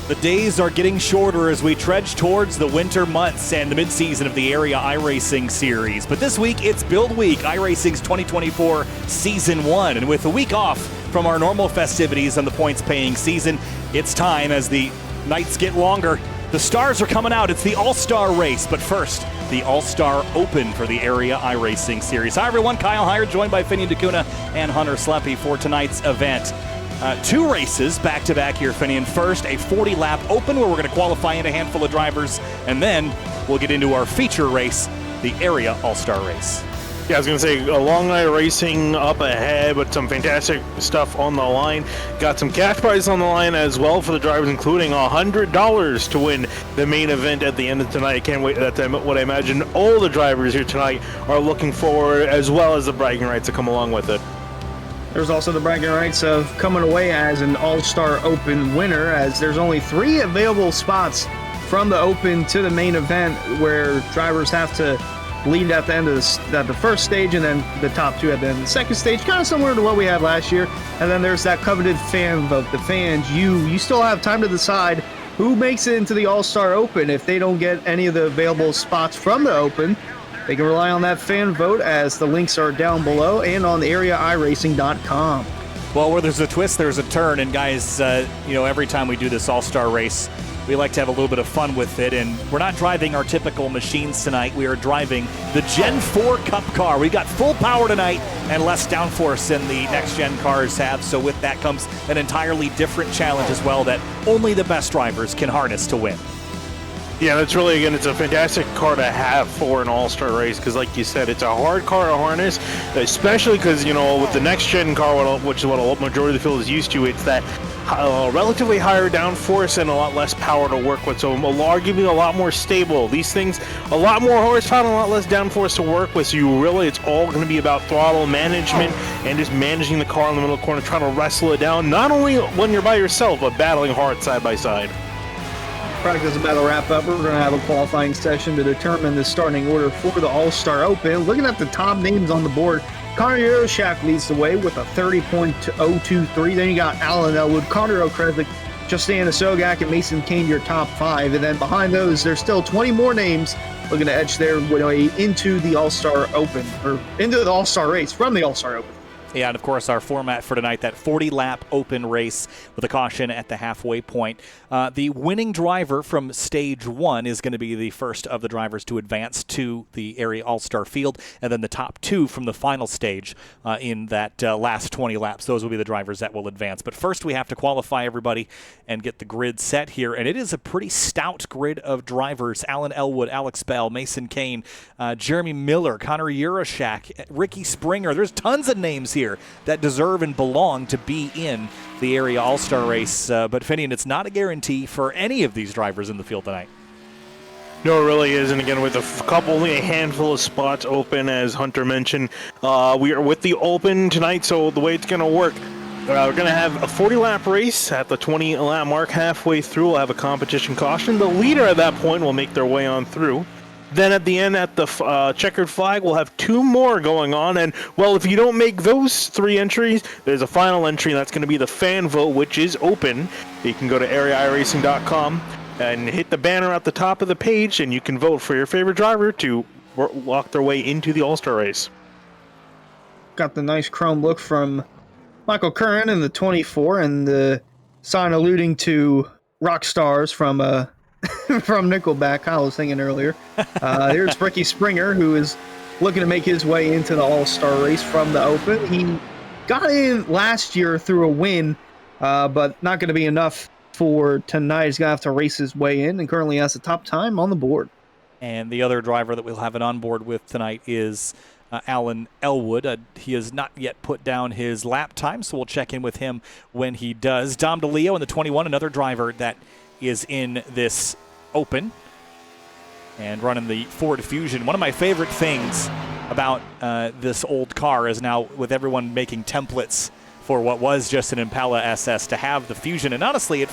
The days are getting shorter as we trudge towards the winter months and the midseason of the Area iRacing Series. But this week, it's Build Week, iRacing's 2024 Season 1. And with a week off from our normal festivities on the points-paying season, it's time as the nights get longer. The stars are coming out. It's the All-Star Race. But first, the All-Star Open for the Area iRacing Series. Hi, everyone. Kyle Hire, joined by Finian DeCuna and Hunter Sleppy for tonight's event. Two races back-to-back here, Finian. First, a 40-lap open where we're going to qualify in a handful of drivers, and then we'll get into our feature race, the Area All-Star Race. Yeah, I was going to say, a long night of racing up ahead with some fantastic stuff on the line. Got some cash prizes on the line as well for the drivers, including $100 to win the main event at the end of tonight. I can't wait. That's what I imagine all the drivers here tonight are looking for, as well as the bragging rights that come along with it. There's also the bragging rights of coming away as an All-Star Open winner, as there's only 3 available spots from the Open to the main event where drivers have to lead at the end of the first stage and then the top 2 at the end of the second stage, kind of similar to what we had last year. And then there's that coveted fan vote. The fans, you still have time to decide who makes it into the All-Star Open. If they don't get any of the available spots from the Open, they can rely on that fan vote, as the links are down below and on the areairacing.com. Well, where there's a twist, there's a turn. And guys, every time we do this All-Star Race, we like to have a little bit of fun with it. And we're not driving our typical machines tonight. We are driving the Gen 4 Cup car. We got full power tonight and less downforce than the next-gen cars have. So with that comes an entirely different challenge as well that only the best drivers can harness to win. Yeah, that's really, again, it's a fantastic car to have for an all-star race because, like you said, it's a hard car to harness, especially because, with the next-gen car, which is what a majority of the field is used to, it's that relatively higher downforce and a lot less power to work with. So arguably a lot more stable. These things, a lot more horsepower and a lot less downforce to work with. So it's all going to be about throttle management and just managing the car in the middle corner, trying to wrestle it down, not only when you're by yourself, but battling hard side by side. Practice about to wrap up. We're going to have a qualifying session to determine the starting order for the All-Star Open. Looking at the top names on the board, Connor Yuroshack leads the way with a 30.023. Then you got Alan Elwood, Connor Okrevic, Justin Sogak, and Mason Kane, your top 5. And then behind those, there's still 20 more names looking to edge their way into the All-Star Open, or into the All-Star race from the All-Star Open. Yeah, and of course, our format for tonight, that 40-lap open race with a caution at the halfway point. The winning driver from Stage 1 is going to be the first of the drivers to advance to the Area All-Star Field, and then the top 2 from the final stage in that last 20 laps. Those will be the drivers that will advance. But first, we have to qualify everybody and get the grid set here, and it is a pretty stout grid of drivers. Alan Elwood, Alex Bell, Mason Kane, Jeremy Miller, Connor Yuroshack, Ricky Springer. There's tons of names here that deserve and belong to be in the Area All-Star Race. But Finian, it's not a guarantee for any of these drivers in the field tonight. No, it really is. And again, with a handful of spots open, as Hunter mentioned, we are with the Open tonight. So the way it's going to work, we're going to have a 40-lap race at the 20-lap mark. Halfway through, we'll have a competition caution. The leader at that point will make their way on through. Then at the end, at the checkered flag, we'll have 2 more going on. And, well, if you don't make those 3 entries, there's a final entry, and that's going to be the fan vote, which is open. You can go to areairacing.com and hit the banner at the top of the page, and you can vote for your favorite driver to walk their way into the All-Star race. Got the nice chrome look from Michael Curran in the 24, and the sign alluding to rock stars from from Nickelback, I was thinking earlier. Here's Ricky Springer, who is looking to make his way into the All-Star race from the Open. He got in last year through a win, but not going to be enough for tonight. He's going to have to race his way in, and currently has the top time on the board. And the other driver that we'll have it on board with tonight is Alan Elwood. He has not yet put down his lap time, so we'll check in with him when he does. Dom DeLeo in the 21, another driver that is in this Open and running the Ford Fusion. One of my favorite things about this old car is now, with everyone making templates for what was just an Impala SS, to have the Fusion. And honestly,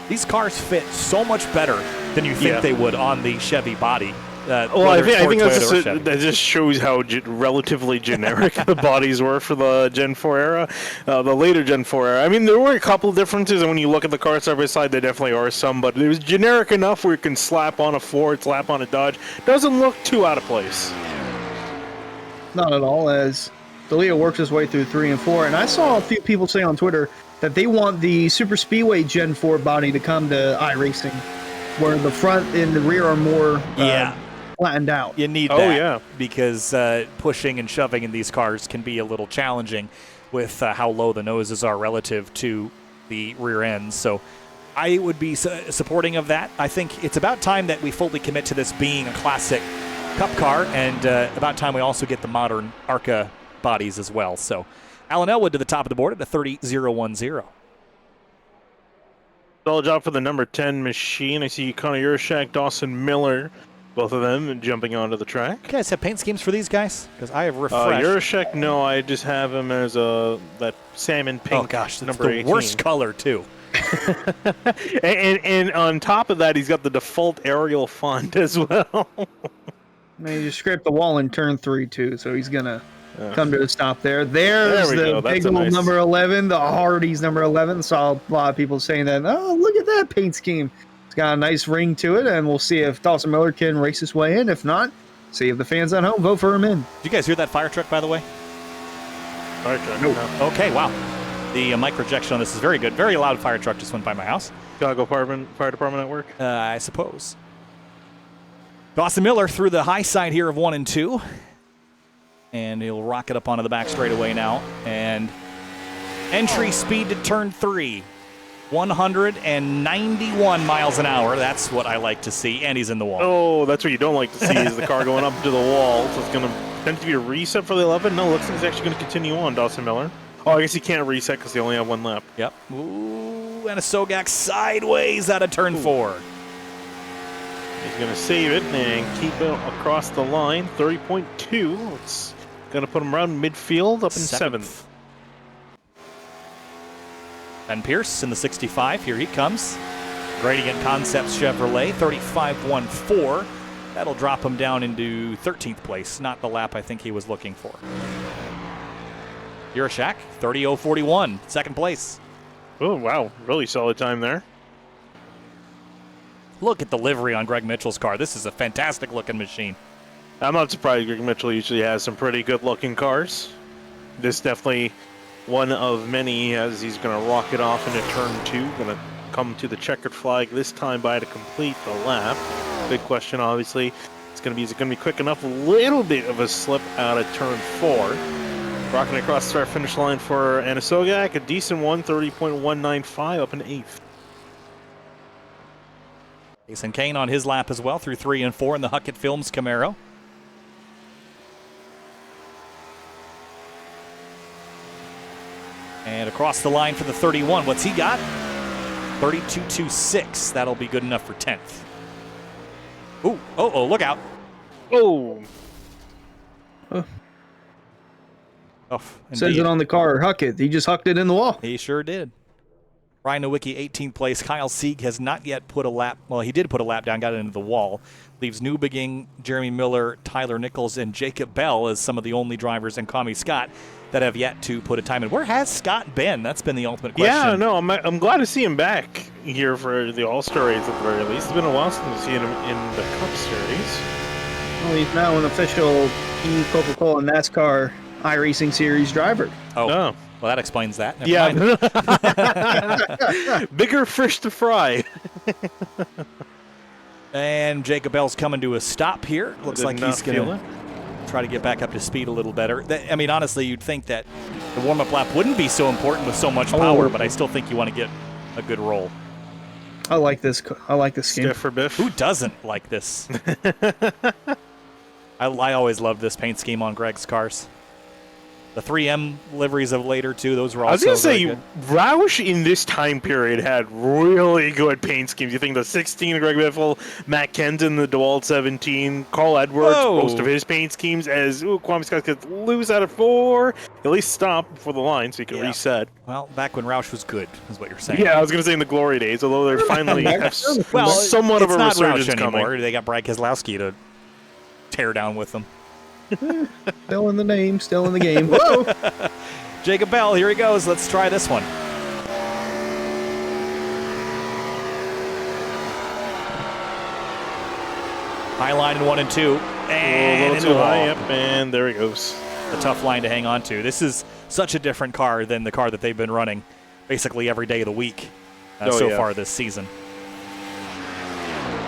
these cars fit so much better than you think they would on the Chevy body. Well, I whether it's think Ford, that's Toyota, or Chevy. that just shows how relatively generic the bodies were for the Gen 4 era, the later Gen 4 era. I mean, there were a couple of differences, and when you look at the cars side by side, there definitely are some, but it was generic enough where you can slap on a Ford, slap on a Dodge. Doesn't look too out of place. Not at all, as D'Elia works his way through 3 and 4. And I saw a few people say on Twitter that they want the Super Speedway Gen 4 body to come to iRacing, where the front and the rear are more flattened out. You need that because pushing and shoving in these cars can be a little challenging with how low the noses are relative to the rear ends. So I would be supporting of that. I think it's about time that we fully commit to this being a classic Cup car, and about time we also get the modern ARCA bodies as well. So Alan Elwood to the top of the board at a 30.010. Solid job for the number 10 machine. I see Connor Yurashak, Dawson Miller, both of them jumping onto the track. You guys have paint schemes for these guys? Because I have refreshed. Yurashak, no, I just have him as that salmon pink. Oh gosh, that's number the 18. worst color too. and on top of that, he's got the default Arial font as well. I mean, you scrape the wall in turn 3 too, so he's gonna come to a stop there. There's the big old number 11, the Hardee's number 11. Saw a lot of people saying that. Oh, look at that paint scheme. It's got a nice ring to it, and we'll see if Dawson Miller can race his way in. If not, see if the fans at home vote for him in. Did you guys hear that fire truck, by the way? Fire truck? No. Okay, wow. The mic rejection on this is very good. Very loud fire truck just went by my house. Chicago Fire Department at work? I suppose. Dawson Miller through the high side here of 1 and 2. And he'll rocket up onto the back straightaway now. And entry speed to turn 3. 191 miles an hour. That's what I like to see. And he's in the wall. Oh, that's what you don't like to see is the car going up to the wall. So it's going to tend to be a reset for the 11. No, looks like he's actually going to continue on, Dawson Miller. Oh, I guess he can't reset because they only have 1 lap. Yep. Ooh, and a Sogak sideways out of turn 4. He's going to save it and keep it across the line. 30.2. It's going to put him around midfield up in 7th. Ben Pierce in the 65. Here he comes. Gradient Concepts Chevrolet, 35.14. That'll drop him down into 13th place. Not the lap I think he was looking for. Yurashak, 30.041. Second place. Oh, wow. Really solid time there. Look at the livery on Greg Mitchell's car. This is a fantastic looking machine. I'm not surprised. Greg Mitchell usually has some pretty good looking cars. This definitely one of many as he's going to rocket off into turn 2. Going to come to the checkered flag this time by to complete the lap. Big question, obviously. Is it going to be quick enough? A little bit of a slip out of turn 4. Rocking across the start finish line for Anisogak. A decent one, 30.195 up in 8th. Jason Kane on his lap as well through 3 and 4 in the Huckett Films Camaro. And across the line for the 31. What's he got? 32.26. That'll be good enough for 10th. Ooh, oh, look out. Oh. Oh, says it on the car, huck it. He just hucked it in the wall. He sure did. Ryan Nowicki, 18th place. Kyle Sieg has not yet put a lap. Well, he did put a lap down, got it into the wall. Leaves Newbegin, Jeremy Miller, Tyler Nichols, and Jacob Bell as some of the only drivers, and Kami Scott that have yet to put a time in. Where has Scott been? That's been the ultimate question. Yeah, no, I'm glad to see him back here for the All-Star race at the very least. It's been a while since we've seen him in the Cup Series. Well, he's now an official Coca-Cola NASCAR iRacing Series driver. Oh. Well, that explains that. Never mind. Bigger fish to fry. And Jacob Bell's coming to a stop here. Looks like he's going to try to get back up to speed a little better. I mean, honestly, you'd think that the warm-up lap wouldn't be so important with so much power, but I still think you want to get a good roll. I like this. I like this scheme. Stiff for Biff. Who doesn't like this? I always loved this paint scheme on Greg's cars. The 3M liveries of later, too, those were also I was going to say, good. Roush in this time period had really good paint schemes. You think the 16, Greg Biffle, Matt Kenton, the DeWalt 17, Carl Edwards, most of his paint schemes as Kwame Scott could lose out of 4, at least stop before the line so he could reset. Well, back when Roush was good, is what you're saying. Yeah, I was going to say in the glory days, although they're finally have somewhat of a resurgence coming. Anymore. They got Brad Keselowski to tear down with them. Still in the name, still in the game. Whoa! Jacob Bell, here he goes. Let's try this one. High line in 1 and 2. And a into little the too high. wall. Yep, and there he goes. A tough line to hang on to. This is such a different car than the car that they've been running basically every day of the week far this season.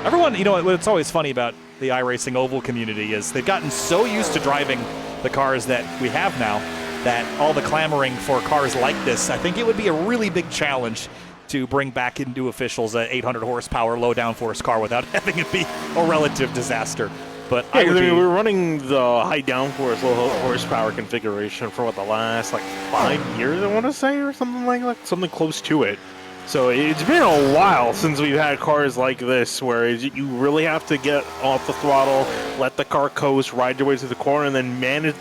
Everyone, what's always funny about the iRacing Oval community is they've gotten so used to driving the cars that we have now that all the clamoring for cars like this, I think it would be a really big challenge to bring back into officials an 800 horsepower low downforce car without having it be a relative disaster. But Yeah, we were running the high downforce, low horsepower configuration for the last 5 years, I want to say, or something like something close to it. So it's been a while since we've had cars like this, where you really have to get off the throttle, let the car coast, ride your way to the corner, and then manage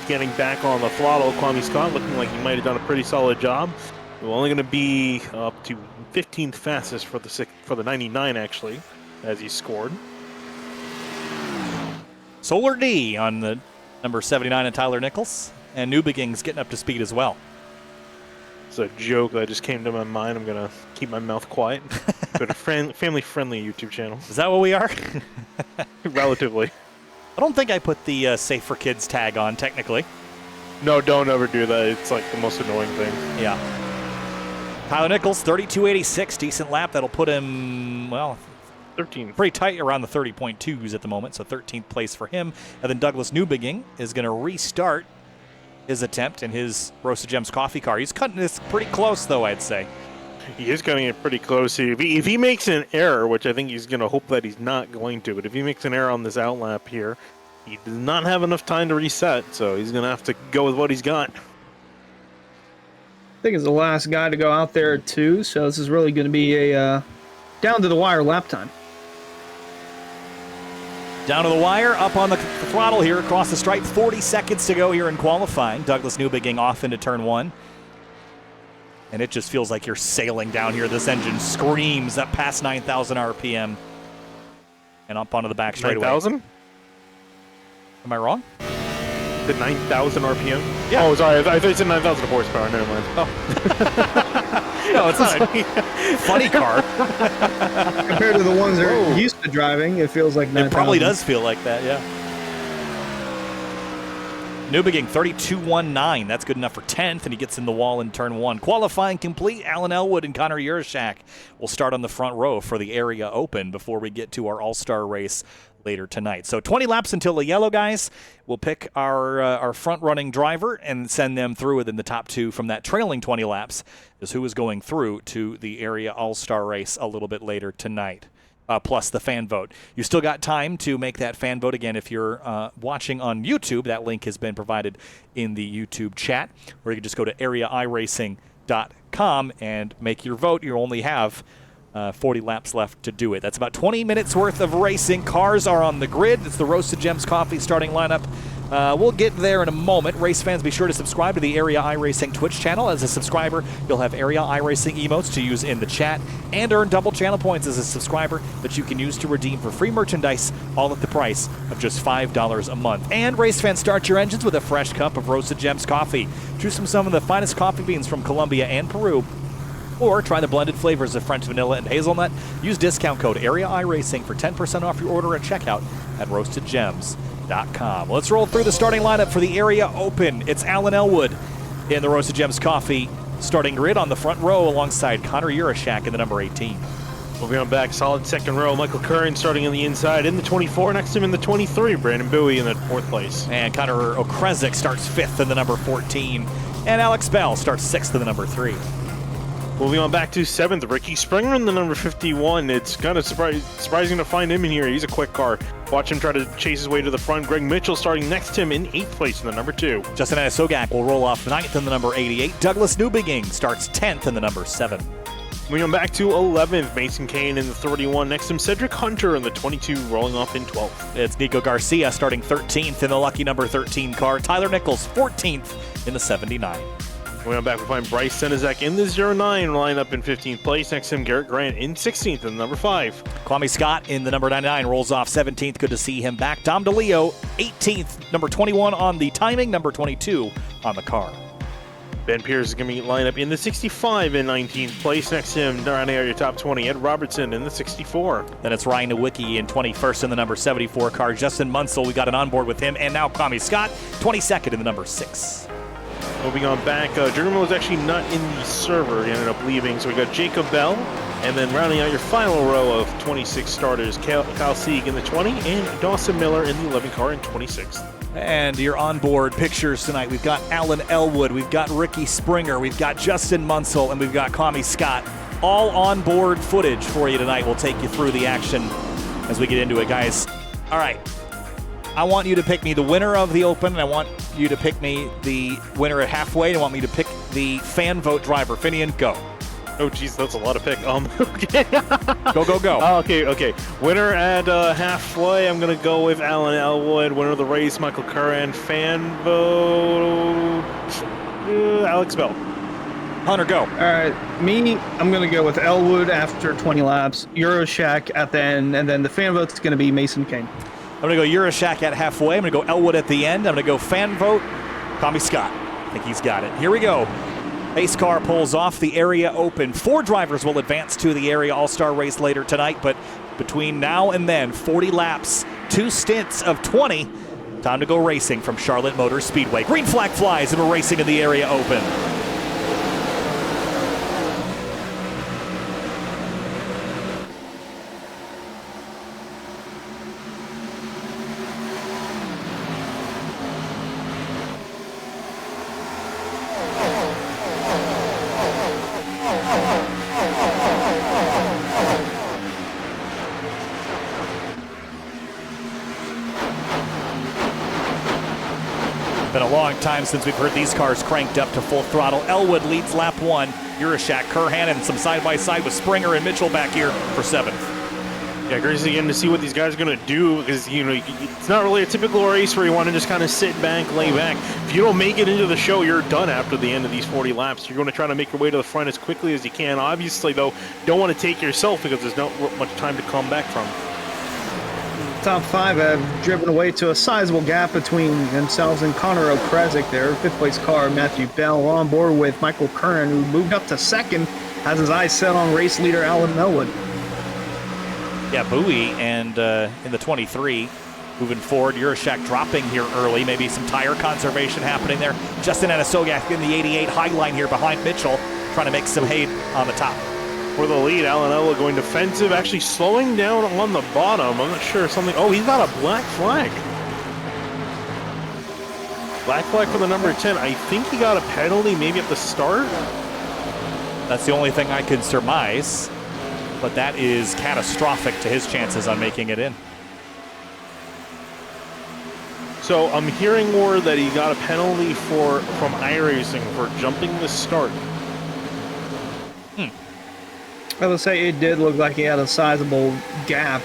getting back on the throttle. Kwame Scott looking like he might have done a pretty solid job. We're only going to be up to 15th fastest for the 99 actually, as he scored. Solar D on the number 79 of Tyler Nichols, and Newbeginn's getting up to speed as well. It's a joke that just came to my mind. I'm going to keep my mouth quiet. But a family-friendly YouTube channel. Is that what we are? Relatively. I don't think I put the Safe for Kids tag on, technically. No, don't ever do that. It's the most annoying thing. Yeah. Tyler Nichols, 32.86, decent lap. That'll put him, 13th. pretty tight around the 30.2s at the moment, so 13th place for him. And then Douglas Newbegin is going to restart his attempt in his Roasted Gems coffee car. He's cutting this pretty close, though, I'd say. He is cutting it pretty close. If he makes an error, which I think he's going to hope that he's not going to, but if he makes an error on this outlap here, he does not have enough time to reset, so he's going to have to go with what he's got. I think it's the last guy to go out there too, so this is really going to be a down to the wire lap time. Down to the wire, up on the throttle here across the stripe. 40 seconds to go here in qualifying. Douglas Newbegin off into turn 1. And it just feels like you're sailing down here. This engine screams up past 9,000 RPM. And up onto the back straightaway. 9,000? Am I wrong? The 9,000 RPM? Yeah. Oh, sorry. I thought you said 9,000 horsepower. Never mind. No, it's not a funny car. Compared to the ones that are used to driving, it feels like 9,000. It probably does feel like that, yeah. Newbegin, 32.19. That's good enough for 10th, and he gets in the wall in turn 1. Qualifying complete. Alan Elwood and Connor Urashak will start on the front row for the area open before we get to our all-star race later tonight. So 20 laps until the yellow guys. We'll pick our front-running driver and send them through within the top 2 from that trailing 20 laps is who is going through to the area all-star race a little bit later tonight. Plus the fan vote. You still got time to make that fan vote. Again, if you're watching on YouTube, that link has been provided in the YouTube chat, or you can just go to areaiRacing.com and make your vote. You only have 40 laps left to do it. That's about 20 minutes worth of racing. Cars are on the grid. It's the Roasted Gems Coffee starting lineup. We'll get there in a moment. Race fans, be sure to subscribe to the Area iRacing Twitch channel. As a subscriber, you'll have Area iRacing emotes to use in the chat and earn double channel points as a subscriber that you can use to redeem for free merchandise, all at the price of just $5 a month. And race fans, start your engines with a fresh cup of Roasted Gems coffee. Choose from some of the finest coffee beans from Colombia and Peru, or try the blended flavors of French vanilla and hazelnut. Use discount code Area iRacing for 10% off your order at checkout at roastedgems.com. Let's roll through the starting lineup for the Area Open. It's Alan Elwood in the Roasted Gems Coffee starting grid on the front row alongside Connor Urashak in the number 18. Moving on back, solid second row. Michael Curran starting on the inside in the 24. Next to him in the 23, Brandon Bowie in the 4th place. And Connor Okrezik starts 5th in the number 14. And Alex Bell starts 6th in the number 3. Moving on back to 7th, Ricky Springer in the number 51. It's kind of surprising to find him in here. He's a quick car. Watch him try to chase his way to the front. Greg Mitchell starting next to him in 8th place in the number 2. Justin Anisogak will roll off 9th in the number 88. Douglas Newbegin starts 10th in the number 7. Moving on back to 11th, Mason Kane in the 31. Next to him, Cedric Hunter in the 22, rolling off in 12th. It's Nico Garcia starting 13th in the lucky number 13 car. Tyler Nichols 14th in the 79. Going on back, we find Bryce Senizek in the 09 lineup in 15th place. Next to him, Garrett Grant in 16th in number 5. Kwame Scott in the number 99 rolls off 17th. Good to see him back. Dom DeLeo, 18th. Number 21 on the timing, number 22 on the car. Ben Pierce is going to be lined up in the 65 in 19th place. Next to him, rounding out your top 20, Ed Robertson in the 64. Then it's Ryan Nowicki in 21st in the number 74 car. Justin Munsell, we got an onboard with him. And now Kwame Scott, 22nd in the number 6. Moving on back, Jeremy was actually not in the server. He ended up leaving. So we got Jacob Bell. And then rounding out your final row of 26 starters, Kyle Sieg in the 20 and Dawson Miller in the 11 car in 26th. And your onboard pictures tonight, we've got Alan Elwood, we've got Ricky Springer, we've got Justin Munsell, and we've got Kwame Scott. All onboard footage for you tonight. We'll take you through the action as we get into it, guys. All right. I want you to pick me the winner of the Open, and I want you to pick me the winner at halfway, and I want me to pick the fan vote driver. Finian, go. Oh, geez, that's a lot of pick. Okay. Go. Oh, okay. Winner at halfway, I'm going to go with Alan Elwood. Winner of the race, Michael Curran. Fan vote, Alex Bell. Hunter, go. All right, I'm going to go with Elwood after 20 laps, Euroshack at the end, and then the fan vote's going to be Mason Kane. I'm going to go Euroshack at halfway. I'm going to go Elwood at the end. I'm going to go fan vote, Kwame Scott. I think he's got it. Here we go. Pace car pulls off the area open. 4 drivers will advance to the area all-star race later tonight, but between now and then, 40 laps, 2 stints of 20. Time to go racing from Charlotte Motor Speedway. Green flag flies and we're racing in the area open. Been a long time since we've heard these cars cranked up to full throttle. Elwood leads lap 1. Euroshack, Curhan, and some side-by-side with Springer and Mitchell back here for 7th. Yeah, crazy again to see what these guys are going to do because, it's not really a typical race where you want to just kind of sit back, lay back. If you don't make it into the show, you're done after the end of these 40 laps. You're going to try to make your way to the front as quickly as you can. Obviously, though, don't want to take yourself because there's not much time to come back from. Top 5 have driven away to a sizable gap between themselves and Connor O'Kresick there. 5th place car, Matthew Bell, on board with Michael Curran, who moved up to 2nd, has his eyes set on race leader Alan Elwood. Yeah, Bowie and in the 23 moving forward. Euroshack dropping here early. Maybe some tire conservation happening there. Justin Anasogak in the 88 high line here behind Mitchell, trying to make some hay on the top. For the lead, Alan Elwood going defensive, actually slowing down on the bottom. I'm not sure something. Oh, he's got a black flag. Black flag for the number 10. I think he got a penalty maybe at the start. That's the only thing I can surmise, but that is catastrophic to his chances on making it in. So I'm hearing word that he got a penalty from iRacing for jumping the start. I would say it did look like he had a sizable gap.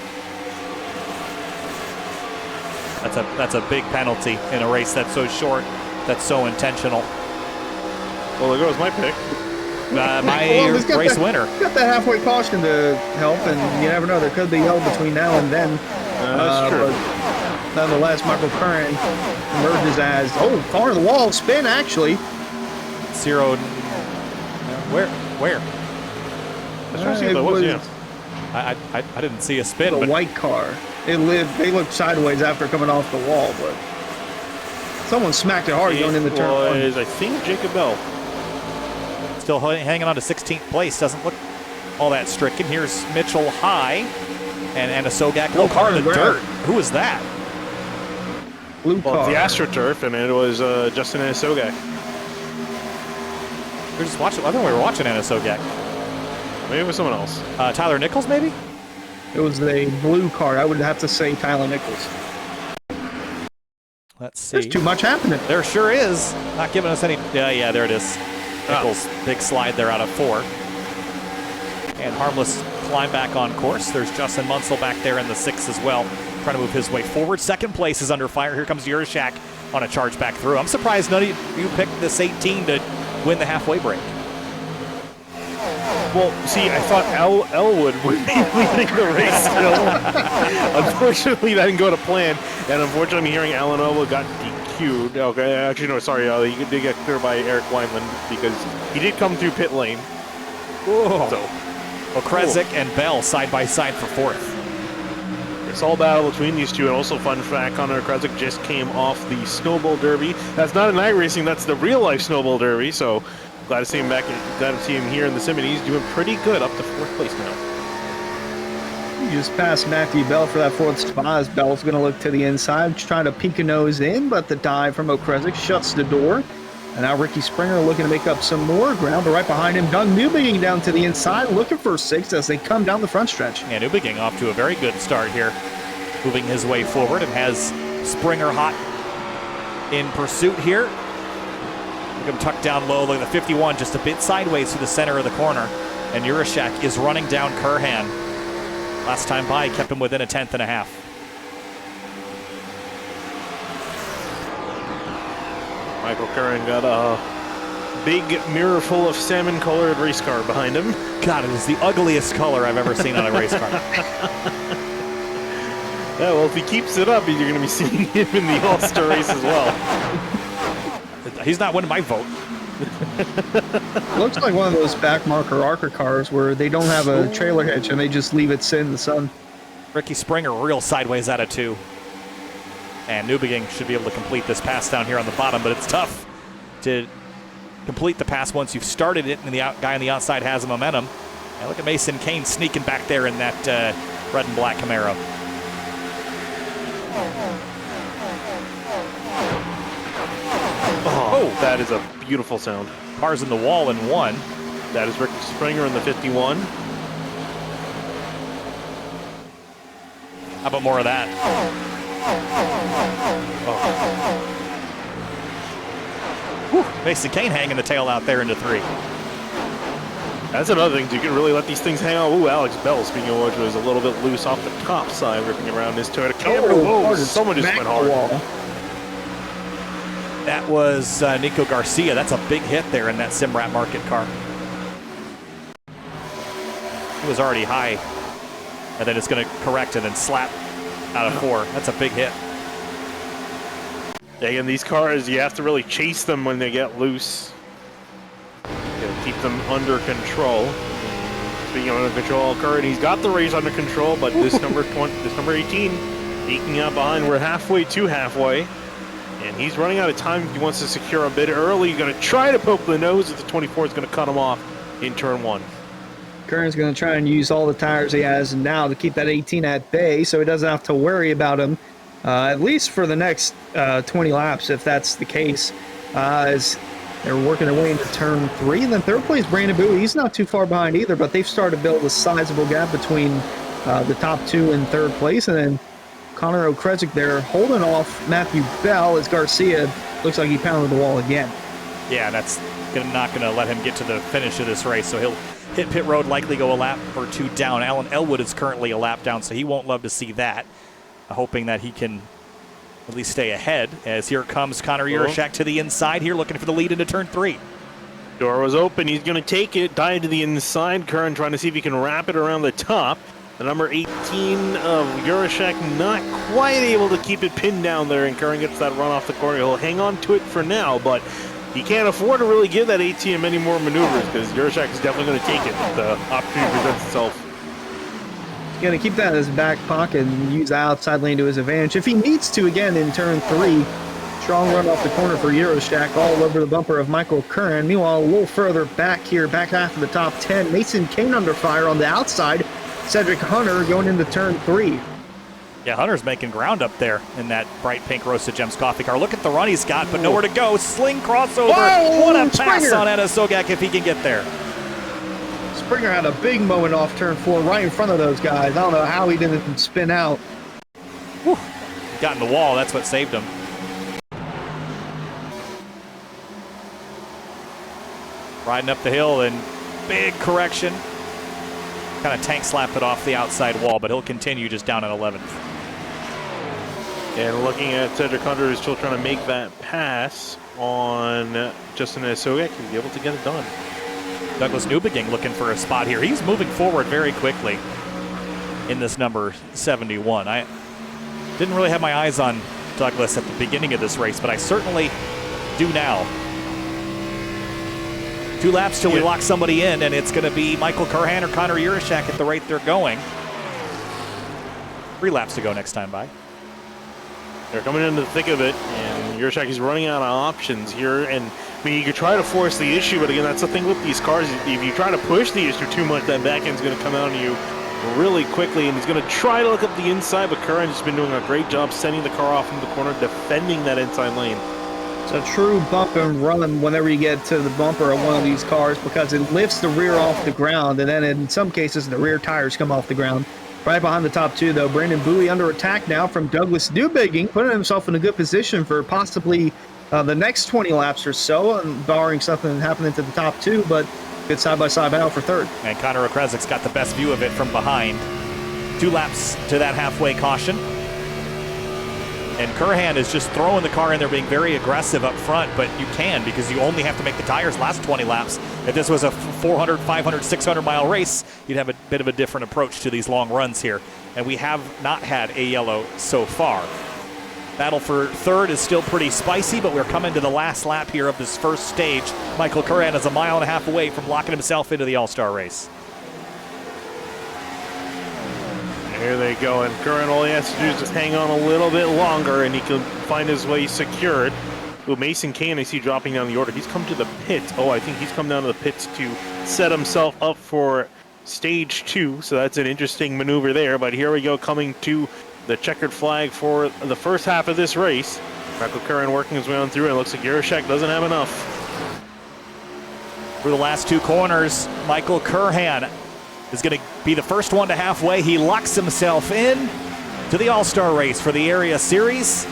That's a big penalty in a race that's so short, that's so intentional. Well, there goes my pick. Race winner. Got that halfway caution to help, and you never know, there could be hell between now and then. That's true. But nonetheless, Michael Curran emerges as, far to the wall, spin actually. Zero. Where? I didn't see a spin. The white car. They looked sideways after coming off the wall, but someone smacked it hard going in the turn one. I think Jacob Bell. Still hanging on to 16th place. Doesn't look all that stricken. Here's Mitchell high, and Anasogak low car in the dirt. Who is that? Blue car. The AstroTurf, and it was Justin Anasogak. We're just watching. I thought we were watching Anasogak. Maybe it was someone else. Tyler Nichols, maybe? It was the blue car. I would have to say Tyler Nichols. Let's see. There's too much happening. There sure is. Not giving us any. Yeah, there it is. Nichols, big slide there out of 4. And Harmless climb back on course. There's Justin Munsell back there in the 6 as well, trying to move his way forward. 2nd place is under fire. Here comes Euroshack on a charge back through. I'm surprised none of you picked this 18 to win the halfway break. Well, see, I thought Elwood would be leading the race still. Unfortunately, that didn't go to plan, and unfortunately, I'm hearing Alan Elwood got DQ'd. Okay, actually, no, sorry, he did get cleared by Eric Wineland because he did come through pit lane. Whoa. So, Okrezik and Bell side by side for fourth. it's all battle between these two, and also fun fact, Connor Okrezik just came off the Snowball Derby. That's not an iRacing, that's the real-life Snowball Derby, so glad to see him back. Glad to see him here in the sim, and he's doing pretty good, up to fourth place now. You just passed Matthew Bell for that fourth spot as Bell's going to look to the inside, trying to peek a nose in, but the dive from Okrezik shuts the door. And now Ricky Springer looking to make up some more ground, but right behind him, Doug Newbegin down to the inside, looking for sixth as they come down the front stretch. And Newbegin off to a very good start here, moving his way forward and has Springer hot in pursuit here. Look at him tucked down low. Look at the 51 just a bit sideways to the center of the corner. And Jurashek is running down Kurhan. Last time by, kept him within a tenth and a half. Michael Curran got a big mirror full of salmon-colored race car behind him. God, it is the ugliest color I've ever seen on a race car. Yeah, well, if he keeps it up, you're going to be seeing him in the All-Star race as well. He's not winning my vote. Looks like one of those backmarker ARCA cars where they don't have a trailer hitch and they just leave it sit in the sun. Ricky Springer real sideways out of two. And Newbegin should be able to complete this pass down here on the bottom, but it's tough to complete the pass once you've started it and the guy on the outside has the momentum. And look at Mason Kane sneaking back there in that red and black Camaro. Oh, that is a beautiful sound. Cars in the wall in one. That is Ricky Springer in the 51. How about more of that? Whew. Mason Kane hanging the tail out there into three. That's another thing. You can really let these things hang out. Ooh, Alex Bell, speaking of which, was a little bit loose off the top side, ripping around his Toyota Camry. Whoa, someone just went hard. That was Nico Garcia. That's a big hit there in that Simrat Market car. He was already high, and then it's going to correct and then slap out of four. That's a big hit. Again, these cars, you have to really chase them when they get loose. You know, keep them under control. Speaking of under control, Curran, he's got the race under control, but this number 18, eking out behind. We're halfway to halfway. And he's running out of time. He wants to secure a bit early. He's going to try to poke the nose, if the 24 is going to cut him off in turn one. Curran's going to try and use all the tires he has now to keep that 18 at bay so he doesn't have to worry about him, at least for the next 20 laps, if that's the case, as they're working their way into turn three. And then third place, Brandon Bowie. He's not too far behind either, but they've started to build a sizable gap between the top two and third place. And then Connor Okrezik there holding off Matthew Bell as Garcia looks like he pounded the wall again. Yeah, that's not going to let him get to the finish of this race, so he'll hit pit road, likely go a lap or two down. Alan Elwood is currently a lap down, so he won't love to see that. Hoping that he can at least stay ahead, as here comes Connor Jurashek to the inside here, looking for the lead into turn three. Door was open. He's going to take it, dive to the inside. Curran trying to see if he can wrap it around the top. The number 18 of Jurashek not quite able to keep it pinned down there, and Curran gets that run off the corner. He'll hang on to it for now, but he can't afford to really give that ATM any more maneuvers because Jurashek is definitely going to take it if the opportunity presents itself. He's going to keep that in his back pocket and use the outside lane to his advantage. If he needs to again in turn three, strong run off the corner for Jurashek all over the bumper of Michael Curran. Meanwhile, a little further back here, back half of the top 10, Mason Kane under fire on the outside. Cedric Hunter going into turn three. Yeah, Hunter's making ground up there in that bright pink Roasted Gems coffee car. Look at the run he's got, but nowhere to go. Sling crossover. Whoa, what a pass Springer. on Anna Sogak if he can get there. Springer had a big moment off turn four right in front of those guys. I don't know how he didn't spin out. Whew. Got in the wall. That's what saved him. Riding up the hill and big correction. Kind of tank slap it off the outside wall, but he'll continue just down at 11th. And looking at Cedric Hunter, who's still trying to make that pass on Justin Esogek, he'll be able to get it done. Douglas Newbegin looking for a spot here. He's moving forward very quickly in this number 71. I didn't really have my eyes on Douglas at the beginning of this race, but I certainly do now. 2 laps till we lock somebody in, and it's going to be Michael Curhan or Connor Urashak at the rate they're going. 3 laps to go next time by. They're coming into the thick of it, and Urashak is running out of options here. And I mean, you could try to force the issue, but again, that's the thing with these cars. If you try to push the issue too much, that back end's going to come out on you really quickly, and he's going to try to look up the inside, but Curran's just been doing a great job sending the car off into the corner, defending that inside lane. It's a true bump and run whenever you get to the bumper of one of these cars, because it lifts the rear off the ground, and then in some cases the rear tires come off the ground. Right behind the top 2, though, Brandon Bowie under attack now from Douglas Newbegin, putting himself in a good position for possibly the next 20 laps or so, and barring something happening to the top 2, but good side-by-side battle for 3rd. And Connor Okresik's got the best view of it from behind. 2 laps to that halfway caution. And Curhan is just throwing the car in there, being very aggressive up front, but you can, because you only have to make the tires last 20 laps. If this was a 400, 500, 600-mile race, you'd have a bit of a different approach to these long runs here. And we have not had a yellow so far. Battle for 3rd is still pretty spicy, but we're coming to the last lap here of this first stage. Michael Curhan is 1.5 miles away from locking himself into the All-Star race. Here they go, and Curran, all he has to do is just hang on a little bit longer, and he can find his way secured. Well, Mason Kane, I see dropping down the order. He's come to the pits. Oh, I think he's come down to the pits to set himself up for stage 2, so that's an interesting maneuver there. But here we go, coming to the checkered flag for the first half of this race. Michael Curran working his way on through, and it looks like Urashak doesn't have enough. For the last 2 corners, Michael Curhan is going to be the first one to halfway. He locks himself in to the All-Star race for the Area Series.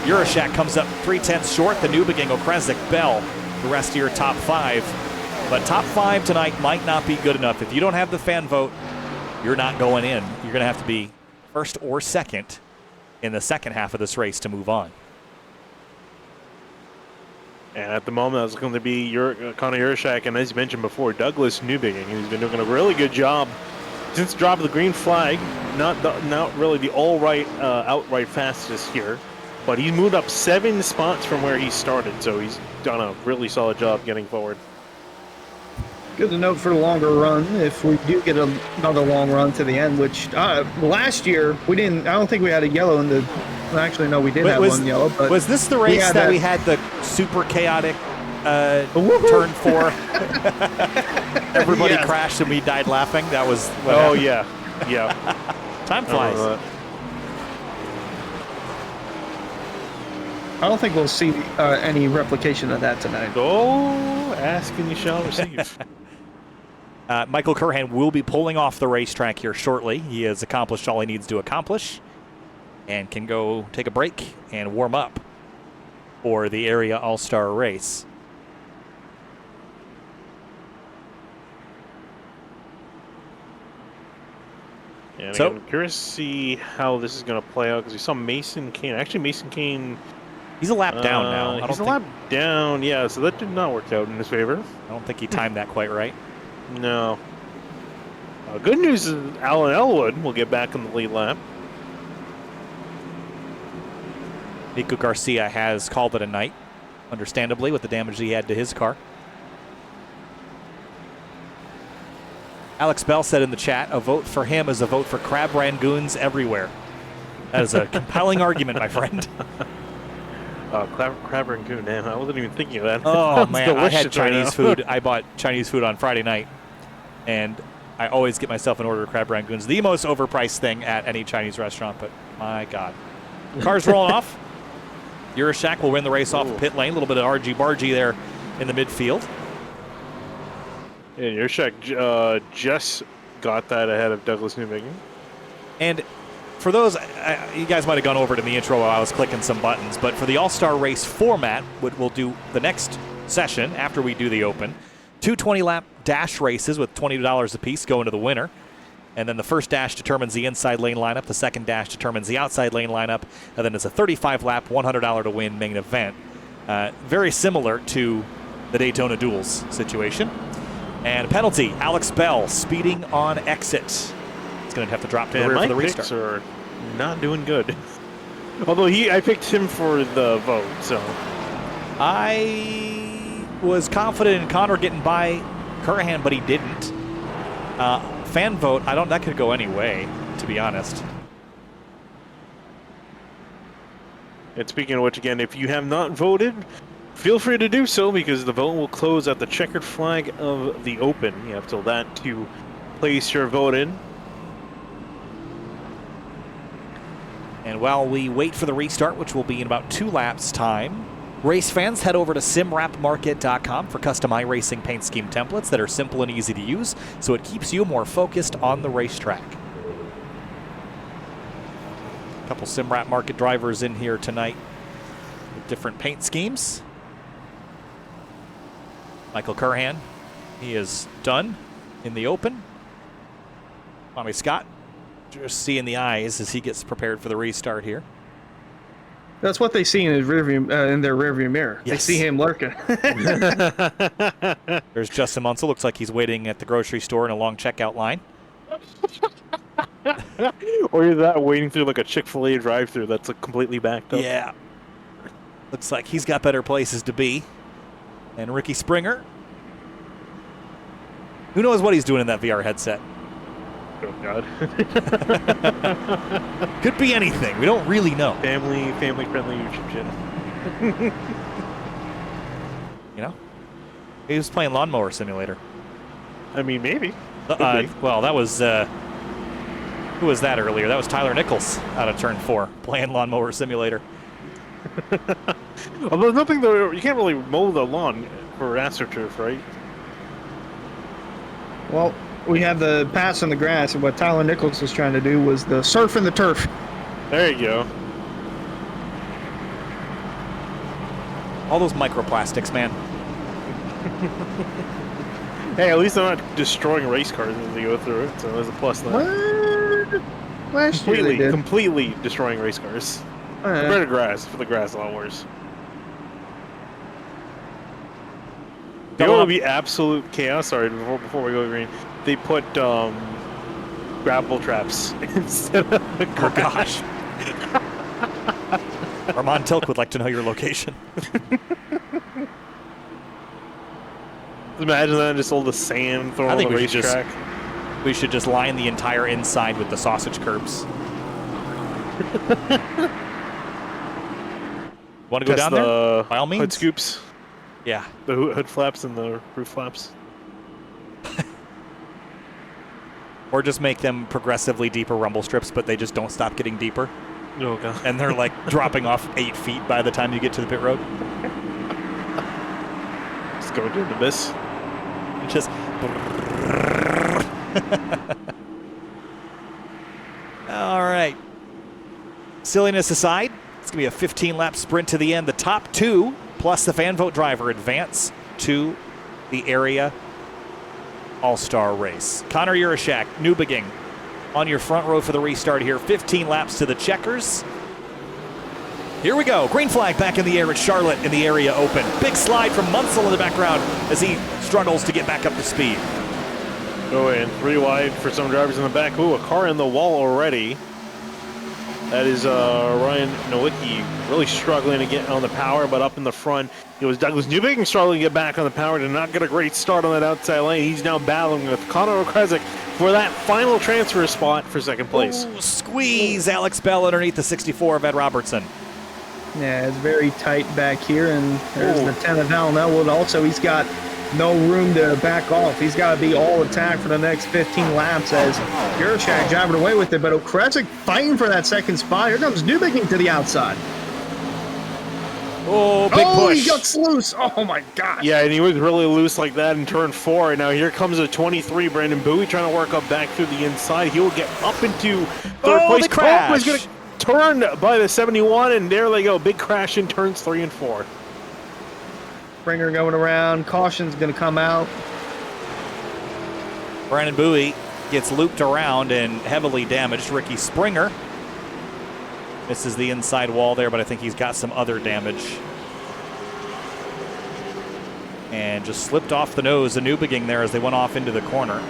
Urashak comes up 0.3 short. The Newbegin, Okresik, Bell, the rest of your top 5. But top 5 tonight might not be good enough. If you don't have the fan vote, you're not going in. You're going to have to be first or second in the second half of this race to move on. And at the moment, that's going to be Connor Urashak, and as you mentioned before, Douglas Newbegin, who's been doing a really good job since the drop of the green flag. Not really the outright fastest here, but he's moved up 7 spots from where he started, so he's done a really solid job getting forward. Good to note for the longer run, if we do get another long run to the end, which last year we didn't. I don't think we had a yellow in the. Actually, no, we did have one yellow. But was this the race that we had the super chaotic turn 4? Everybody crashed and we died laughing. That was. Oh yeah. Time flies. I don't think we'll see any replication of that tonight. Oh, ask and you shall receive. Michael Curhan will be pulling off the racetrack here shortly. He has accomplished all he needs to accomplish and can go take a break and warm up for the Area All-Star race. And so, I'm curious to see how this is going to play out, because we saw Mason Kane. Actually, Mason Kane... He's a lap down now. He's a lap down, yeah, so that did not work out in his favor. I don't think he timed that quite right. No. Good news is Alan Elwood will get back in the lead lap. Nico Garcia has called it a night, understandably, with the damage he had to his car. Alex Bell said in the chat, a vote for him is a vote for crab rangoons everywhere. That is a compelling argument, my friend. Crab rangoon, man. I wasn't even thinking of that. Oh, man. I had Chinese food. I bought Chinese food on Friday night, and I always get myself an order of crab rangoons. The most overpriced thing at any Chinese restaurant, but my God. Car's rolling off. Urashak will win the race off the pit lane. A little bit of argy-bargy there in the midfield. Yeah, Urashak just got that ahead of Douglas Newbegin. And for those, you guys might have gone over it in the intro while I was clicking some buttons, but for the All-Star race format, what we'll do the next session after we do the Open, 2 20-lap dash races with $20 apiece going to the winner. And then the first dash determines the inside lane lineup. The second dash determines the outside lane lineup. And then it's a 35-lap, $100 to win main event. Very similar to the Daytona Duels situation. And penalty, Alex Bell speeding on exit. It's going to have to drop to the rear for the restart. Picks are not doing good. Although I picked him for the vote, so. I was confident in Connor getting by Curran, but he didn't. Fan vote, that could go any way, to be honest. And speaking of which, again, if you have not voted, feel free to do so, because the vote will close at the checkered flag of the Open. You have till that to place your vote in. And while we wait for the restart, which will be in about 2 laps time, race fans, head over to simwrapmarket.com for custom iRacing paint scheme templates that are simple and easy to use, so it keeps you more focused on the racetrack. A couple SimWrap Market drivers in here tonight with different paint schemes. Michael Curhan, he is done in the Open. Tommy Scott, just seeing the eyes as he gets prepared for the restart here. That's what they see in his rearview, in their rearview mirror. Yes. They see him lurking. There's Justin Munsell. Looks like he's waiting at the grocery store in a long checkout line. Or you're that waiting through like a Chick-fil-A drive-through that's like completely backed up. Yeah. Looks like he's got better places to be. And Ricky Springer. Who knows what he's doing in that VR headset? Oh, God. Could be anything. We don't really know. Family-friendly YouTube channel. You know? He was playing Lawnmower Simulator. I mean, maybe. Well, that was... who was that earlier? That was Tyler Nichols out of turn 4, playing Lawnmower Simulator. Although nothing though, you can't really mow the lawn for AstroTurf, right? Well, we have the pass on the grass, and what Tyler Nichols was trying to do was the surf in the turf. There you go. All those microplastics, man. Hey, at least they're not destroying race cars as they go through it, so there's a plus there. What? Last year they did. Completely destroying race cars. Compared to grass, for the grass a lot worse. You know what would be absolute chaos? Sorry, before we go green, they put grapple traps instead of the grass. Oh, gosh. Armand Tilk would like to know your location. Imagine that, just all the sand thrown on the racetrack. We should just line the entire inside with the sausage curbs. Want to go down there? By all means. Hood scoops. Yeah. The hood flaps and the roof flaps. Or just make them progressively deeper rumble strips, but they just don't stop getting deeper. Oh, God. And they're like dropping off 8 feet by the time you get to the pit road. Just go into the abyss. Just... All right. Silliness aside, it's going to be a 15-lap sprint to the end. The top 2, plus the fan vote driver, advance to the area all-star race. Connor Urashak, Newbegin, on your front row for the restart here. 15 laps to the checkers. Here we go. Green flag back in the air at Charlotte in the area open. Big slide from Munsell in the background as he struggles to get back up to speed. Oh, and 3 wide for some drivers in the back. Ooh, a car in the wall already. That is Ryan Nowicki really struggling to get on the power, but up in the front, it was Douglas Newbegin struggling to get back on the power. Did not get a great start on that outside lane. He's now battling with Connor Okrezik for that final transfer spot for second place. Ooh, squeeze Alex Bell underneath the 64 of Ed Robertson. Yeah, it's very tight back here, and there's the 10 of Alan Elwood. Also, he's got no room to back off. He's got to be all attack for the next 15 laps as Urashak driving away with it, but Okrezik fighting for that second spot. Here comes Newbegin to the outside. Oh, big push. He got loose. Oh, my gosh. Yeah, and he was really loose like that in turn 4. Now here comes a 23, Brandon Bowie trying to work up back through the inside. He will get up into third place. The crash. He's going to turn by the 71, and there they go. Big crash in turns 3 and 4. Springer going around. Caution's going to come out. Brandon Bowie gets looped around and heavily damaged. Ricky Springer misses the inside wall there, but I think he's got some other damage. And just slipped off the nose of Newbegin there as they went off into the corner.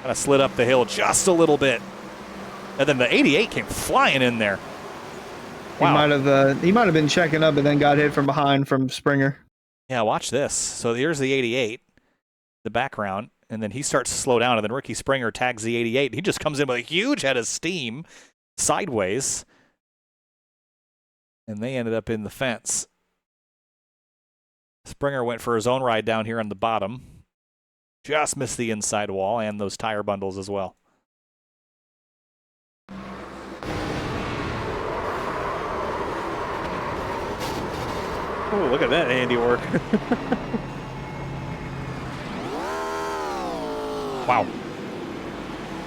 Kind of slid up the hill just a little bit. And then the 88 came flying in there. Wow. He might have been checking up and then got hit from behind from Springer. Yeah, watch this. So here's the 88, the background, and then he starts to slow down, and then Ricky Springer tags the 88. He just comes in with a huge head of steam sideways, and they ended up in the fence. Springer went for his own ride down here on the bottom. Just missed the inside wall and those tire bundles as well. Oh, look at that handiwork. Wow.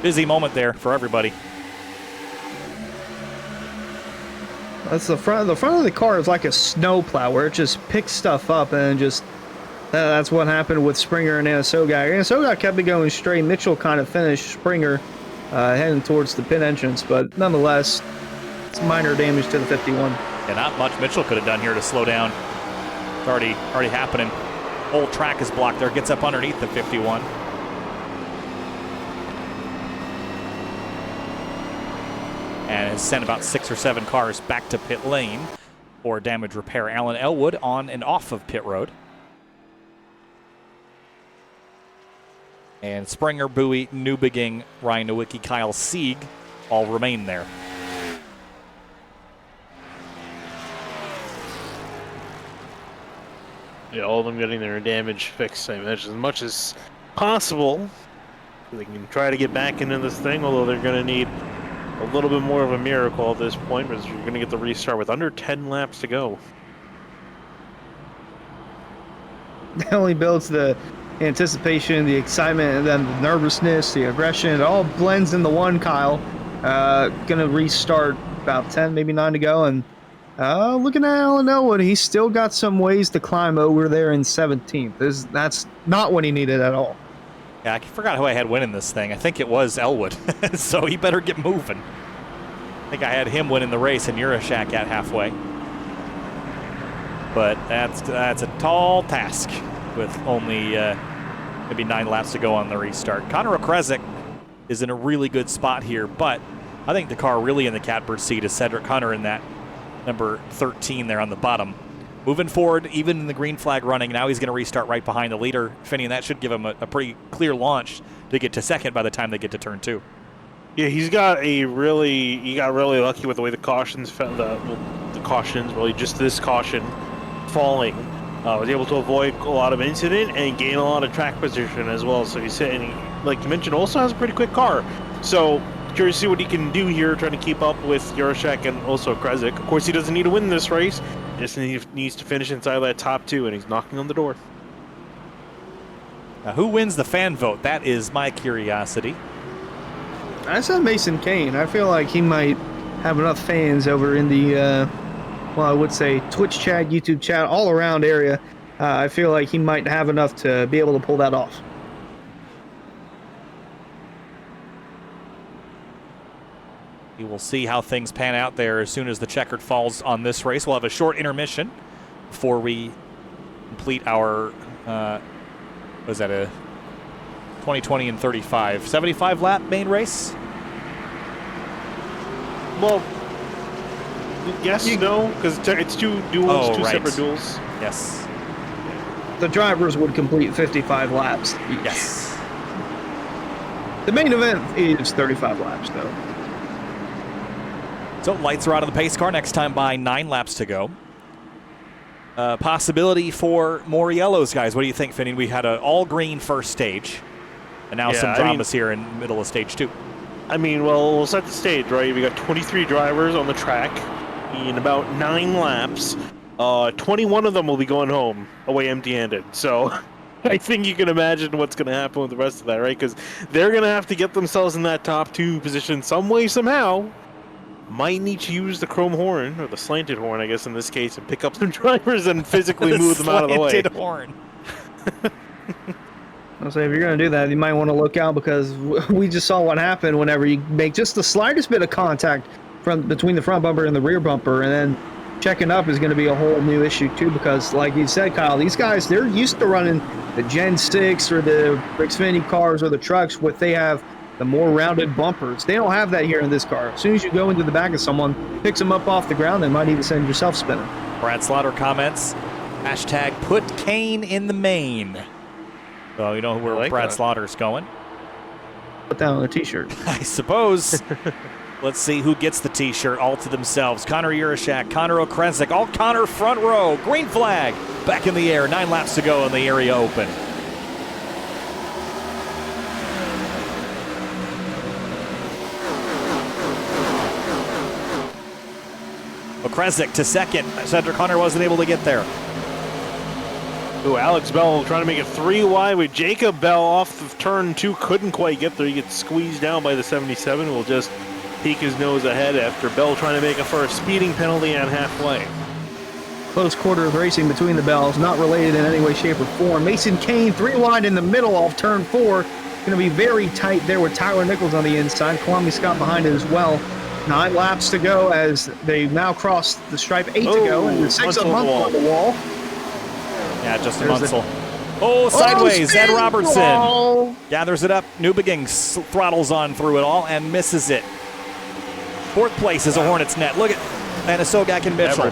Busy moment there for everybody. That's the front of the car is like a snowplow where it just picks stuff up and just that's what happened with Springer and Anasoga. Anasoga kept it going straight. Mitchell kind of finished Springer heading towards the pit entrance, but nonetheless, it's minor damage to the 51. Yeah, not much Mitchell could have done here to slow down. It's already happening. Whole track is blocked there. Gets up underneath the 51. And has sent about 6 or 7 cars back to pit lane for damage repair. Alan Elwood on and off of pit road. And Springer, Bowie, Newbegin, Ryan Nowicki, Kyle Sieg all remain there. Yeah, all of them getting their damage fixed, I imagine, as much as possible. They can try to get back into this thing, although they're going to need a little bit more of a miracle at this point, because you're going to get the restart with under 10 laps to go. That only builds the anticipation, the excitement, and then the nervousness, the aggression. It all blends into one, Kyle. Gonna restart about 10, maybe 9 to go, and looking at Alan Elwood, he's still got some ways to climb over there in 17th. That's not what he needed at all. Yeah, I forgot who I had winning this thing. I think it was Elwood, so he better get moving. I think I had him winning the race and Urashak at halfway. But that's a tall task with only maybe 9 laps to go on the restart. Connor Okrezik is in a really good spot here, but I think the car really in the catbird seat is Cedric Hunter in that number 13 there on the bottom. Moving forward, even in the green flag running, now he's going to restart right behind the leader, Finney, and that should give him a pretty clear launch to get to second by the time they get to turn 2. Yeah, he got really lucky with the way the cautions fell, the cautions, really just this caution falling. Was able to avoid a lot of incident and gain a lot of track position as well. So he's sitting, like you mentioned, also has a pretty quick car. So curious to see what he can do here, trying to keep up with Urashak and also Krezik. Of course, he doesn't need to win this race. Just needs to finish inside that top 2, and he's knocking on the door. Now, who wins the fan vote? That is my curiosity. I said Mason Kane. I feel like he might have enough fans over in the, well, I would say Twitch chat, YouTube chat, all around area. I feel like he might have enough to be able to pull that off. We will see how things pan out there as soon as the checkered falls on this race. We'll have a short intermission before we complete our, was that a 20, and 35? 75 lap main race? Well, yes, no, because it's 2 duels, two separate duels. Yes. The drivers would complete 55 laps each. Yes. The main event is 35 laps, though. So lights are out of the pace car next time by 9 laps to go. Possibility for more yellows, guys. What do you think, Finney? We had an all-green first stage, and now some dramas here in middle of stage 2. I mean, well, we'll set the stage, right? We got 23 drivers on the track in about 9 laps. 21 of them will be going home away empty-handed. So I think you can imagine what's going to happen with the rest of that, right? Because they're going to have to get themselves in that top 2 position some way, somehow. Might need to use the chrome horn, or the slanted horn, I guess, in this case, and pick up some drivers and physically move them out of the way. Slanted horn. I'll say if you're going to do that, you might want to look out because we just saw what happened whenever you make just the slightest bit of contact from between the front bumper and the rear bumper, and then checking up is going to be a whole new issue too. Because, like you said, Kyle, these guys, they're used to running the Gen 6 or the Xfinity cars or the trucks, what they have the more rounded bumpers. They don't have that here in this car. As soon as you go into the back of someone, picks them up off the ground, they might even send yourself spinning. Brad Slaughter comments, hashtag put Kane in the main. So you know where Brad Slaughter's going. Put that on a t-shirt. I suppose. Let's see who gets the t-shirt all to themselves. Connor Urashak, Connor Okrezik, all Connor front row. Green flag back in the air. 9 laps to go in the area open. Okrezik to second. Cedric Hunter wasn't able to get there. Ooh, Alex Bell trying to make it 3 wide with Jacob Bell off of turn 2. Couldn't quite get there. He gets squeezed down by the 77. Will just peek his nose ahead after Bell trying to make a first speeding penalty on halfway. Close quarter of racing between the Bells, not related in any way, shape, or form. Mason Kane 3 wide in the middle off turn 4. Going to be very tight there with Tyler Nichols on the inside. Kwame Scott behind it as well. 9 laps to go as they now cross the stripe. 8 to go, and 6 a month on the wall. Yeah, Justin Munsell. Oh, sideways. Ed Robertson wall. gathers it up. Newbegin throttles on through it all and misses it. 4th place is a Hornets net. Look at Manasogak and Mitchell.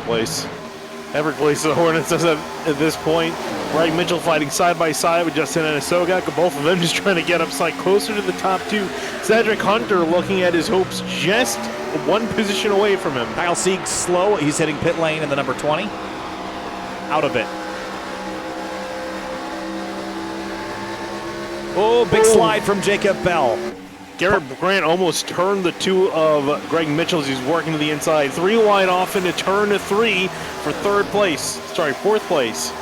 Every place the Hornets does at this point. Greg Mitchell fighting side by side with Justin Anasogak. Both of them just trying to get upside closer to the top 2. Cedric Hunter looking at his hopes just 1 position away from him. Kyle Sieg slow. He's hitting pit lane in the number 20. Out of it. Oh, big slide from Jacob Bell. Garrett Grant almost turned the 2 of Greg Mitchell as he's working to the inside. 3 wide off into turn 3 for 4th place.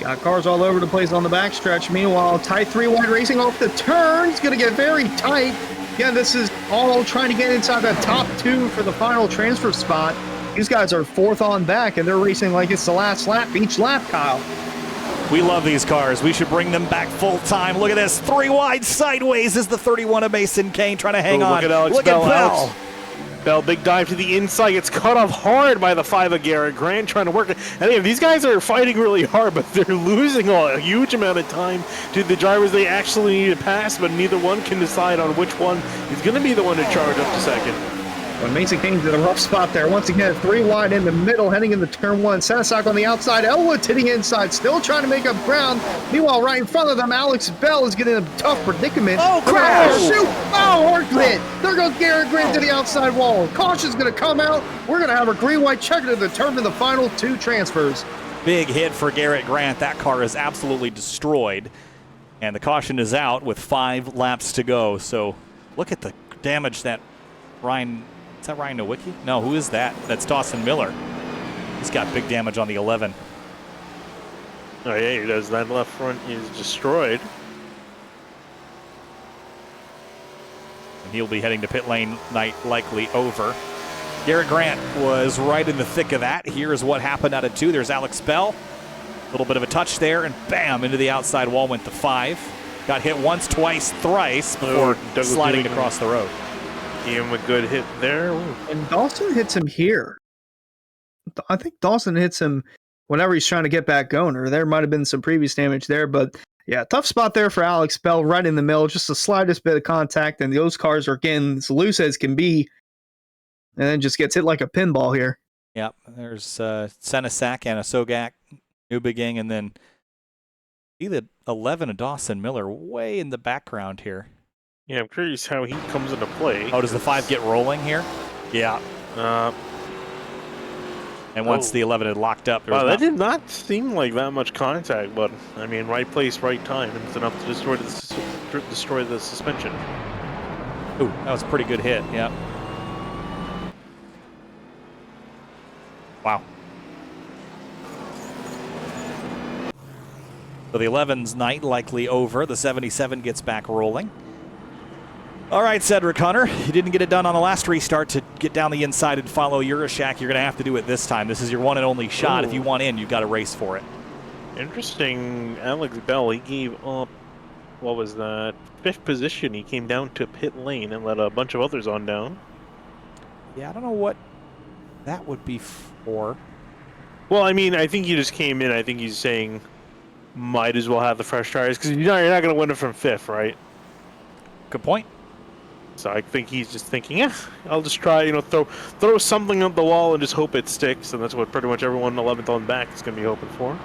Got cars all over the place on the backstretch. Meanwhile, tight 3 wide racing off the turn. It's going to get very tight. Again, this is all trying to get inside that top 2 for the final transfer spot. These guys are 4th on back, and they're racing like it's the last lap each lap, Kyle. We love these cars. We should bring them back full time. Look at this. 3 wide sideways is the 31 of Mason Kane trying to hang on. Look at Alex Bell. Bell, big dive to the inside. Gets cut off hard by the 5 of Garrett Grant trying to work it. And again, these guys are fighting really hard, but they're losing a huge amount of time to the drivers they actually need to pass, but neither one can decide on which one is going to be the one to charge up to second. When Mason Kane's in a rough spot there. Once again, 3 wide in the middle, heading into turn 1. Sanasak on the outside. Elwood hitting inside, still trying to make up ground. Meanwhile, right in front of them, Alex Bell is getting a tough predicament. Oh, crash! Shoot! Oh, hard hit. There goes Garrett Grant to the outside wall. Caution's going to come out. We're going to have a green-white checker to determine the final 2 transfers. Big hit for Garrett Grant. That car is absolutely destroyed. And the caution is out with 5 laps to go. So look at the damage that Ryan... Is that Ryan Nowicki? No, who is that? That's Dawson Miller. He's got big damage on the 11. Oh, yeah, he does. That left front is destroyed. And he'll be heading to pit lane night likely over. Garrett Grant was right in the thick of that. Here's what happened out of 2. There's Alex Bell. A little bit of a touch there, and bam, into the outside wall went the 5. Got hit once, twice, thrice before sliding across the road. Gave him a good hit there. Ooh. And Dawson hits him here. I think Dawson hits him whenever he's trying to get back going, or there might have been some previous damage there. But yeah, tough spot there for Alex Bell, right in the middle, just the slightest bit of contact, and those cars are getting as loose as can be, and then just gets hit like a pinball here. Yep, there's Senesac, Anasogak, Newbegin, and then see the 11 of Dawson Miller way in the background here. Yeah, I'm curious how he comes into play. Oh, does the 5 get rolling here? Yeah. And once the 11 had locked up, wow, that did not seem like that much contact, but I mean, right place, right time, and it's enough to destroy the suspension. Ooh, that was a pretty good hit. Yeah. Wow. So the 11's night likely over. The 77 gets back rolling. All right, Cedric Hunter, you didn't get it done on the last restart to get down the inside and follow Urashak. You're going to have to do it this time. This is your one and only shot. Ooh. If you want in, you've got to race for it. Interesting. Alex Bell, he gave up what was that, 5th position. He came down to pit lane and let a bunch of others on down. Yeah, I don't know what that would be for. Well, I mean, I think he just came in. I think he's saying might as well have the fresh tires because you're not going to win it from 5th, right? Good point. So I think he's just thinking, yeah, I'll just try, throw something up the wall and just hope it sticks. And that's what pretty much everyone 11th on back is going to be hoping for.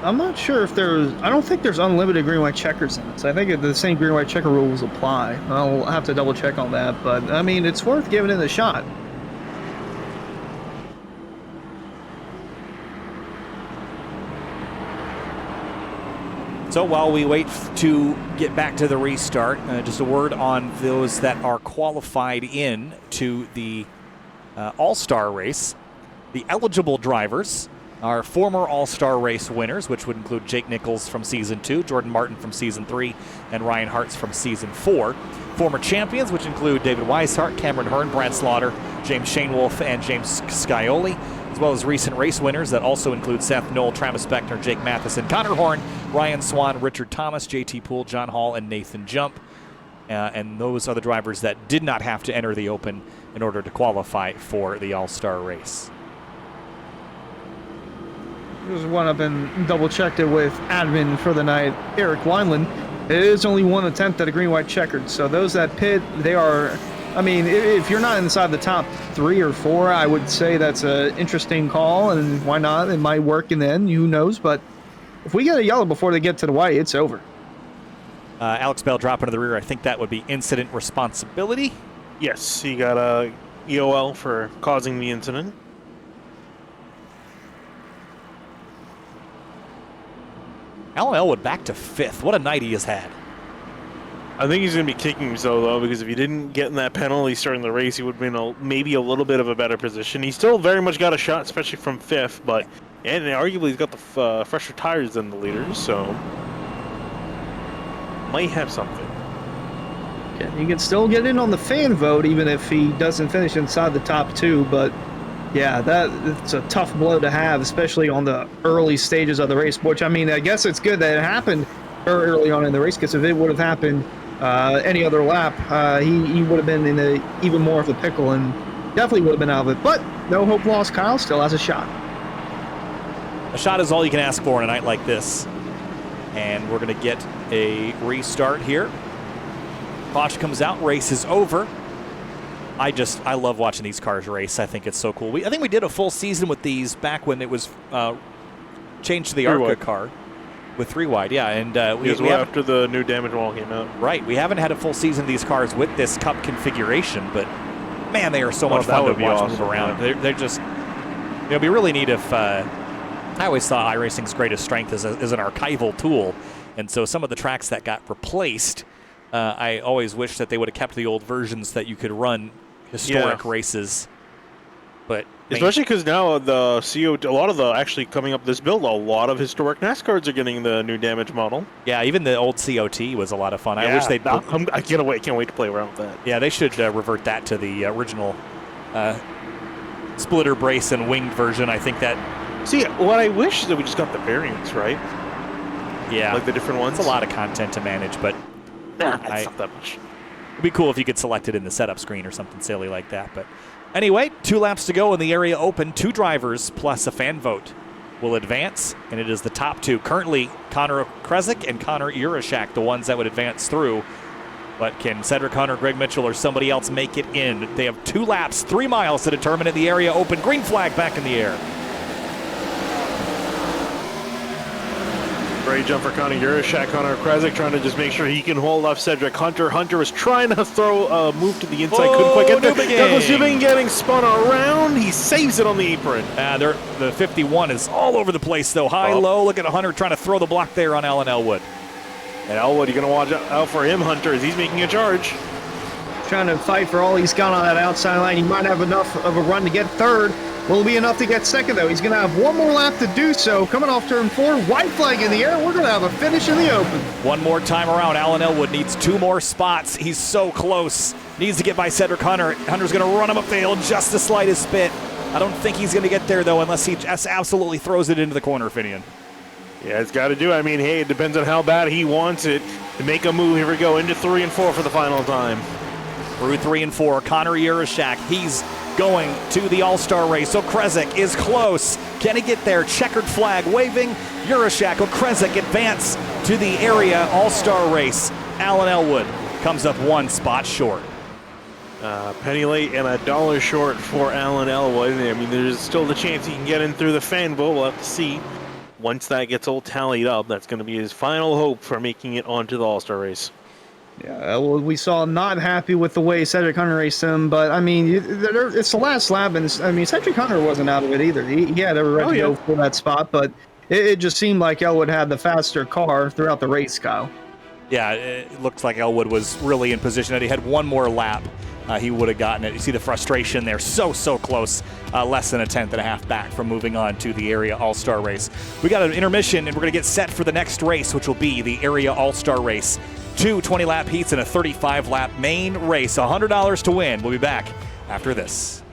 I'm not sure if I don't think there's unlimited green-white checkers in it. So I think the same green-white checker rules apply. I'll have to double check on that, but I mean, it's worth giving it a shot. So while we wait to get back to the restart, just a word on those that are qualified in to the All-Star race. The eligible drivers are former All-Star race winners, which would include Jake Nichols from Season 2, Jordan Martin from Season 3, and Ryan Hartz from Season 4. Former champions, which include David Weishart, Cameron Hearn, Brad Slaughter, James Shainwolf, and James Scioli, as well as recent race winners that also include Seth Knoll, Travis Beckner, Jake Matheson, Connor Horn, Ryan Swan, Richard Thomas, JT Poole, John Hall, and Nathan Jump. And those are the drivers that did not have to enter the Open in order to qualify for the All-Star race. This is one I've been double-checked it with admin for the night, Eric Wineland. It is only one attempt at a green-white checkered, so those that pit, they are... I mean, if you're not inside the top 3 or 4, I would say that's an interesting call, and why not? It might work in the end, who knows? But if we get a yellow before they get to the white, it's over. Alex Bell dropping to the rear. I think that would be incident responsibility. Yes, he got a EOL for causing the incident. Alan Elwood back to 5th. What a night he has had. I think he's going to be kicking himself, though, because if he didn't get in that penalty starting the race, he would have been maybe a little bit of a better position. He still very much got a shot, especially from 5th, and arguably he's got the fresher tires than the leaders, so might have something. Yeah, you can still get in on the fan vote, even if he doesn't finish inside the top 2, but yeah, it's a tough blow to have, especially on the early stages of the race, which, I mean, I guess it's good that it happened very early on in the race, because if it would have happened any other lap, he would have been in even more of a pickle and definitely would have been out of it. But no hope lost. Kyle still has a shot. A shot is all you can ask for on a night like this. And we're going to get a restart here. Bosch comes out, race is over. I love watching these cars race. I think it's so cool. I think we did a full season with these back when it was changed to the ARCA car. With 3 wide, yeah, and we after the new damage wall came out. Right, we haven't had a full season of these cars with this Cup configuration, but man, they are so much fun to watch awesome, move around. Yeah. They're just, it'd be really neat if. I always thought iRacing's greatest strength is an archival tool, and so some of the tracks that got replaced, I always wish that they would have kept the old versions that you could run historic races, but. Especially because now the CO, a lot of the actually coming up this build, a lot of historic NASCARs are getting the new damage model. Yeah, even the old COT was a lot of fun. Yeah, I wish they'd. I can't wait to play around with that. Yeah, they should revert that to the original splitter brace and winged version. I think that. See, what I wish is that we just got the variants, right? Yeah, like the different ones. It's a lot of content to manage, but it's not that much. It'd be cool if you could select it in the setup screen or something silly like that, but. Anyway, 2 laps to go in the area open. 2 drivers plus a fan vote will advance, and it is the top 2. Currently, Connor Kresick and Connor Urashak, the ones that would advance through. But can Cedric Hunter, Greg Mitchell, or somebody else make it in? They have 2 laps, 3 miles to determine it. The area open. Green flag back in the air. Great jump for Connor Urashak. Connor Kresick trying to just make sure he can hold off Cedric Hunter. Hunter was trying to throw a move to the inside. Couldn't quite get there. Douglas Dubing getting spun around. He saves it on the apron. The 51 is all over the place, though. High, low. Look at Hunter trying to throw the block there on Alan Elwood. And Elwood, you're going to watch out for him, Hunter, as he's making a charge. Trying to fight for all he's got on that outside line. He might have enough of a run to get 3rd. Will it be enough to get 2nd, though? He's going to have 1 more lap to do so. Coming off turn 4, white flag in the air. We're going to have a finish in the open. One more time around. Alan Elwood needs 2 more spots. He's so close. Needs to get by Cedric Hunter. Hunter's going to run him up the hill just the slightest bit. I don't think he's going to get there, though, unless he just absolutely throws it into the corner, Finian. Yeah, it's got to do. I mean, hey, it depends on how bad he wants it to make a move. Here we go into 3 and 4 for the final time. Through 3 and 4, Connor Urashak, he's going to the All-Star race. Okrezik is close. Can he get there? Checkered flag waving. Urashak, Okrezik advance to the area All-Star race. Alan Elwood comes up 1 spot short. Penny late and $1 short for Alan Elwood. I mean, there's still the chance he can get in through the fan vote. We'll have to see. Once that gets all tallied up, that's going to be his final hope for making it onto the All-Star race. Yeah, well, we saw not happy with the way Cedric Hunter raced him, but I mean, it's the last lap, and I mean, Cedric Hunter wasn't out of it either. He had every right to go for that spot, but it just seemed like Elwood had the faster car throughout the race, Kyle. Yeah, it looks like Elwood was really in position that he had one more lap. He would have gotten it. You see the frustration there. So close. Less than a tenth and a half back from moving on to the area All-Star race. We got an intermission, and we're going to get set for the next race, which will be the area All-Star race. 2 20-lap heats and a 35-lap main race. $100 to win. We'll be back after this.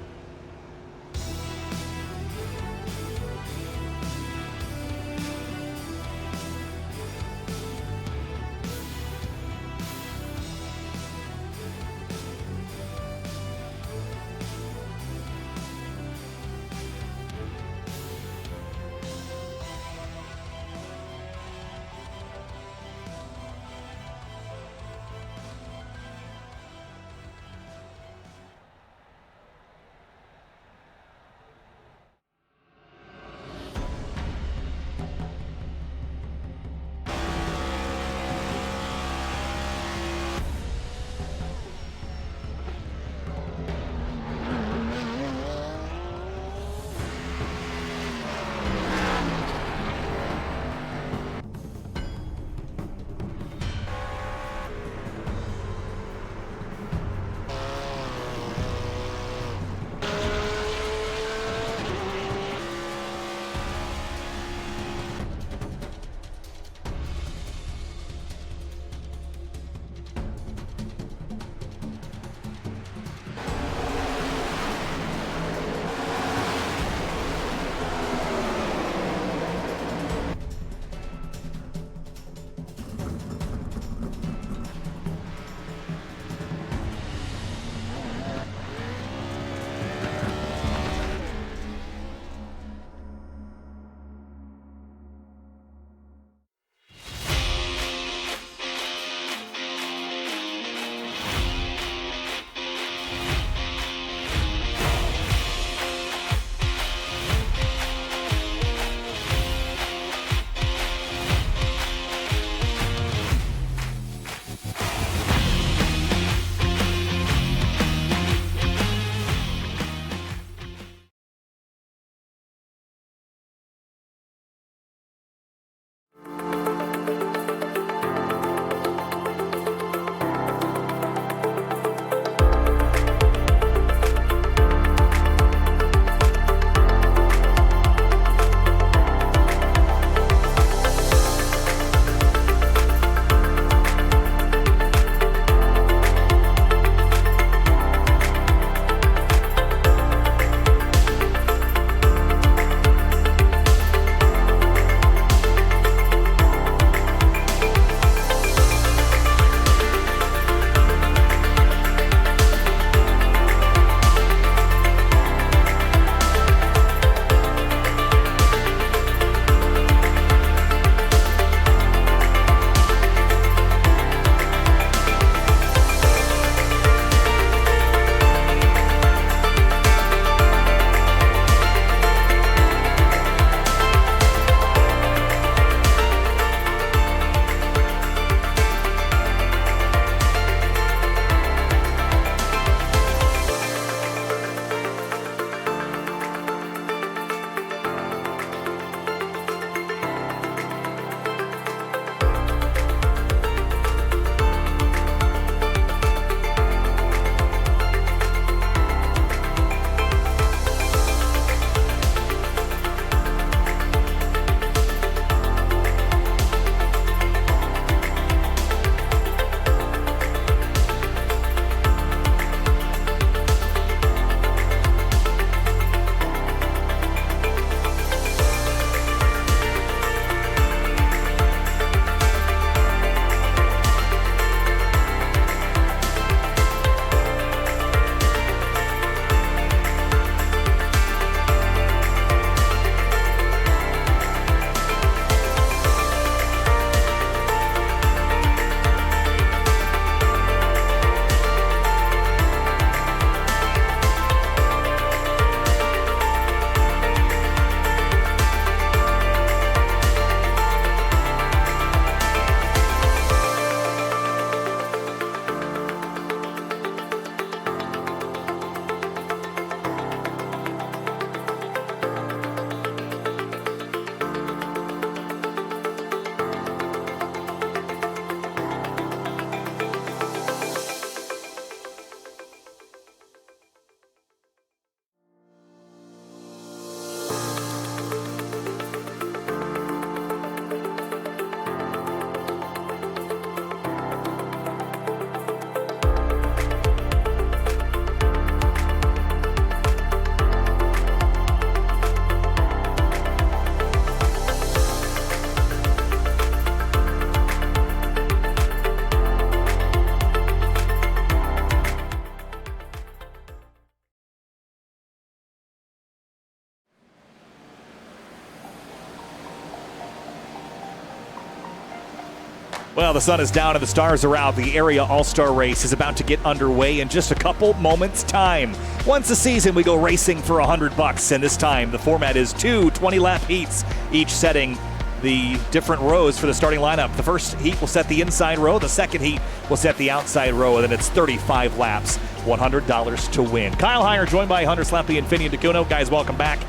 Well, the sun is down and the stars are out. The area all-star race is about to get underway in just a couple moments' time. Once a season, we go racing for $100, and this time the format is 2 20-lap heats, each setting the different rows for the starting lineup. The first heat will set the inside row. The second heat will set the outside row, and then it's 35 laps, $100 to win. Kyle Heyer joined by Hunter Slappy and Finian DeCuno. Guys, welcome back.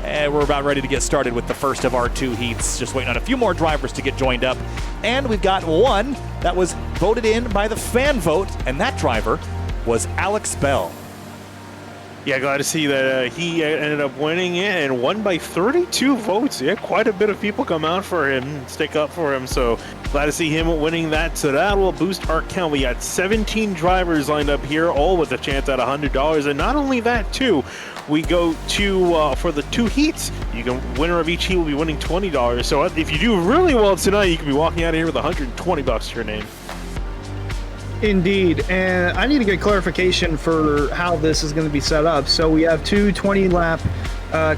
And we're about ready to get started with the first of our 2 heats. Just waiting on a few more drivers to get joined up. And we've got one that was voted in by the fan vote, and that driver was Alex Bell. Yeah, glad to see that he ended up winning it and won by 32 votes. Yeah, quite a bit of people come out for him, stick up for him. So glad to see him winning that. So that will boost our count. We got 17 drivers lined up here, all with a chance at $100. And not only that, too, we go to for the 2 heats. You can winner of each heat will be winning $20. So if you do really well tonight, you can be walking out of here with $120 to your name. Indeed, and I need to get clarification for how this is going to be set up. So we have 2 20-lap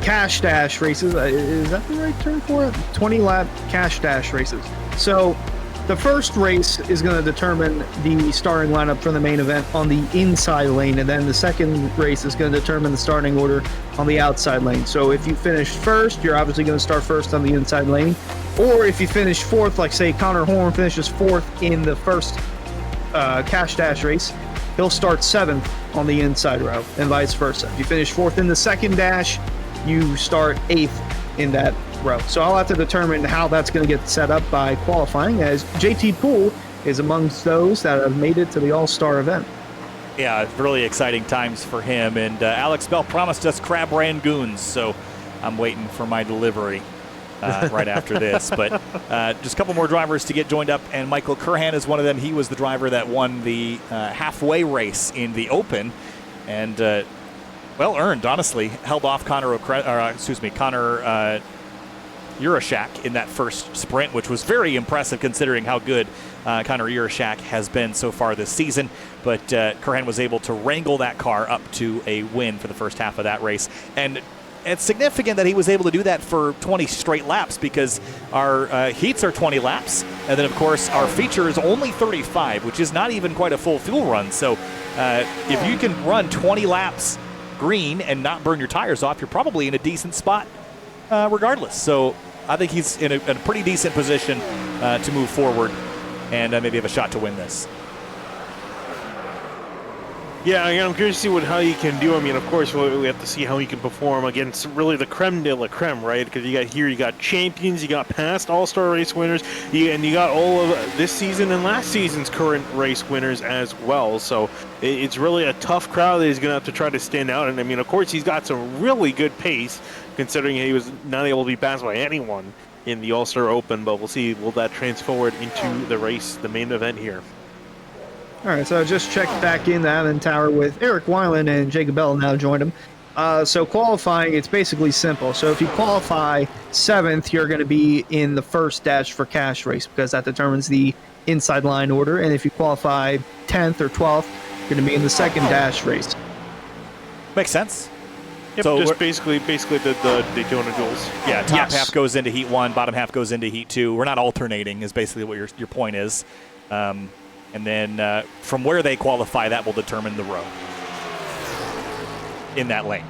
cash dash races. Is that the right term for it? 20-lap cash dash races. So the first race is going to determine the starting lineup for the main event on the inside lane, and then the second race is going to determine the starting order on the outside lane. So if you finish first, you're obviously going to start first on the inside lane. Or if you finish fourth, like say Connor Horn finishes fourth in the first cash dash race, he'll start 7th on the inside row, and vice versa. If you finish 4th in the second dash, you start 8th in that row. So I'll have to determine how that's going to get set up by qualifying, as JT Poole is amongst those that have made it to the All-Star event. Yeah, really exciting times for him. And Alex Bell promised us crab rangoons, so I'm waiting for my delivery right after this. But just a couple more drivers to get joined up, and Michael Curhan is one of them. He was the driver that won the halfway race in the Open, and well earned, honestly. Held off Connor Urashak in that first sprint, which was very impressive considering how good Connor Urashak has been so far this season. But Curhan was able to wrangle that car up to a win for the first half of that race. And it's significant that he was able to do that for 20 straight laps, because our heats are 20 laps, and then of course our feature is only 35, which is not even quite a full fuel run. So if you can run 20 laps green and not burn your tires off, you're probably in a decent spot regardless. So I think he's in a pretty decent position to move forward and maybe have a shot to win this. Yeah, I'm curious to see how he can do. I mean, of course, we have to see how he can perform against really the creme de la creme, right? Because you got champions, you got past All-Star race winners, and you got all of this season and last season's current race winners as well. So it's really a tough crowd that he's going to have to try to stand out. And I mean, of course, he's got some really good pace, considering he was not able to be passed by anyone in the All-Star Open. But we'll see, will that transfer forward into the race, the main event here. All right, so I just checked back in the Admin Tower with Eric Weiland, and Jacob Bell now joined him. So qualifying, it's basically simple. So if you qualify 7th, you're going to be in the first dash for cash race, because that determines the inside line order. And if you qualify 10th or 12th, you're going to be in the second dash race. Makes sense. Yep, so just basically the Daytona duels. Yeah, top half goes into heat 1, bottom half goes into heat 2. We're not alternating, is basically what your point is. And then from where they qualify, that will determine the row in that lane.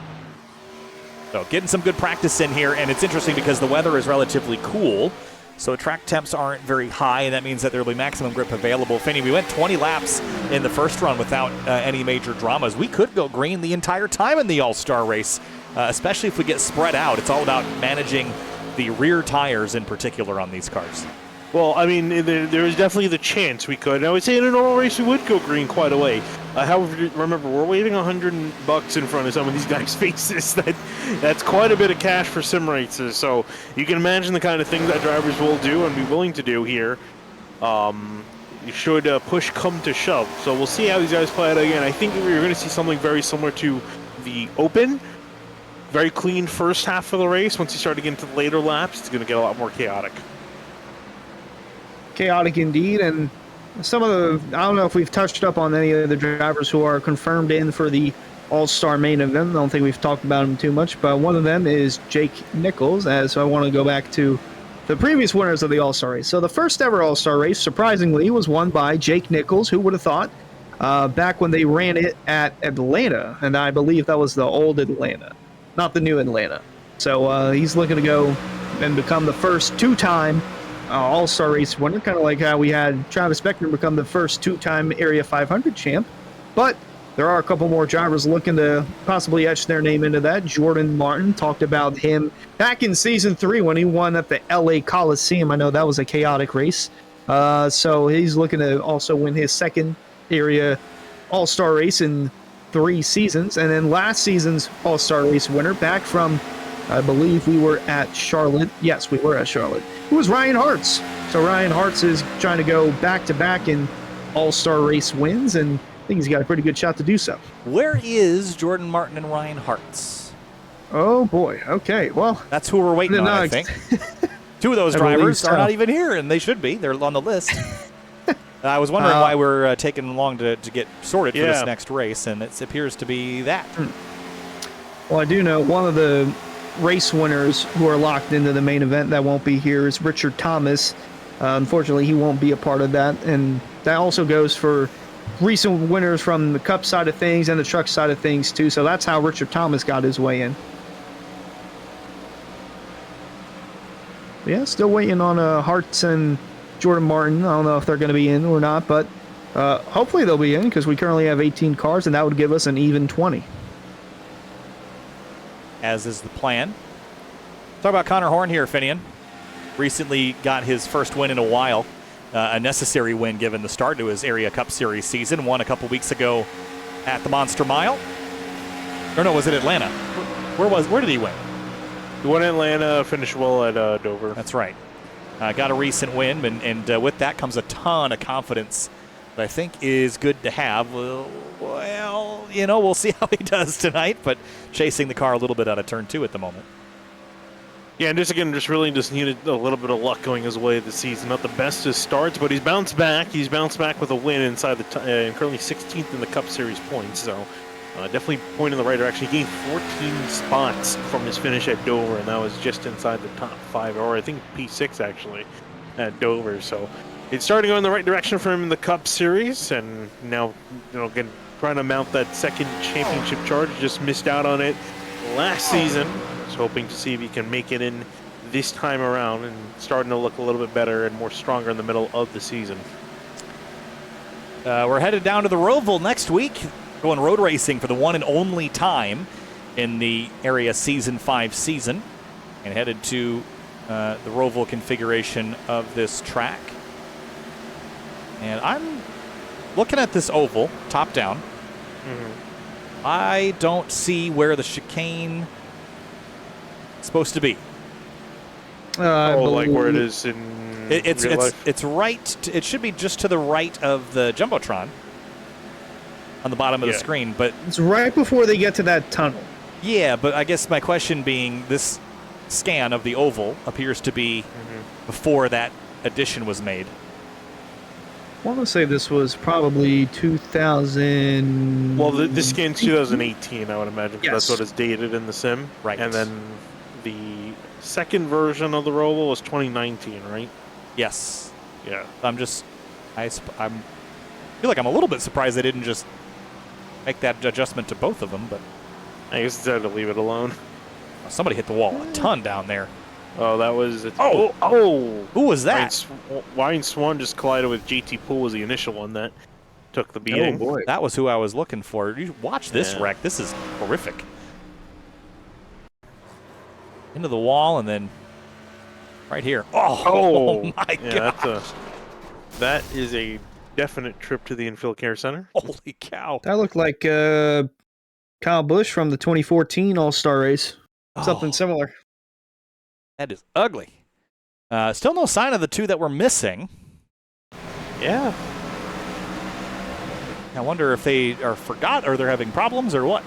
So getting some good practice in here, and it's interesting because the weather is relatively cool, so track temps aren't very high, and that means that there will be maximum grip available. Finney, we went 20 laps in the first run without any major dramas. We could go green the entire time in the All-Star race, especially if we get spread out. It's all about managing the rear tires in particular on these cars. Well, I mean, there is definitely the chance we could. I would say in a normal race we would go green quite a way. However, remember, we're waving $100 in front of some of these guys' faces. That's quite a bit of cash for sim races. So you can imagine the kind of things that drivers will do and be willing to do here. You should push come to shove. So we'll see how these guys play it again. I think we're going to see something very similar to the Open. Very clean first half of the race. Once you start to get into the later laps, it's going to get a lot more chaotic. Chaotic indeed, and some of the, I don't know if we've touched up on any of the drivers who are confirmed in for the All-Star main event. I don't think we've talked about them too much, but one of them is Jake Nichols, as I want to go back to the previous winners of the All-Star race. So the first ever All-Star race, surprisingly, was won by Jake Nichols. Who would have thought? Back when they ran it at Atlanta, and I believe that was the old Atlanta, not the new Atlanta. So he's looking to go and become the first two-time All-Star race winner, kind of like how we had Travis Beckman become the first two-time Area 500 champ. But there are a couple more drivers looking to possibly etch their name into that. Jordan Martin, talked about him back in Season 3 when he won at the LA Coliseum. I know that was a chaotic race. So he's looking to also win his second Area All-Star race in 3 seasons. And then last season's All-Star race winner, back from, I believe we were at Charlotte. Yes, we were at Charlotte. It was Ryan Hartz. So Ryan Hartz is trying to go back-to-back in All-Star race wins, and I think he's got a pretty good shot to do so. Where is Jordan Martin and Ryan Hartz? Oh, boy. Okay, well. That's who we're waiting on, I think. 2 of those drivers are not even here, and they should be. They're on the list. I was wondering why we're taking long to get sorted for this next race, and it appears to be that. Well, I do know one of the race winners who are locked into the main event that won't be here is Richard Thomas. Unfortunately, he won't be a part of that, and that also goes for recent winners from the Cup side of things and the truck side of things, too. So that's how Richard Thomas got his way in. Yeah, still waiting on Hartz and Jordan Martin. I don't know if they're going to be in or not, but hopefully they'll be in because we currently have 18 cars, and that would give us an even 20. As is the plan. Talk about Connor Horn here, Finian. Recently got his first win in a while. A necessary win given the start to his Area Cup Series season. Won a couple weeks ago at the Monster Mile. Or no, was it Atlanta? Where did he win? He won in Atlanta, finished well at Dover. That's right. Got a recent win, and with that comes a ton of confidence that I think is good to have. Well, we'll see how he does tonight, but chasing the car a little bit out of turn 2 at the moment. Yeah, and just really needed a little bit of luck going his way this season. Not the best of starts, but he's bounced back. He's bounced back with a win inside the currently 16th in the Cup Series points. So definitely pointing in the right direction. He gained 14 spots from his finish at Dover, and that was just inside the top 5, or I think P6 actually at Dover. So it's starting to go in the right direction for him in the Cup Series, and now again trying to mount that second championship charge. Just missed out on it last season. Hoping to see if he can make it in this time around, and starting to look a little bit better and more stronger in the middle of the season. We're headed down to the Roval next week, going road racing for the one and only time in the Area Season 5 season, and headed to the Roval configuration of this track. And I'm looking at this oval, top down. I don't see where the chicane supposed to be. Like where it is in real life? It's right. It should be just to the right of the Jumbotron on the bottom of the screen, but it's right before they get to that tunnel. Yeah, but I guess my question being, this scan of the oval appears to be before that addition was made. I want to say this was probably 2000. Well, this scan's 2018, I would imagine, because that's what is dated in the sim. Right. And then the second version of the Roval was 2019, right? Yes. Yeah. I feel like I'm a little bit surprised they didn't just make that adjustment to both of them, but I guess they had to leave it alone. Somebody hit the wall a ton down there. Oh, that was... Who was that? Ryan Swan just collided with JT Poole, was the initial one that took the beating. Oh, boy. That was who I was looking for. You watch this wreck. This is horrific. Into the wall, and then right here. Oh my God. That is a definite trip to the Infield Care Center. Holy cow. That looked like Kyle Busch from the 2014 All-Star race. Something similar. That is ugly. Still no sign of the 2 that were missing. Yeah. I wonder if they are forgot, or they're having problems, or what.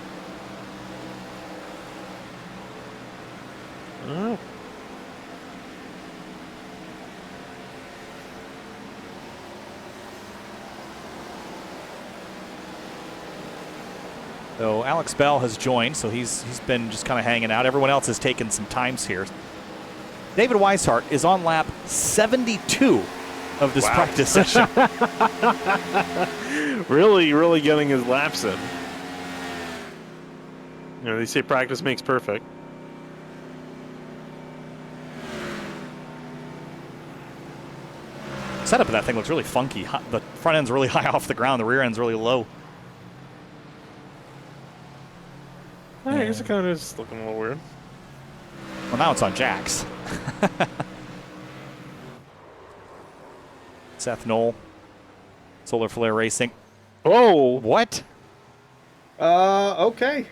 Oh. So Alex Bell has joined, so he's been just kind of hanging out. Everyone else has taken some times here. David Weishart is on lap 72 of this practice session. Really getting his laps in. You know, they say practice makes perfect. Setup of that thing looks really funky. The front end's really high off the ground. The rear end's really low. I guess it kind of is looking a little weird. Well, now it's on jacks. Seth Knoll, Solar Flare Racing. Oh, What? Okay.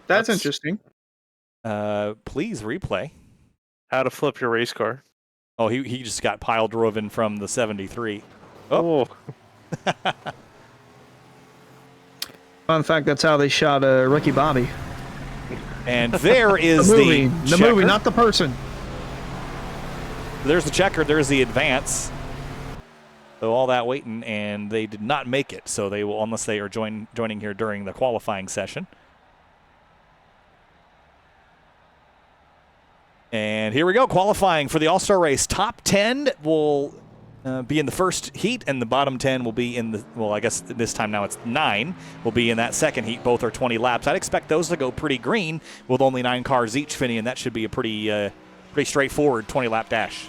That's interesting. Please replay. how to flip your race car. Oh, he just got pile driven from the 73. Oh, Fun fact, that's how they shot Ricky Bobby. And there is The movie. the The checker. movie, not the person. There's the checker. There's the advance. So all that waiting, and they did not make it. So they will, unless they are joining here during the qualifying session. And here we go, qualifying for the All-Star race. Top 10 will be in the first heat, and the bottom 10 will be in the, well, I guess this time now it's 9, will be in that second heat. Both are 20 laps. I'd expect those to go pretty green with only 9 cars each, Finney, and that should be a pretty straightforward 20-lap dash.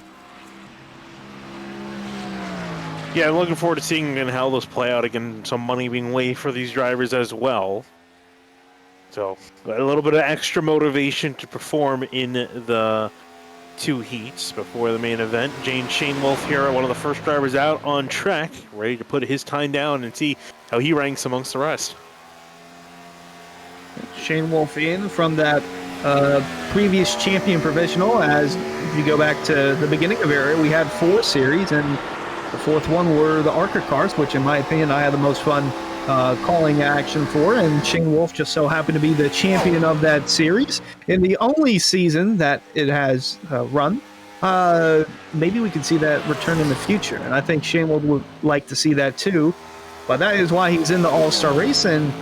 yeah, I'm looking forward to seeing how those play out. Again, some money being waived for these drivers as well. So a little bit of extra motivation to perform in the 2 heats before the main event. Shane Wolf here, one of the first drivers out on track, ready to put his time down and see how he ranks amongst the rest. Shane Wolf in from that previous champion provisional. As if you go back to the beginning of era, we had 4 series, and the 4th one were the ARCA cars, which in my opinion I had the most fun calling action for, and Shane Wolf just so happened to be the champion of that series in the only season that it has run. Maybe we could see that return in the future, and I think Shane Wolf would like to see that too, but that is why he's in the All-Star race and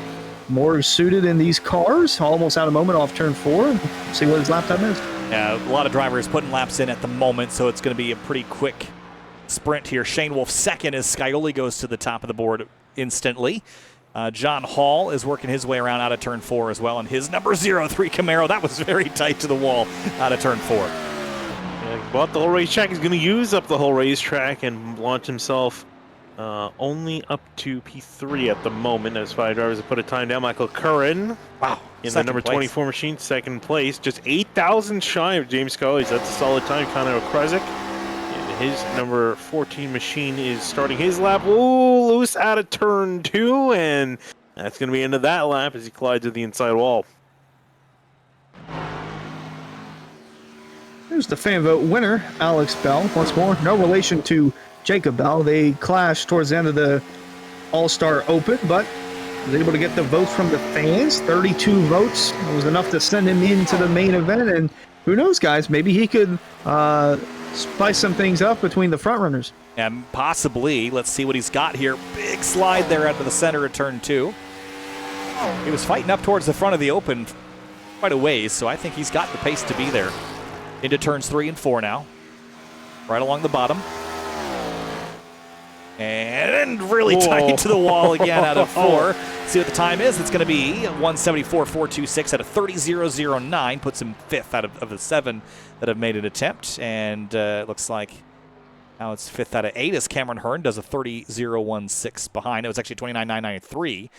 more suited in these cars. Almost out of moment off turn 4, and see what his lap time is. Yeah, a lot of drivers putting laps in at the moment, so it's going to be a pretty quick sprint here. Shane Wolf second as Scioli goes to the top of the board instantly. John Hall is working his way around out of turn 4 as well, and his number 03 Camaro, that was very tight to the wall out of turn 4. Yeah, bought the whole racetrack. He's going to use up the whole racetrack and launch himself only up to P3 at the moment, as 5 drivers have put a time down. Michael Curran, Wow, in the number 24 machine, second place, just 8,000 shy of James Scully's. That's a solid time. Connor Okrezik, his number 14 machine, is starting his lap. Ooh, loose out of turn 2, and that's going to be into that lap as he collides with the inside wall. Here's the fan vote winner, Alex Bell. Once more, no relation to Jacob Bell. They clashed towards the end of the All-Star Open, but was able to get the votes from the fans. 32 votes. It was enough to send him into the main event, and who knows, guys, maybe he could spice some things up between the front runners. And possibly, let's see what he's got here. Big slide there out to the center of turn 2. He was fighting up towards the front of the Open quite a ways, so I think he's got the pace to be there. Into turns 3 and 4 now. Right along the bottom. And really tight to the wall again out of 4. See what the time is. It's going to be 174.426 at a 30.009. Puts him 5th out of the 7 that have made an attempt. And it looks like now it's 5th out of 8 as Cameron Hearn does a 30.016 behind. It was actually 29.993.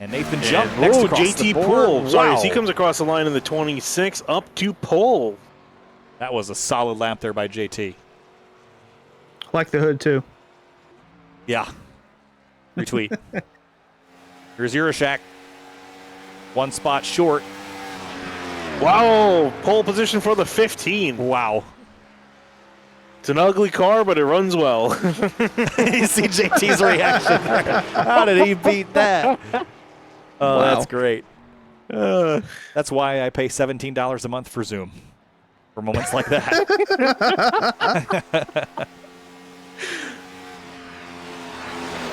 And Nathan jumped next across JT the board. Poole. Sorry, Wow. as he comes across the line in the 26 up to pole. That was a solid lap there by JT. Like the hood, too. Yeah. Retweet. Here's Euroshak. 1 spot short. Wow, pole position for the 15. Wow. It's an ugly car, but it runs well. You see JT's reaction. How did he beat that? Oh, Wow. That's great. That's why I pay $17 a month for Zoom. For moments like that.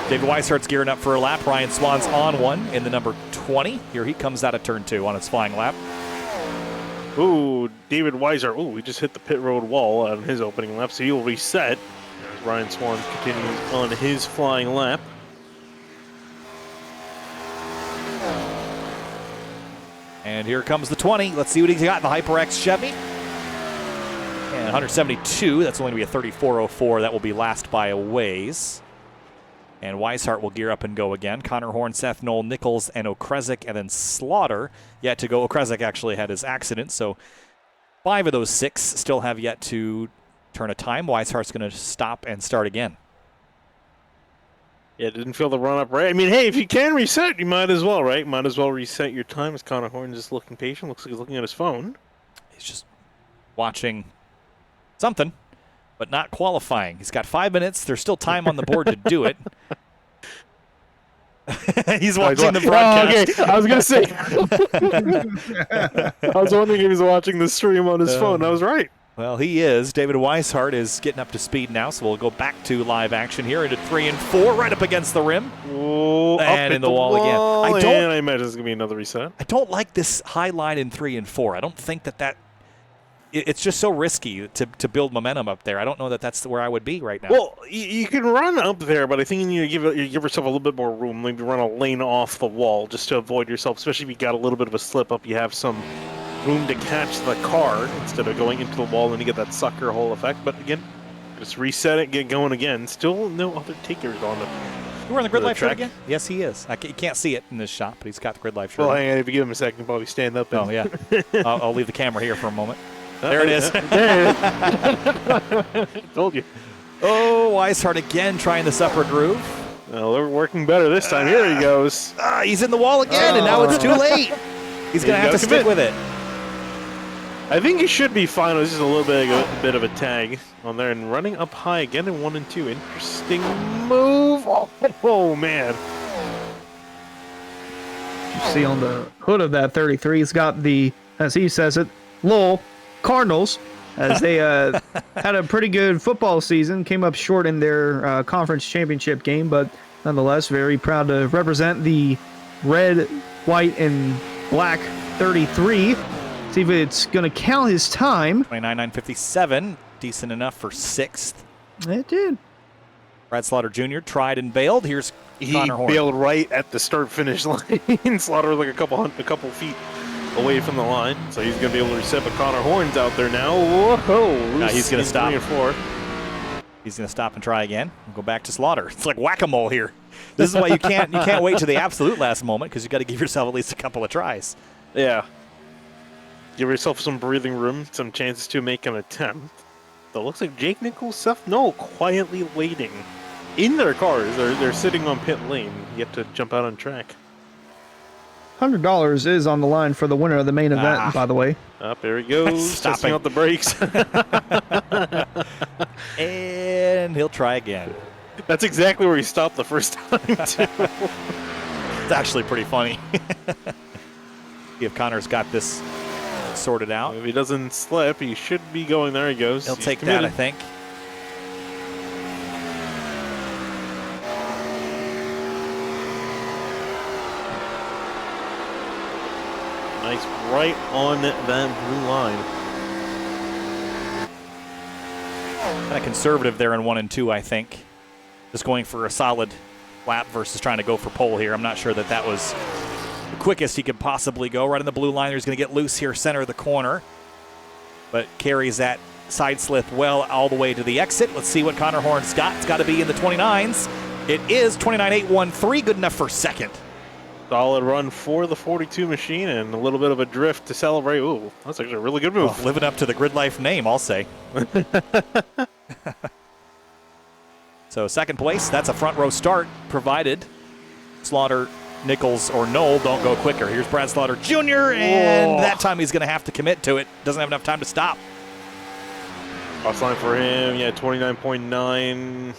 David Weishart's gearing up for a lap. Ryan Swan's on one in the number 20. Here he comes out of turn 2 on his flying lap. Ooh, David Weiser. Ooh, he just hit the pit road wall on his opening lap, so he'll reset. As Ryan Swan continues on his flying lap. And here comes the 20. Let's see what he's got in the HyperX Chevy. And 172. That's only going to be a 34.04. That will be last by a ways. And Weishart will gear up and go again. Connor Horn, Seth Knoll, Nichols, and Okrezik, and then Slaughter yet to go. Okrezik actually had his accident, so 5 of those 6 still have yet to turn a time. Weishart's going to stop and start again. Yeah, didn't feel the run-up right. I mean, hey, if you can reset, you might as well, right? Might as well reset your time as Connor Horn just looking patient. Looks like he's looking at his phone. He's just watching something, but not qualifying. He's got 5 minutes. There's still time on the board to do it. He's watching the broadcast. Oh, okay. I was going to say. I was wondering if he was watching the stream on his phone. I was right. Well, he is. David Weishart is getting up to speed now, so we'll go back to live action here into 3 and 4, right up against the rim. Oh, and up in the wall again. I imagine it's going to be another reset. I don't like this high line in 3 and 4. I don't think that it's just so risky to build momentum up there. I don't know that that's where I would be right now. Well, you can run up there, but I think you need to give yourself a little bit more room. Maybe run a lane off the wall just to avoid yourself, especially if you got a little bit of a slip up. You have some room to catch the car instead of going into the wall and you get that sucker hole effect. But again, just reset it, get going again. Still no other takers on it. You wearing the Grid Life shirt again? Yes, he is. You can't see it in this shot, but he's got the Grid Life shirt. Well, hang on. If you give him a second, he'll probably stand up. Oh, yeah. I'll leave the camera here for a moment. There it is. Told you. Oh, Weishart again trying this upper groove. Well, they're working better this time. Here he goes. He's in the wall again, and now it's too late. He's going to have to stick with it. I think he should be fine. This is a little bit of a tag on there. And running up high again in 1 and 2. Interesting move. Oh man. You see on the hood of that 33, he's got the, as he says it, Lowell Cardinals, as they had a pretty good football season, came up short in their conference championship game, but nonetheless very proud to represent the red, white, and black 33. See if it's going to count his time. 29.957, decent enough for 6th. It did. Brad Slaughter Jr. tried and bailed. Here's Connor Horn. He bailed right at the start-finish line. Slaughter like a couple feet away from the line, so he's going to be able to reset. But Connor Horn's out there now. Whoa! Now he's going to stop. 3 and 4. He's going to stop and try again. We'll go back to Slaughter. It's like whack-a-mole here. This is why you can't wait to the absolute last moment, because you got to give yourself at least a couple of tries. Yeah. Give yourself some breathing room, some chances to make an attempt. So it looks like Jake Nichols, Seth Knoll quietly waiting in their cars. They're sitting on pit lane, yet to jump out on track. $100 is on the line for the winner of the main event, by the way. Up there he goes, testing out the brakes. And he'll try again. That's exactly where he stopped the first time, too. It's actually pretty funny. See if Connor's got this sorted out. If he doesn't slip, he should be going. There he goes. He'll He's take committed. that, I think. Nice, right on that blue line. Kind of conservative there in 1 and 2, I think. Just going for a solid lap versus trying to go for pole here. I'm not sure that was the quickest he could possibly go. Right on the blue line, he's going to get loose here, center of the corner. But carries that side slip well all the way to the exit. Let's see what Connor Horn's got. It's got to be in the 29s. It is 29.813, good enough for 2nd. Solid run for the 42 machine and a little bit of a drift to celebrate. Ooh, that's actually a really good move. Well, living up to the Grid Life name, I'll say. So 2nd place, that's a front row start, provided Slaughter, Nichols, or Knoll don't go quicker. Here's Brad Slaughter Jr., and that time he's going to have to commit to it. Doesn't have enough time to stop. Offline for him, yeah, 29.9.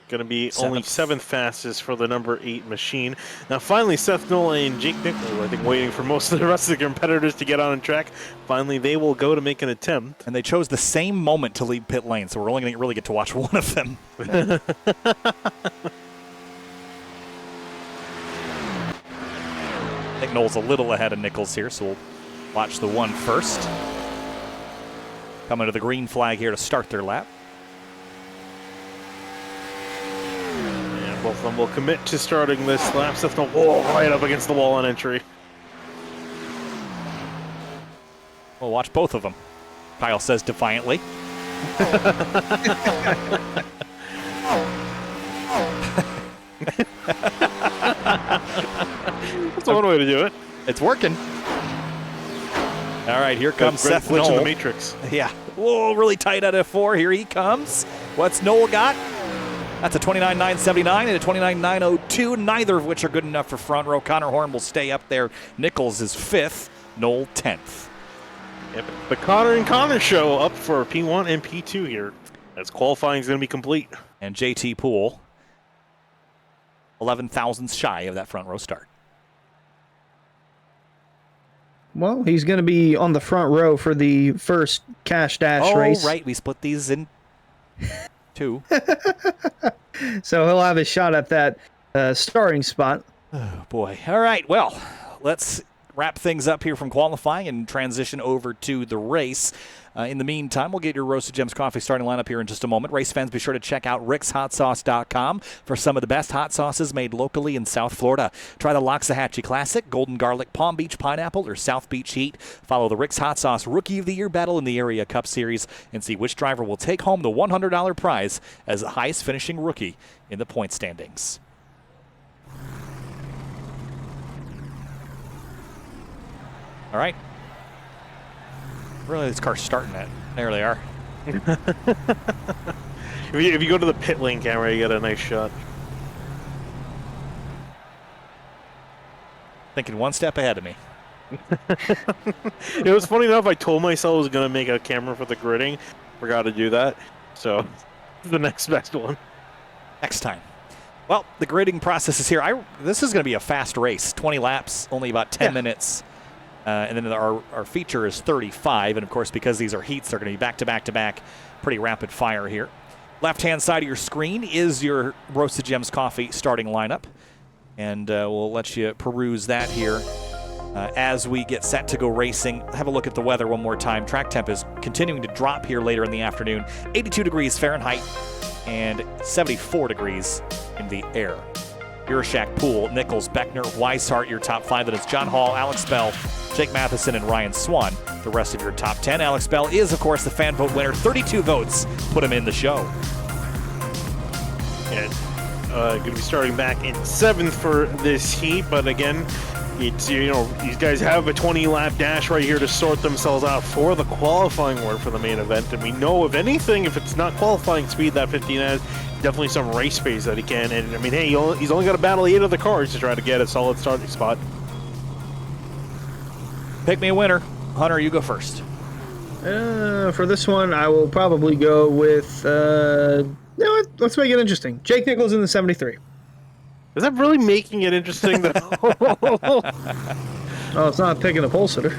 Going to be only 7th fastest for the number 8 machine. Now, finally, Seth Knoll and Jake Nichols, I think, waiting for most of the rest of the competitors to get on track. Finally, they will go to make an attempt. And they chose the same moment to leave pit lane, so we're only going to really get to watch one of them. I think Knoll's a little ahead of Nichols here, so we'll Watch the one first. Coming to the green flag here to start their lap. And both of them will commit to starting this lap. Seth the wall right up against the wall on entry. We'll watch both of them, Kyle says defiantly. That's one way to do it. It's working. All right, here comes Seth glitch in the Knoll. Matrix. Yeah. Whoa, really tight out of 4. Here he comes. What's Knoll got? That's a 29.979 and a 29.902, neither of which are good enough for front row. Connor Horn will stay up there. Nichols is 5th. Knoll 10th. Yep. The Connor and Connor show up for P1 and P2 here, as qualifying is going to be complete. And JT Poole, 11 thousandths shy of that front row start. Well, he's going to be on the front row for the first Cash Dash race. Oh, right. We split these in 2. So he'll have a shot at that starting spot. Oh, boy. All right. Well, let's wrap things up here from qualifying and transition over to the race. In the meantime, we'll get your Roasted Gems Coffee starting lineup here in just a moment. Race fans, be sure to check out rickshotsauce.com for some of the best hot sauces made locally in South Florida. Try the Loxahatchee Classic, Golden Garlic, Palm Beach Pineapple, or South Beach Heat. Follow the Rick's Hot Sauce Rookie of the Year battle in the Area Cup Series and see which driver will take home the $100 prize as the highest finishing rookie in the point standings. All right. Really, this car's starting it. There they are. If you go to the pit lane camera, you get a nice shot. Thinking one step ahead of me. It was funny enough, I told myself I was going to make a camera for the gridding. Forgot to do that. So, the next best one. Next time. Well, the grading process is here. This is going to be a fast race. 20 laps, only about 10 minutes. And then our feature is 35. And, of course, because these are heats, they're going to be back-to-back-to-back. Pretty rapid fire here. Left-hand side of your screen is your Roasted Gems Coffee starting lineup. And we'll let you peruse that here as we get set to go racing. Have a look at the weather one more time. Track temp is continuing to drop here later in the afternoon. 82 degrees Fahrenheit and 74 degrees in the air. Urashak, Poole, Nichols, Beckner, Weishart, your top 5. That is John Hall, Alex Bell, Jake Matheson, and Ryan Swan. The rest of your top 10. Alex Bell is, of course, the fan vote winner. 32 votes put him in the show. And going to be starting back in 7th for this heat, but again, it's, you know, these guys have a 20-lap dash right here to sort themselves out for the qualifying work for the main event. And we know, if anything, if it's not qualifying speed that 15 has, definitely some race pace that he can. And I mean, hey, he's only got to battle 8 other cars to try to get a solid starting spot. Pick me a winner. Hunter, you go first. For this one, I will probably go with, you know what? Let's make it interesting. Jake Nichols in the 73. Is that really making it interesting? Though? Oh, it's not picking a pole sitter.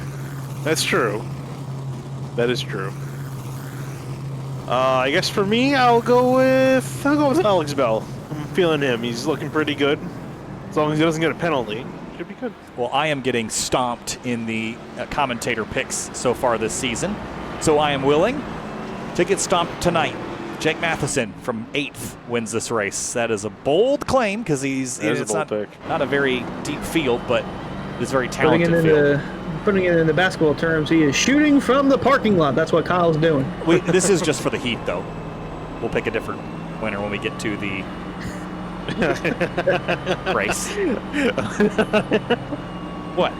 That's true. That is true. I guess for me, I'll go with Alex Bell. I'm feeling him. He's looking pretty good. As long as he doesn't get a penalty, should be good. Well, I am getting stomped in the commentator picks so far this season, so I am willing to get stomped tonight. Jake Matheson from 8th wins this race. That is a bold claim because it's not a very deep field, but it's very talented field. Putting it in the basketball terms, he is shooting from the parking lot. That's what Kyle's doing. This is just for the heat, though. We'll pick a different winner when we get to the race. What?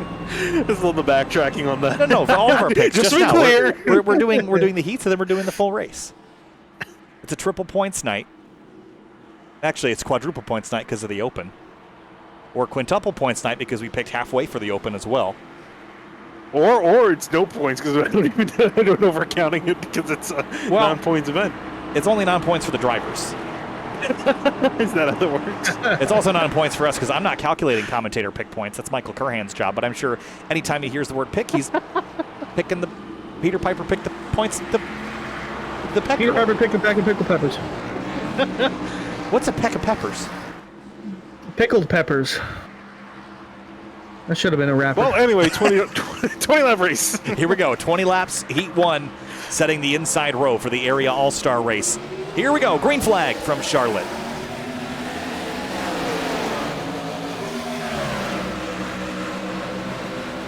There's a little backtracking on that. No, for all of our picks. Just to be clear. We're doing the heats, and then we're doing the full race. It's a triple points night. Actually, it's quadruple points night because of the Open. Or quintuple points night because we picked halfway for the Open as well. Or it's no points because I don't know if we're counting it because it's a non-points event. It's only non-points for the drivers. Is that how that works? It's also non-points for us because I'm not calculating commentator pick points. That's Michael Curhan's job. But I'm sure anytime he hears the word pick, he's picking the Peter Piper picked the points. The pecker. Peter Piper picked the bag of pickled peppers. What's a peck of peppers? Pickled peppers. That should have been a wrapper. Well, anyway, 20 lap race. Here we go. 20 laps, heat 1, setting the inside row for the area all-star race. Here we go. Green flag from Charlotte.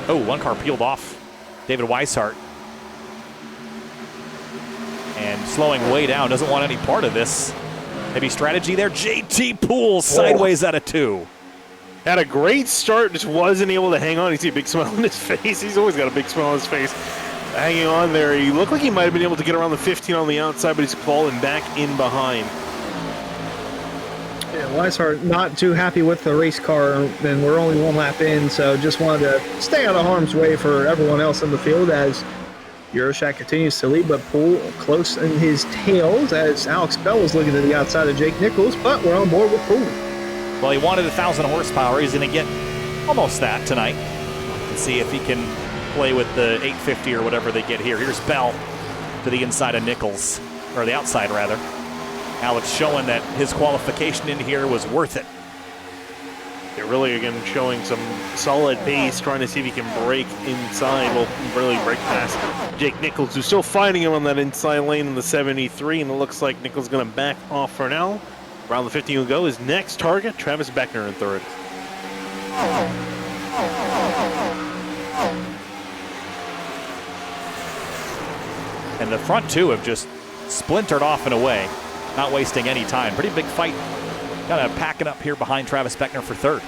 Oh, one car peeled off. David Weishart. And slowing way down. Doesn't want any part of this. Maybe strategy there. JT Poole sideways out of 2. Had a great start, just wasn't able to hang on. You see a big smile on his face. He's always got a big smile on his face. Hanging on there. He looked like he might have been able to get around the 15 on the outside, but he's falling back in behind. Yeah, Weishart not too happy with the race car, and we're only 1 lap in, so just wanted to stay out of harm's way for everyone else in the field as Yurashak continues to lead, but Poole close in his tails as Alex Bell is looking to the outside of Jake Nichols, but we're on board with Poole. Well, he wanted 1,000 horsepower. He's going to get almost that tonight. Let's see if he can play with the 850 or whatever they get here. Here's Bell to the inside of Nichols, or the outside rather. Alex showing that his qualification in here was worth it. They're really, again, showing some solid pace, trying to see if he can break inside. Well, really break past Jake Nichols, who's still fighting him on that inside lane in the 73, and it looks like Nichols is going to back off for now. Around the 15 will go. His next target, Travis Beckner in 3rd. And the front 2 have just splintered off and away, not wasting any time. Pretty big fight, kind of packing up here behind Travis Beckner for 3rd.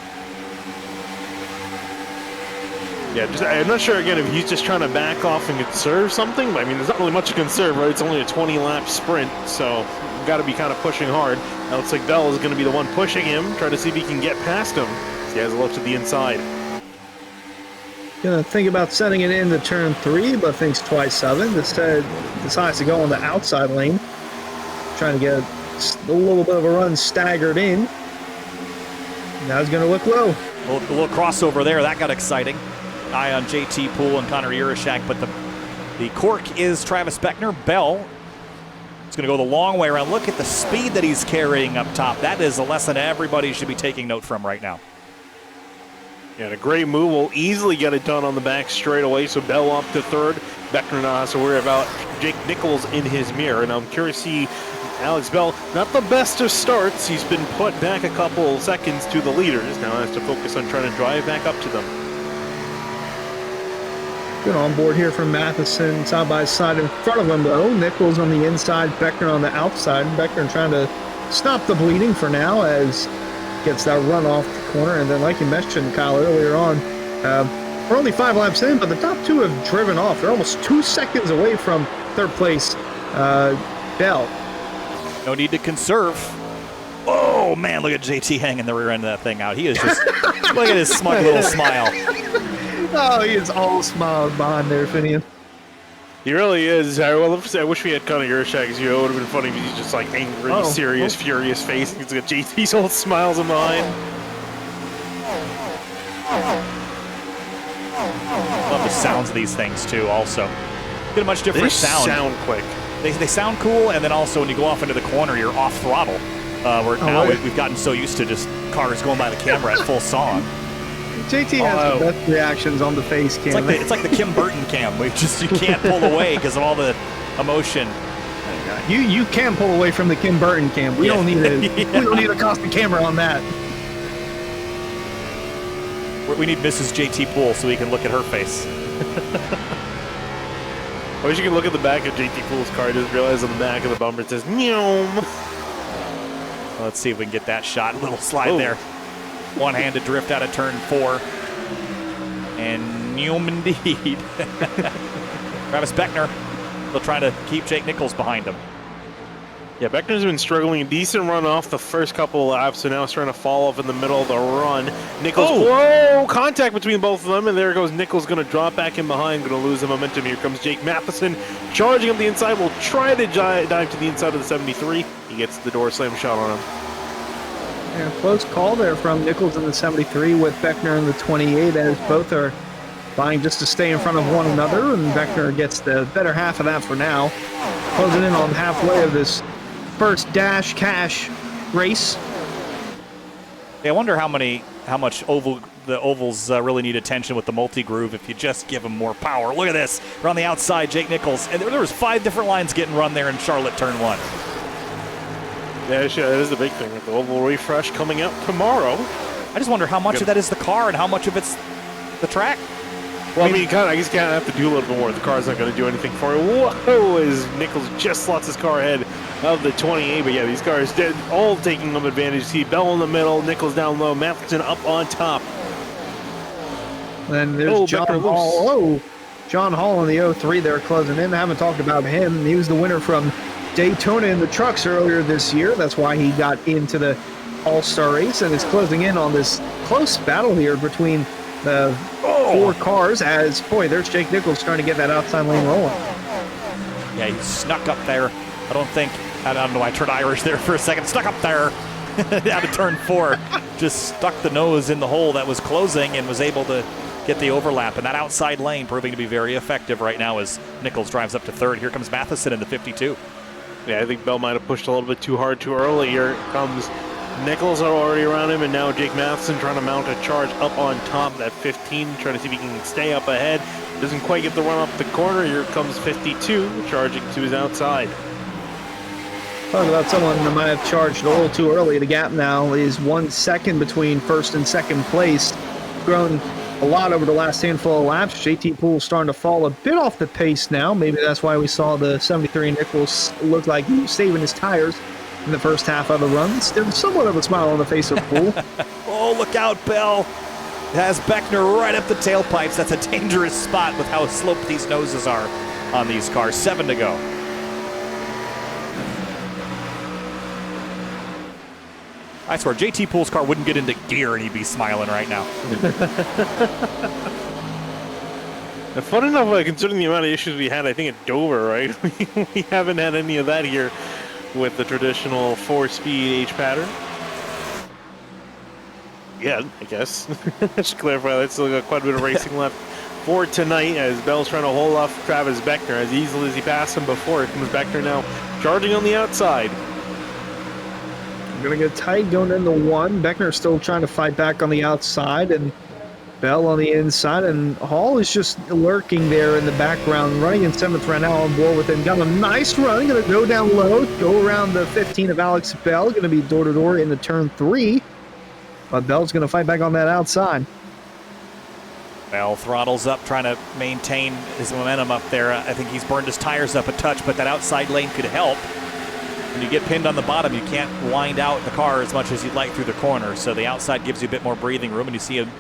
Yeah, I'm not sure, again, if he's just trying to back off and conserve something. But, I mean, there's not really much to conserve, right? It's only a 20-lap sprint, so you've got to be kind of pushing hard. Now, it looks like Bell is going to be the one pushing him, trying to see if he can get past him. So he has a look to the inside. Gonna think about setting it into turn 3, but thinks twice of it. Instead, decides to go on the outside lane, trying to get a little bit of a run staggered in. Now he's gonna look low. A little crossover there. That got exciting. Eye on JT Poole and Connor Yurashak, but the cork is Travis Beckner. Bell is going to go the long way around. Look at the speed that he's carrying up top. That is a lesson everybody should be taking note from right now. Yeah, and a great move. Will easily get it done on the back straight away. So Bell up to 3rd. Beckner now has to worry about Jake Nichols in his mirror. And I'm curious to see Alex Bell, not the best of starts. He's been put back a couple seconds to the leaders. Now has to focus on trying to drive back up to them. Good on board here from Matheson, side by side in front of him though. Nichols on the inside, Beckner on the outside. Beckner trying to stop the bleeding for now as gets that run off the corner. And then like you mentioned, Kyle, earlier on, we're only 5 laps in, but the top 2 have driven off. They're almost 2 seconds away from 3rd place Bell. No need to conserve. Oh, man, look at JT hanging the rear end of that thing out. He is just, look at his smug little smile. Oh, he is all smiles behind there, Finian. He really is. I wish we had Connor Yurashak as you. It would have been funny if he's just like angry, serious, furious face. He's got JT's old smiles in behind. Love the sounds of these things too. Also, get a much different They sound. sound quick. They sound cool, and then also when you go off into the corner, you're off throttle. Where now right. we've gotten so used to just cars going by the camera at full song. JT has the best reactions on the face cam. It's like the Kim Burton cam. You can't pull away because of all the emotion. You can pull away from the Kim Burton cam. We don't need we don't need a constant camera on that. We need Mrs. JT Poole so we can look at her face. I wish you could look at the back of JT Poole's car. Just realize on the back of the bumper it says "Meow." Let's see if we can get that shot. A little slide there. One-handed drift out of turn 4. And Neum indeed. Travis Beckner, they'll try to keep Jake Nichols behind him. Yeah, Beckner's been struggling. Decent run off the first couple of laps, so now he's trying to fall off in the middle of the run. Nichols, whoa! Contact between both of them, and there goes Nichols, going to drop back in behind, going to lose the momentum. Here comes Jake Matheson, charging up the inside. Will try to dive to the inside of the 73. He gets the door slam shot on him. Yeah, close call there from Nichols in the 73 with Beckner in the 28, as both are vying just to stay in front of one another, and Beckner gets the better half of that for now. Closing in on halfway of this first Dash Cash race. Yeah, I wonder how much oval the ovals really need attention with the multi-groove if you just give them more power. Look at this. We're on the outside, Jake Nichols. And there was 5 different lines getting run there in Charlotte Turn 1. Yeah, that is the big thing with the oval refresh coming out tomorrow. I just wonder how much of that is the car and how much of it's the track. Well, I mean, I guess you kind of have to do a little bit more. The car's not going to do anything for it. Whoa, as Nichols just slots his car ahead of the 28. But yeah, these cars all taking them advantage. See Bell in the middle, Nichols down low, Matheson up on top. Then there's John Hall. Oh, John Hall in the 03 there closing in. I haven't talked about him. He was the winner from Daytona in the trucks earlier this year. That's why he got into the All-Star race and is closing in on this close battle here between the 4 cars. As boy, there's Jake Nichols trying to get that outside lane rolling. Yeah, he snuck up there. I don't know why I turned Irish there for a second. Stuck up there out of turn 4. Just stuck the nose in the hole that was closing and was able to get the overlap. And that outside lane proving to be very effective right now as Nichols drives up to 3rd. Here comes Matheson in the 52. Yeah, I think Bell might have pushed a little bit too hard too early. Here comes Nichols are already around him, and now Jake Matheson trying to mount a charge up on top of that 15, trying to see if he can stay up ahead. Doesn't quite get the run up the corner. Here comes 52, charging to his outside. Talking about someone that might have charged a little too early. The gap now is 1 second between first and second place. Grown a lot over the last handful of laps. JT Poole starting to fall a bit off the pace now. Maybe that's why we saw the 73 Nichols look like he was saving his tires in the first half of the run. Still somewhat of a smile on the face of Poole. Oh, look out, Bell. Has Beckner right up the tailpipes. That's a dangerous spot with how sloped these noses are on these cars. 7 to go. I swear, JT Poole's car wouldn't get into gear and he'd be smiling right now. And fun enough, considering the amount of issues we had, I think, at Dover, right? We haven't had any of that here with the traditional 4-speed H pattern. Yeah, I guess. I should clarify that. Still got quite a bit of racing left for tonight as Bell's trying to hold off Travis Beckner as easily as he passed him before. Here comes Beckner now charging on the outside. Going to get tight going into 1. Beckner still trying to fight back on the outside, and Bell on the inside, and Hall is just lurking there in the background, running in 7th right now on board with him. Got a nice run, going to go down low, go around the 15 of Alex Bell, going to be door-to-door into turn 3, but Bell's going to fight back on that outside. Bell throttles up, trying to maintain his momentum up there. I think he's burned his tires up a touch, but that outside lane could help. When you get pinned on the bottom, you can't wind out the car as much as you'd like through the corner, so the outside gives you a bit more breathing room, and you see him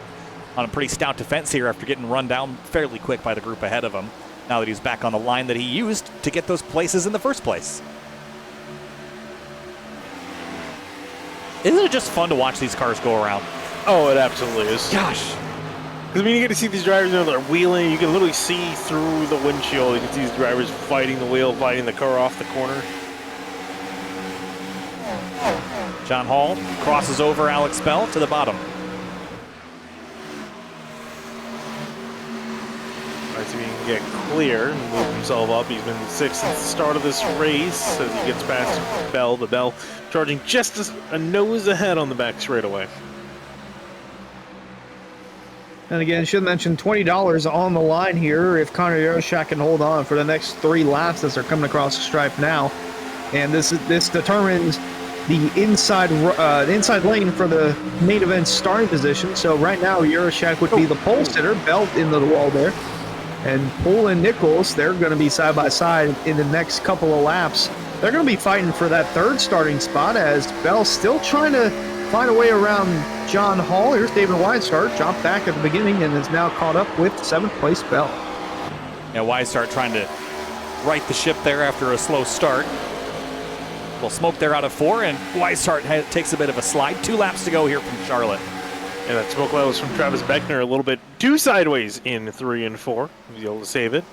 on a pretty stout defense here after getting run down fairly quick by the group ahead of him, now that he's back on the line that he used to get those places in the first place. Isn't it just fun to watch these cars go around? Oh, it absolutely is. Gosh. Because I mean, you get to see these drivers, you know, they're wheeling. You can literally see through the windshield. You can see these drivers fighting the wheel, fighting the car off the corner. John Hall crosses over Alex Bell to the bottom. All right, so he can get clear and move himself up. He's been 6th since the start of this race as he gets past Bell. The Bell charging just a nose ahead on the back straightaway. And again, should mention $20 on the line here if Connor Yaroshak can hold on for the next 3 laps as they're coming across the stripe now. And this determines the inside lane for the main event starting position. So right now, Yaroshak would be the pole sitter, Belt into the wall there. And Poole and Nichols, they're going to be side by side in the next couple of laps. They're going to be fighting for that 3rd starting spot as Bell's still trying to find a way around John Hall. Here's David Weisart, dropped back at the beginning and is now caught up with 7th place Bell. Yeah, Weisart trying to right the ship there after a slow start. Well, smoke there out of 4, and Weisart takes a bit of a slide. 2 laps to go here from Charlotte. And that smoke levels from Travis Beckner a little bit too sideways in 3 and 4. He's able to save it.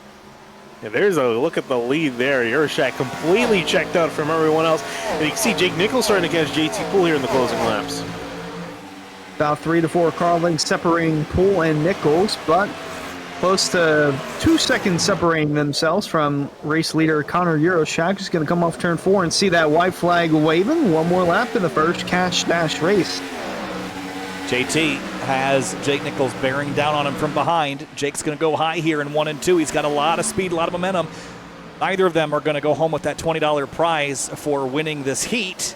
And there's a look at the lead there. Yaroshak completely checked out from everyone else. And you can see Jake Nichols starting to catch JT Poole here in the closing laps. About 3 to 4 car lengths separating Poole and Nichols, but close to 2 seconds separating themselves from race leader Connor Yaroshak, who's going to come off turn 4 and see that white flag waving. 1 more lap in the first cash dash race. JT has Jake Nichols bearing down on him from behind. Jake's going to go high here in 1 and 2. He's got a lot of speed, a lot of momentum. Neither of them are going to go home with that $20 prize for winning this heat.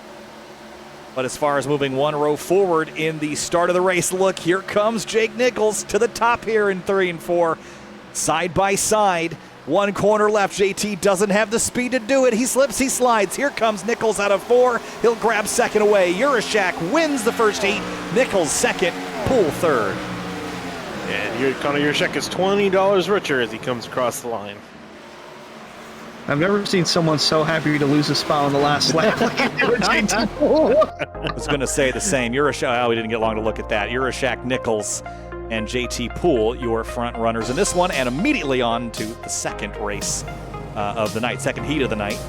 But as far as moving one row forward in the start of the race, look, here comes Jake Nichols to the top here in 3 and 4. Side by side. One corner left. JT doesn't have the speed to do it. He slips, he slides. Here comes Nichols out of 4. He'll grab second away. Urashak wins the first heat. Nichols second. Poole third. And Connor Urashak is $20 richer as he comes across the line. I've never seen someone so happy to lose a spot on the last lap. I was going to say the same. Urashak, we didn't get long to look at that. Urashak, Nichols, and JT Poole, your front runners in this one, and immediately on to the second race of the night, second heat of the night.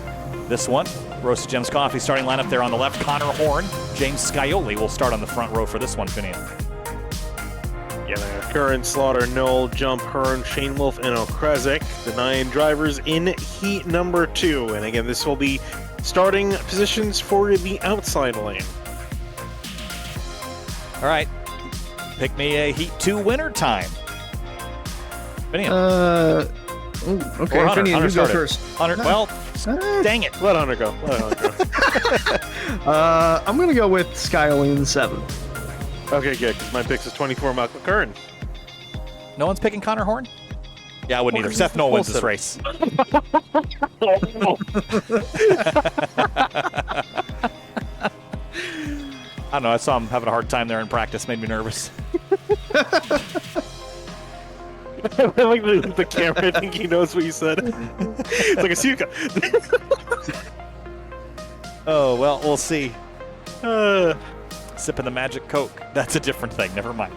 This one, Roasted Gems Coffee starting lineup there on the left. Connor Horn, James Scioli will start on the front row for this one, Finian. Yeah, Curran, Slaughter, Knoll, Jump, Hearn, Shane Wolf, and Okrezik, the 9 drivers in heat number 2. And again, this will be starting positions for the outside lane. All right. Pick me a Heat 2 winner time. Finian. Okay, Hunter, Finian, you go started. first. Hunter, well, dang it. Let Hunter go. I'm going to go with Skyline in 7. Okay, good. My pick is 24, Mark McCurran. No one's picking Connor Horn? Yeah, I wouldn't either. Seth Knoll wins this race. I don't know. I saw him having a hard time there in practice. Made me nervous. I like the camera. I think he knows what you said. It's like a suka. Oh, well, we'll see. Sipping the Magic Coke. That's a different thing. Never mind.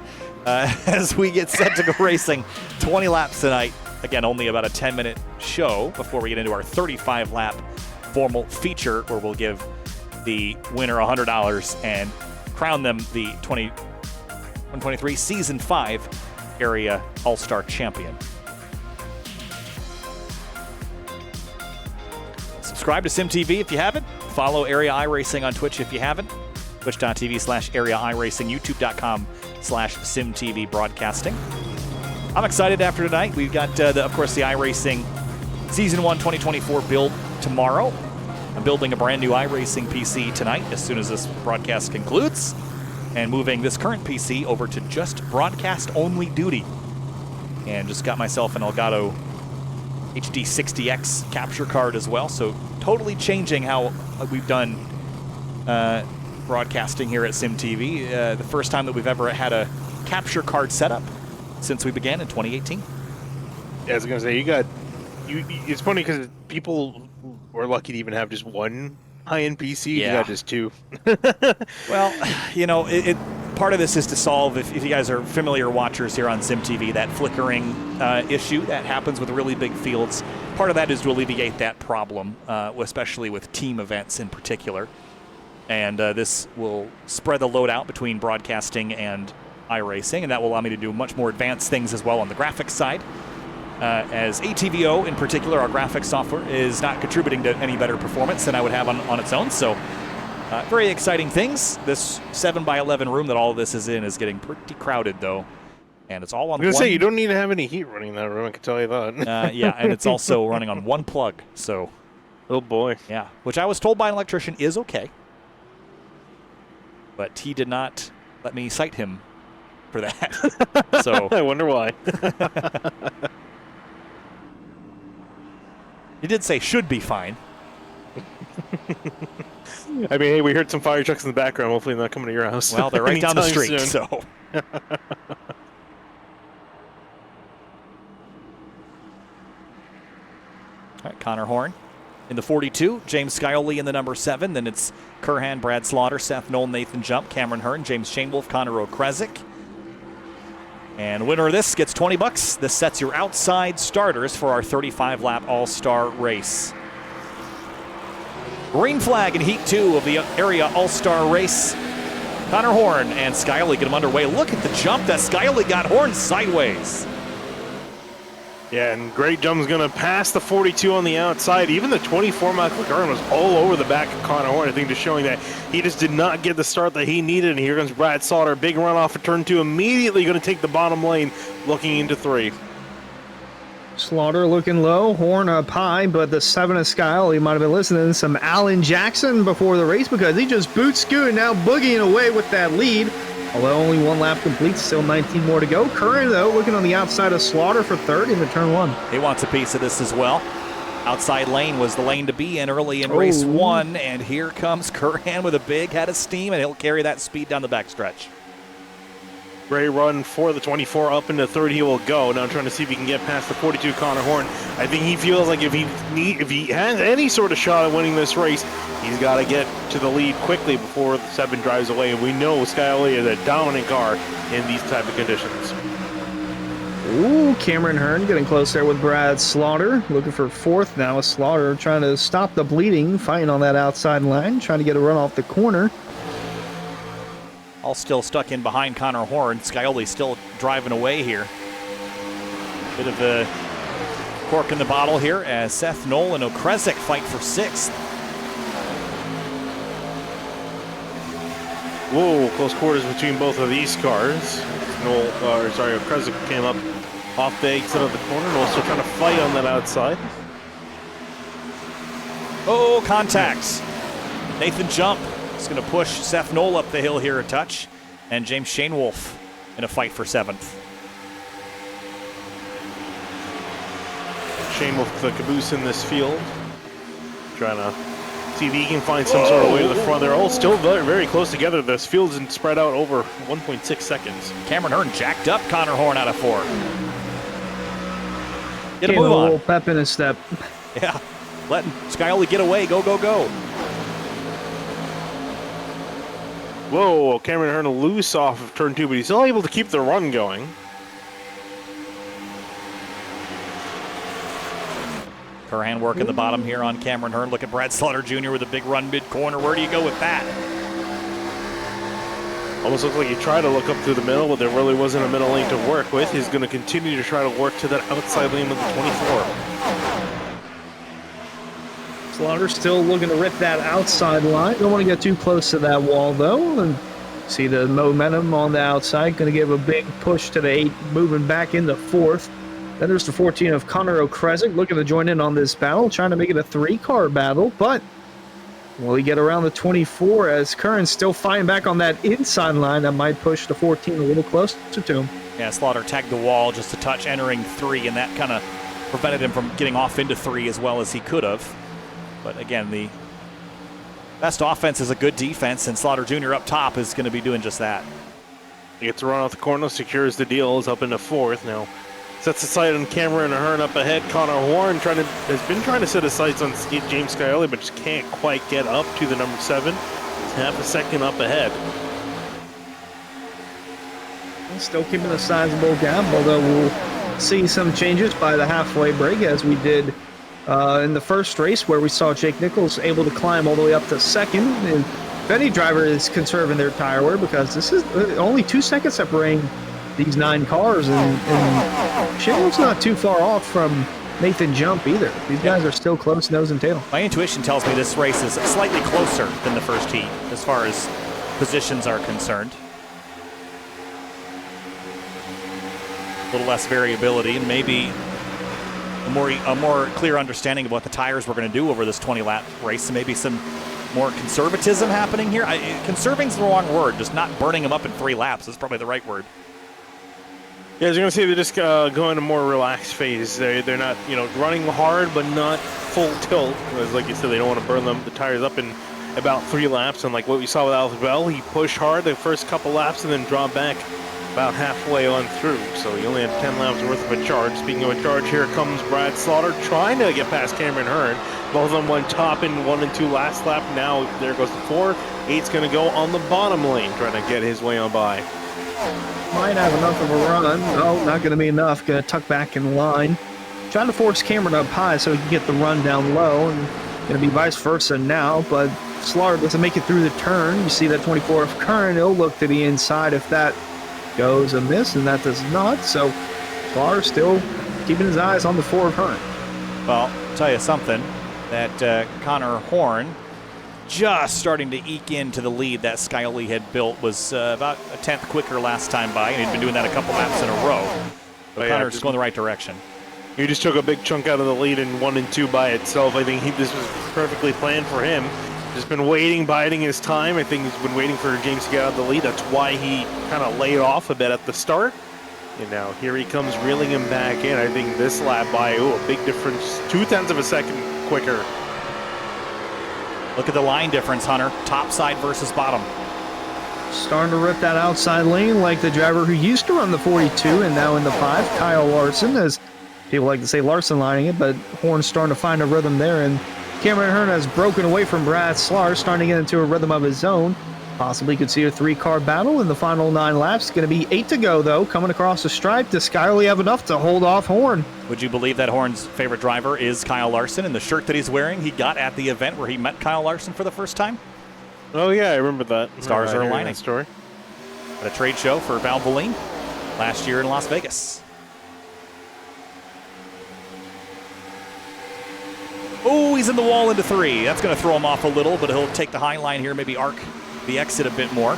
As we get set to go racing, 20 laps tonight. Again, only about a 10-minute show before we get into our 35-lap formal feature where we'll give the winner $100 and crown them the 2023 Season 5 Area All-Star Champion. Subscribe to SimTV if you haven't. Follow Area iRacing on Twitch if you haven't. Twitch.tv/Area iRacing, YouTube.com/SimTV Broadcasting. I'm excited after tonight. We've got, of course, the iRacing Season 1 2024 build tomorrow. I'm building a brand new iRacing PC tonight as soon as this broadcast concludes, and moving this current PC over to just broadcast-only duty. And just got myself an Elgato HD60X capture card as well, so totally changing how we've done broadcasting here at SimTV. The first time that we've ever had a capture card setup since we began in 2018. Yeah, I was going to say, it's funny because people were lucky to even have just one high-end PC. Yeah. You got just 2. Well, you know, part of this is to solve, if you guys are familiar watchers here on SimTV, that flickering issue that happens with really big fields. Part of that is to alleviate that problem, especially with team events in particular. And this will spread the load out between broadcasting and iRacing, and that will allow me to do much more advanced things as well on the graphics side. As ATVO, in particular, our graphics software, is not contributing to any better performance than I would have on its own. So, very exciting things. This 7x11 room that all of this is in is getting pretty crowded, though. And it's all on I was going to say, you don't need to have any heat running in that room, I can tell you that. yeah, and it's also running on one plug. So, oh, boy. Yeah, which I was told by an electrician is okay. But he did not let me cite him for that. So I wonder why. He did say should be fine. I mean, hey, we heard some fire trucks in the background. Hopefully not coming to your house. Well, they're right down the anytime street, soon. so. All right, Connor Horn in the 42, James Scioli in the number 7. Then it's Curhan, Brad Slaughter, Seth Knoll, Nathan Jump, Cameron Hearn, James Shainwolf, Connor Okrezik. And winner of this gets $20. This sets your outside starters for our 35-lap All-Star race. Green flag in Heat 2 of the Area All-Star race. Connor Horn and Scioli get him underway. Look at the jump that Scioli got Horn sideways. Yeah, and Great Jump's going to pass the 42 on the outside. Even the 24 McLaren was all over the back of Connor Horn, I think, just showing that he just did not get the start that he needed. And here comes Brad Slaughter, big run off of turn 2, immediately going to take the bottom lane, looking into 3. Slaughter looking low, Horn up high, but the 7 of Skyle, you might have been listening to some Alan Jackson before the race because he just boot scooted, now boogieing away with that lead. Although only 1 lap complete, still 19 more to go. Curran, though, looking on the outside of Slaughter for third into turn 1. He wants a piece of this as well. Outside lane was the lane to be in early in race 1, and here comes Curran with a big head of steam, and he'll carry that speed down the backstretch. Great run for the 24 up into third. He will go. Now trying to see if he can get past the 42 Connor Horn. I think he feels like if he has any sort of shot at winning this race, he's got to get to the lead quickly before the 7 drives away. And we know Skyly is a dominant car in these type of conditions. Ooh, Cameron Hearn getting close there with Brad Slaughter. Looking for 4th now with Slaughter trying to stop the bleeding, fighting on that outside line, trying to get a run off the corner. All still stuck in behind Connor Horn. Scioli still driving away here. Bit of a cork in the bottle here as Seth Knoll and Okresic fight for 6th. Whoa, close quarters between both of these cars. Okresic came up off the exit of the corner. Knoll still trying to fight on that outside. Oh, contacts. Nathan Jump is going to push Seth Knoll up the hill here a touch. And James Shainwolf in a fight for 7th. Shainwolf the caboose in this field. Trying to see if he can find some sort of way to the front. They're all still very, very close together. This field's spread out over 1.6 seconds. Cameron Hearn jacked up Connor Horn out of 4. Get a Gave move a on. little pep in his step. Yeah, letting Scioli get away. Go, go, go. Whoa, Cameron Hearn loose off of turn 2, but he's still able to keep the run going. Curran working the bottom here on Cameron Hearn. Look at Brad Slaughter Jr. with a big run mid-corner. Where do you go with that? Almost looks like he tried to look up through the middle, but there really wasn't a middle lane to work with. He's going to continue to try to work to that outside lane with the 24. Slaughter still looking to rip that outside line. Don't want to get too close to that wall, though. And see the momentum on the outside. Going to give a big push to the 8, moving back into 4th. Then there's the 14 of Connor Okresic looking to join in on this battle, trying to make it a 3-car battle. But will he get around the 24 as Curran's still fighting back on that inside line that might push the 14 a little closer to him. Yeah, Slaughter tagged the wall just a touch entering 3, and that kind of prevented him from getting off into 3 as well as he could have. But again, the best offense is a good defense, and Slaughter Jr. up top is going to be doing just that. He gets a run off the corner, secures the deal, is up into 4th now. Sets the sight on Cameron Hearn up ahead. Connor Horn has been trying to set his sights on James Scioli, but just can't quite get up to the number 7. He's half a second up ahead. Still keeping a sizable gap, although we'll see some changes by the halfway break as we did in the first race where we saw Jake Nichols able to climb all the way up to 2nd. And if any driver is conserving their tire wear, because this is only 2 seconds separating these 9 cars, and Shainwolf's not too far off from Nathan Jump either. These guys are still close nose and tail. My intuition tells me this race is slightly closer than the first heat as far as positions are concerned. A little less variability and maybe a more clear understanding of what the tires were going to do over this 20-lap race, and maybe some more conservatism happening here. Conserving's the wrong word. Just not burning them up in 3 laps is probably the right word. Yeah, I was going to say they're just going a more relaxed phase. They're not, running hard, but not full tilt. Because like you said, they don't want to burn the tires up in about 3 laps. And like what we saw with Alex Bell, he pushed hard the first couple laps and then dropped back about halfway on through. So he only had 10 laps worth of a charge. Speaking of a charge, here comes Brad Slaughter trying to get past Cameron Hearn. Both of them went top in 1 and 2 last lap. Now there goes the 4. 8's going to go on the bottom lane, trying to get his way on by. Might have enough of a run. No, not going to be enough. Going to tuck back in line. Trying to force Cameron up high so he can get the run down low. And going to be vice versa now. But Slaughter doesn't make it through the turn. You see that 24 of Curran. He'll look to the inside if that goes amiss, and that does not. So Slaughter still keeping his eyes on the 4 of Hearn. Well, I'll tell you something, that Connor Horn just starting to eke into the lead that Scioli had built was about a tenth quicker last time by, and he'd been doing that a couple laps in a row. But Connor's going the right direction. He just took a big chunk out of the lead in 1 and 2 by itself. I think this was perfectly planned for him. Just been waiting, biding his time. I think he's been waiting for James to get out of the lead. That's why he kind of laid off a bit at the start. And now here he comes reeling him back in. I think this lap by, a big difference. 0.2 of a second quicker. Look at the line difference, Hunter. Top side versus bottom. Starting to rip that outside lane like the driver who used to run the 42 and now in the 5, Kyle Larson, as people like to say Larson lining it, but Horn's starting to find a rhythm there. And Cameron Hearn has broken away from Brad Slar, starting to get into a rhythm of his own. Possibly could see a 3-car battle in the final 9 laps. Going to be 8 to go, though. Coming across the stripe, does Scioli have enough to hold off Horn? Would you believe that Horn's favorite driver is Kyle Larson, and the shirt that he's wearing he got at the event where he met Kyle Larson for the first time? Oh, yeah, I remember that. Stars are aligning. Story. At a trade show for Valvoline last year in Las Vegas. Oh, he's in the wall into 3. That's going to throw him off a little, but he'll take the high line here, maybe arc the exit a bit more.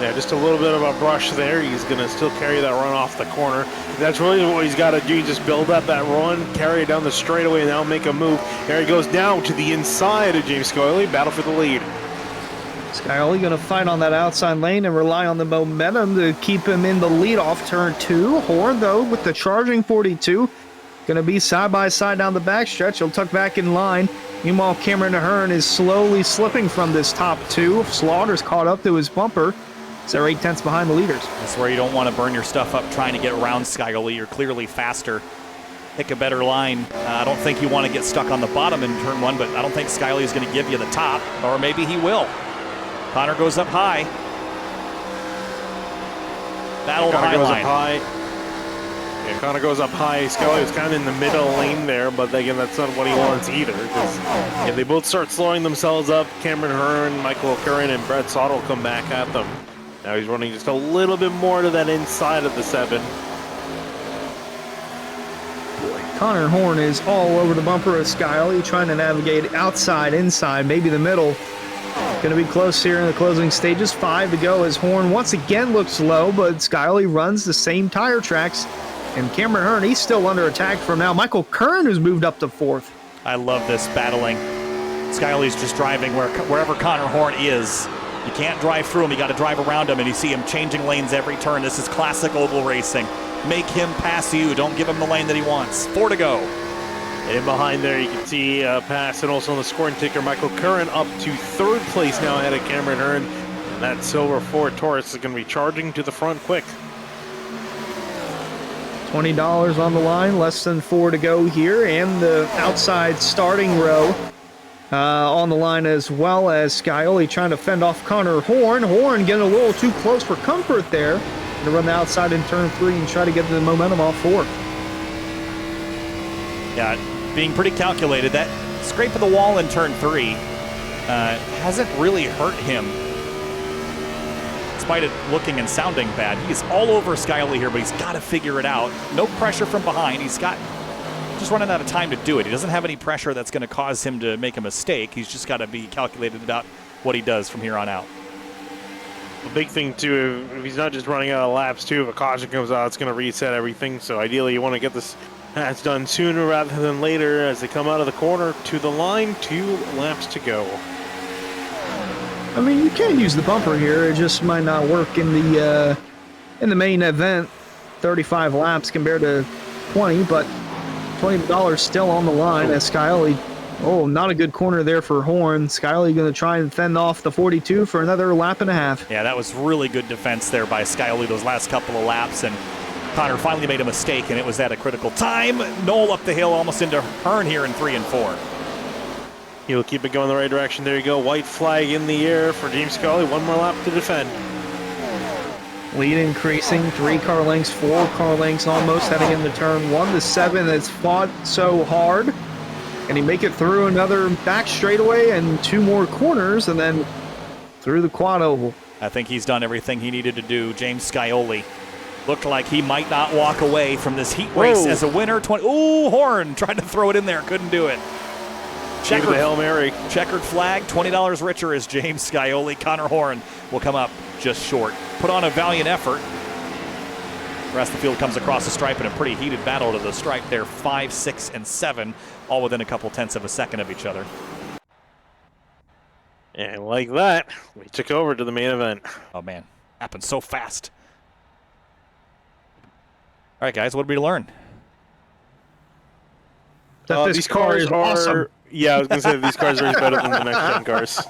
Yeah, just a little bit of a brush there. He's going to still carry that run off the corner. That's really what he's got to do. Just build up that run, carry it down the straightaway, and now make a move. There he goes down to the inside of James Scioli. Battle for the lead. Scioli going to fight on that outside lane and rely on the momentum to keep him in the lead off turn 2. Horn, though, with the charging 42, going to be side by side down the backstretch. He'll tuck back in line. Meanwhile, Cameron Hearn is slowly slipping from this top 2. Slaughter's caught up to his bumper. So they're 8 tenths behind the leaders. That's where you don't want to burn your stuff up trying to get around Scioli. You're clearly faster. Pick a better line. I don't think you want to get stuck on the bottom in turn 1, but I don't think Scioli is going to give you the top, or maybe he will. Connor goes up high. Battle the high line. Yeah, Connor goes up high. Scioli is kind of in the middle lane there, but again, that's not what he wants either. If they both start slowing themselves up, Cameron Hearn, Michael Curran, and Brett Sauter will come back at them. Now he's running just a little bit more to that inside of the 7. Connor Horn is all over the bumper of Scioli, trying to navigate outside, inside, maybe the middle. Going to be close here in the closing stages. 5 to go as Horn once again looks low, but Scioli runs the same tire tracks. And Cameron Hearn, he's still under attack from now. Michael Curran, who's moved up to 4th. I love this battling. Scioli's just driving wherever Connor Horn is. You can't drive through him. You got to drive around him, and you see him changing lanes every turn. This is classic oval racing. Make him pass you. Don't give him the lane that he wants. 4 to go. In behind there, you can see pass, and also on the scoring ticker, Michael Curran up to 3rd place now ahead of Cameron Hearn. And that silver Ford Taurus is going to be charging to the front quick. $20 on the line, less than 4 to go here, and the outside starting row on the line as well as Scioli trying to fend off Connor Horn. Horn getting a little too close for comfort there. To run the outside in turn 3 and try to get the momentum off 4. Yeah, being pretty calculated. That scrape of the wall in turn 3 hasn't really hurt him. Despite it looking and sounding bad. He's all over Scioli here, but he's got to figure it out. No pressure from behind. He's just running out of time to do it. He doesn't have any pressure that's going to cause him to make a mistake. He's just got to be calculated about what he does from here on out. The big thing, too, if he's not just running out of laps, too, if a caution comes out, it's going to reset everything. So ideally, you want to get this match done sooner rather than later as they come out of the corner to the line. 2 laps to go. I mean, you can use the bumper here. It just might not work in the main event. 35 laps compared to 20, but $20 still on the line as Scioli. Oh, not a good corner there for Horn. Scioli going to try and fend off the 42 for another lap and a half. Yeah, that was really good defense there by Scioli those last couple of laps, and Connor finally made a mistake, and it was at a critical time. Knoll up the hill, almost into Hearn here in 3 and 4. He'll keep it going the right direction. There you go. White flag in the air for James Scioli. 1 more lap to defend. Lead increasing, 3 car lengths, 4 car lengths almost heading into turn 1 to 7. That's fought so hard. And he make it through another back straightaway and 2 more corners and then through the quad oval. I think he's done everything he needed to do. James Scioli Looked like he might not walk away from this heat race Whoa. as a winner. Ooh, Horn tried to throw it in there, couldn't do it. Gave it the Hail Mary. Checkered flag, $20 richer as James Scioli. Connor Horn will come up just short. Put on a valiant effort. The rest of the field comes across the stripe in a pretty heated battle to the stripe there. 5, 6, and 7, all within a couple tenths of a second of each other. And like that, we took over to the main event. Oh, man. Happened so fast. All right, guys, what did we learn? That this these car cars is are. awesome. Yeah, I was going to say these cars are better than the next gen cars.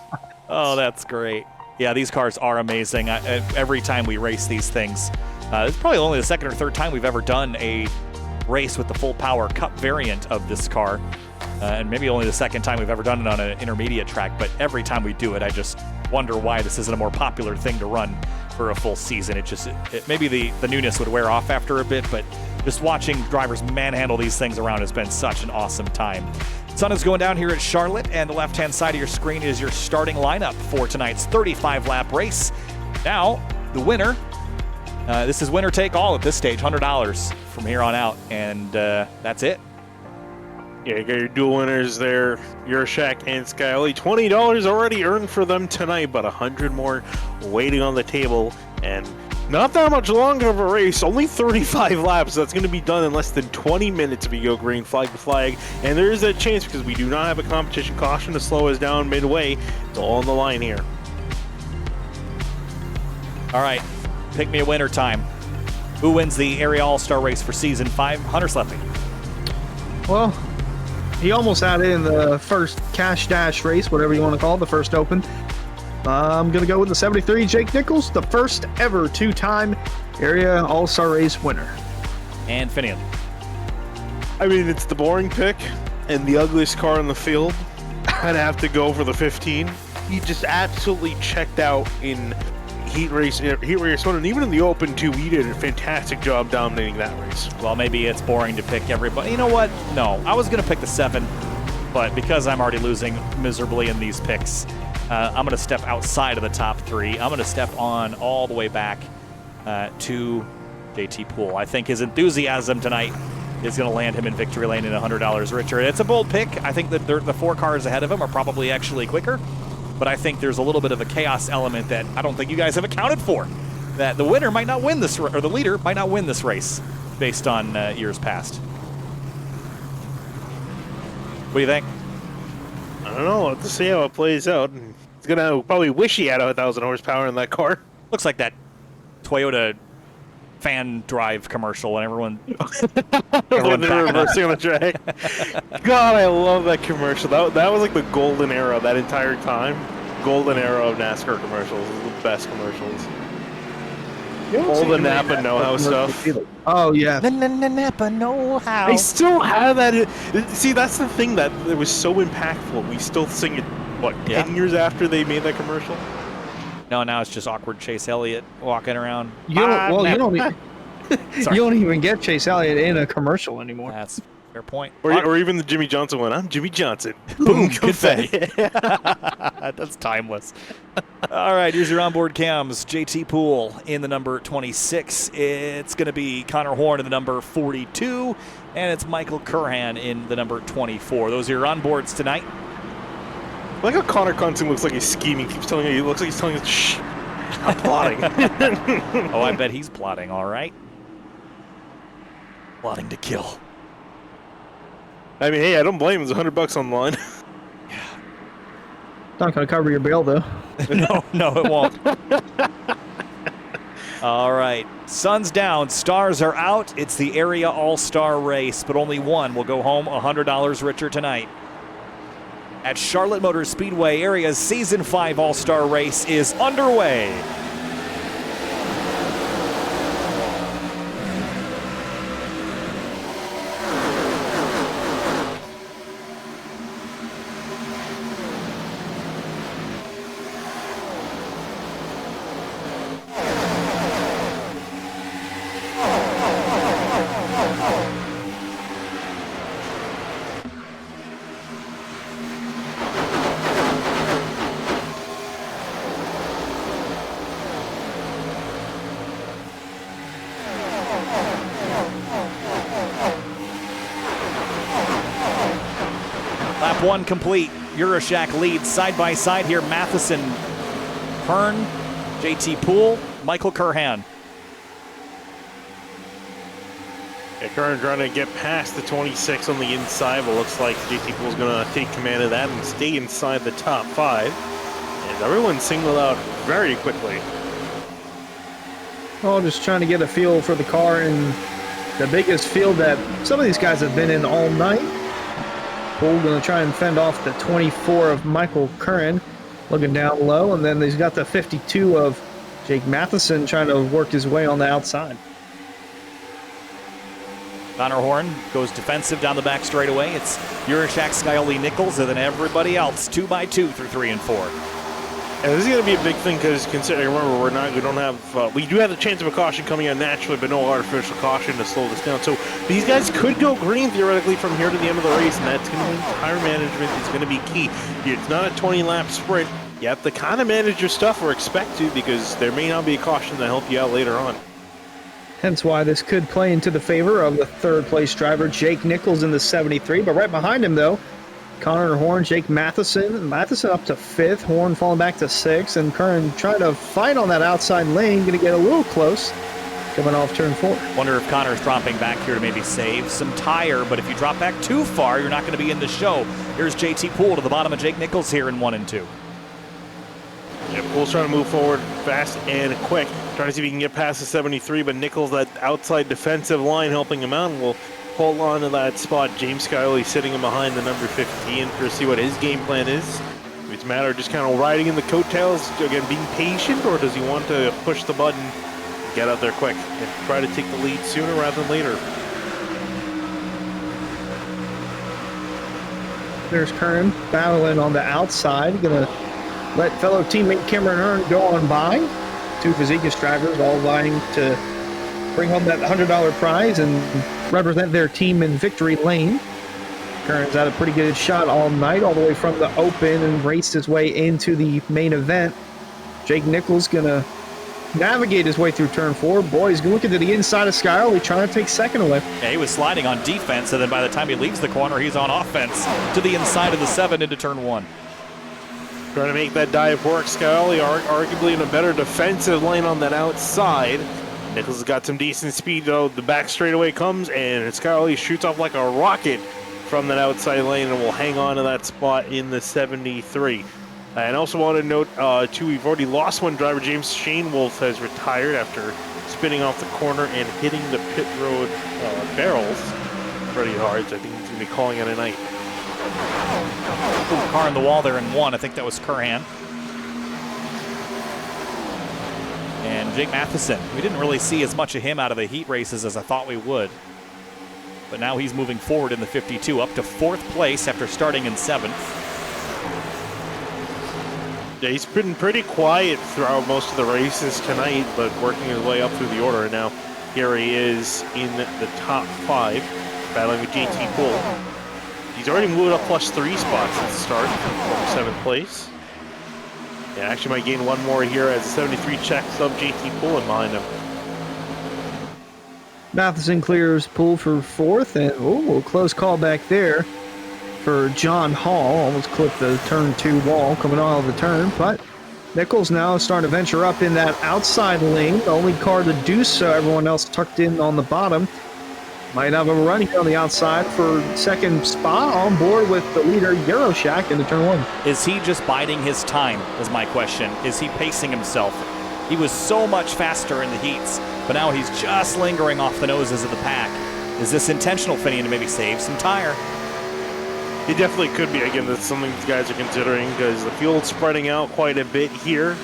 Oh, that's great. Yeah, these cars are amazing. Every time we race these things, it's probably only the second or third time we've ever done a race with the full power Cup variant of this car. And maybe only the second time we've ever done it on an intermediate track, but every time we do it, I just wonder why this isn't a more popular thing to run for a full season. Maybe the newness would wear off after a bit, but just watching drivers manhandle these things around has been such an awesome time. Sun is going down here at Charlotte, and the left-hand side of your screen is your starting lineup for tonight's 35-lap race. Now, the winner, this is winner take all at this stage, $100 from here on out, and that's it. Yeah, you got your dual winners there, Yurshak and Scioli. $20 already earned for them tonight, but 100 more waiting on the table. And not that much longer of a race, only 35 laps. That's going to be done in less than 20 minutes if we go green flag to flag. And there is a chance because we do not have a competition caution to slow us down midway. It's all on the line here. All right, pick me a winner time. Who wins the Area All-Star Race for Season 5? Hunter Sleffy. Well, he almost had it in the first Cash Dash race, whatever you want to call it, the first Open. I'm going to go with the 73, Jake Nichols, the first ever two-time Area All-Star Race winner. And Finian. I mean, it's the boring pick and the ugliest car in the field. I'd have to go for the 15. He just absolutely checked out in Heat Race 1, and even in the Open 2, he did a fantastic job dominating that race. Well, maybe it's boring to pick everybody. You know what? No, I was going to pick the 7, but because I'm already losing miserably in these picks, I'm going to step outside of the top 3. I'm going to step on all the way back to JT Poole. I think his enthusiasm tonight is going to land him in victory lane and $100 richer. It's a bold pick. I think that the 4 cars ahead of him are probably actually quicker, but I think there's a little bit of a chaos element that I don't think you guys have accounted for. That the winner might not win this, or the leader might not win this race based on years past. What do you think? I don't know. Let's see how it plays out. He's going to probably wish he had 1,000 horsepower in that car. Looks like that Toyota fan drive commercial when everyone When they're reversing on the track. God, I love that commercial. That was like the golden era that entire time. Golden era of NASCAR commercials. The best commercials. All the Napa know-how stuff. Oh, yeah. Napa know-how. I still have that. See, that's the thing that it was so impactful. We still sing it, what, 10 years after they made that commercial? No, now it's just awkward Chase Elliott walking around. You don't even get Chase Elliott in a commercial anymore. That's a fair point. Or even the Jimmy Johnson one. I'm Jimmy Johnson. Boom, confetti. That's timeless. All right, here's your onboard cams. JT Poole in the number 26. It's going to be Connor Horn in the number 42. And it's Michael Curhan in the number 24. Those are your onboards tonight. I like how Connor constantly looks like he's scheming. He keeps telling you, he looks like he's telling us, shh, I'm plotting. Oh, I bet he's plotting, all right. Plotting to kill. I mean, hey, I don't blame him. There's $100 on the line. Not going to cover your bail, though. No, it won't. All right. Sun's down. Stars are out. It's the Area All-Star Race, but only one will go home $100 richer tonight. At Charlotte Motor Speedway, Area's Season 5 All-Star Race is underway. lap one complete. Euroshak leads side by side here. Matheson, Hearn, JT Poole, Michael Curhan. Yeah, Curran trying to get past the 26 on the inside, but looks like JT Poole's going to take command of that and stay inside the top 5. And everyone singled out very quickly. Oh, just trying to get a feel for the car in the biggest field that some of these guys have been in all night. Poole going to try and fend off the 24 of Michael Curran, looking down low, and then he's got the 52 of Jake Matheson trying to work his way on the outside. Connor Horn goes defensive down the back straightaway. It's Euroshak, Scioli, Nichols, and then everybody else 2 by 2 through 3 and 4. And this is going to be a big thing because remember we do have the chance of a caution coming out naturally, but no artificial caution to slow this down. So these guys could go green theoretically from here to the end of the race, and that's going to mean tire management is going to be key. It's not a 20-lap sprint. You have to kind of manage your stuff or expect to, because there may not be a caution to help you out later on. Hence why this could play into the favor of the third-place driver, Jake Nichols, in the 73. But right behind him, though, Connor Horn, Jake Matheson. Matheson up to 5th, Horn falling back to 6th, and Curran trying to fight on that outside lane, going to get a little close, coming off turn 4. Wonder if Connor's dropping back here to maybe save some tire, but if you drop back too far, you're not going to be in the show. Here's JT Poole to the bottom of Jake Nichols here in 1 and 2. Yeah, Poole's trying to move forward fast and quick, trying to see if he can get past the 73, but Nichols, that outside defensive line, helping him out, and will hold on to that spot. James Scioli sitting in behind the number 15 to see what his game plan is. If it's a matter of just kind of riding in the coattails, again, being patient, or does he want to push the button, get out there quick, and try to take the lead sooner rather than later? There's Curran battling on the outside, going to let fellow teammate Cameron Hearn go on by. 2 Physicus drivers all vying to bring home that $100 prize and represent their team in victory lane. Curran's had a pretty good shot all night, all the way from the open, and raced his way into the main event. Jake Nichols going to navigate his way through turn 4. Boy, he's looking to the inside of Scioli, trying to take second away. Yeah, he was sliding on defense, and then by the time he leaves the corner, he's on offense to the inside of the 7 into turn 1. Trying to make that dive work. Scioli arguably in a better defensive lane on that outside. Nichols has got some decent speed, though. The back straightaway comes, and Scioli shoots off like a rocket from that outside lane and will hang on to that spot in the 73. And also want to note, too, we've already lost one driver. James Shane Wolf has retired after spinning off the corner and hitting the pit road barrels pretty hard. So I think he's going to be calling it a night. Ooh, car in the wall there in 1. I think that was Curhan. And Jake Matheson. We didn't really see as much of him out of the heat races as I thought we would. But now he's moving forward in the 52, up to 4th place after starting in 7th. Yeah, he's been pretty quiet throughout most of the races tonight, but working his way up through the order. And now here he is in the top 5, battling with JT Poole. He's already moved up +3 spots at the start from 7th place. Yeah, actually might gain 1 more here as the 73 checks up JT Poole behind him. Matheson clears Poole for 4th, and a close call back there for John Hall. Almost clipped the turn 2 wall coming out of the turn, but Nichols now starting to venture up in that outside lane. The only car to do so, everyone else tucked in on the bottom. Might have a run here on the outside for 2nd spot, on board with the leader Euroshak into turn 1. Is he just biding his time, is my question. Is he pacing himself? He was so much faster in the heats, but now he's just lingering off the noses of the pack. Is this intentional, Finian, to maybe save some tire? It definitely could be. Again, that's something these guys are considering because the field's spreading out quite a bit here.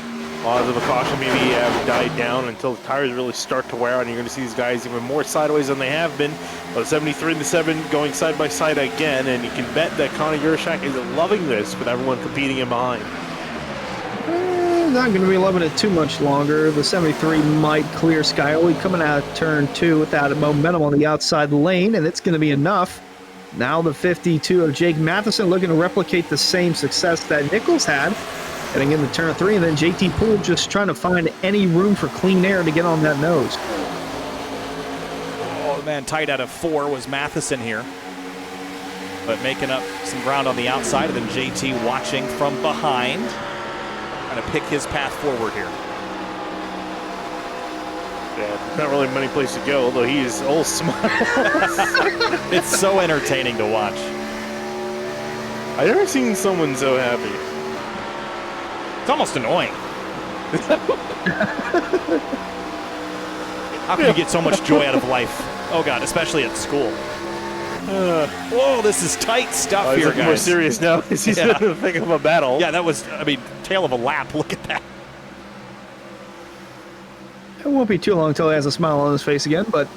Odds of a caution maybe have died down until the tires really start to wear out, and you're going to see these guys even more sideways than they have been. But the 73 and the 7 going side by side again, and you can bet that Connor Euroshak is loving this with everyone competing in behind. Not going to be loving it too much longer. The 73 might clear Scioli coming out of turn 2 without momentum on the outside lane, and it's going to be enough. Now the 52 of Jake Matheson looking to replicate the same success that Nichols had, heading into turn 3, and then JT Poole just trying to find any room for clean air to get on that nose. Oh, man, tight out of 4 was Matheson here. but making up some ground on the outside, and then JT watching from behind, trying to pick his path forward here. Yeah, not really many places to go, although he is all smile. It's so entertaining to watch. I've never seen someone so happy. It's almost annoying. How can you get so much joy out of life? Oh God, especially at school. Whoa, this is tight stuff here, guys. More serious now. He's in the thick of a battle. Yeah, that was, I mean, tail of a lap. Look at that. It won't be too long until he has a smile on his face again, but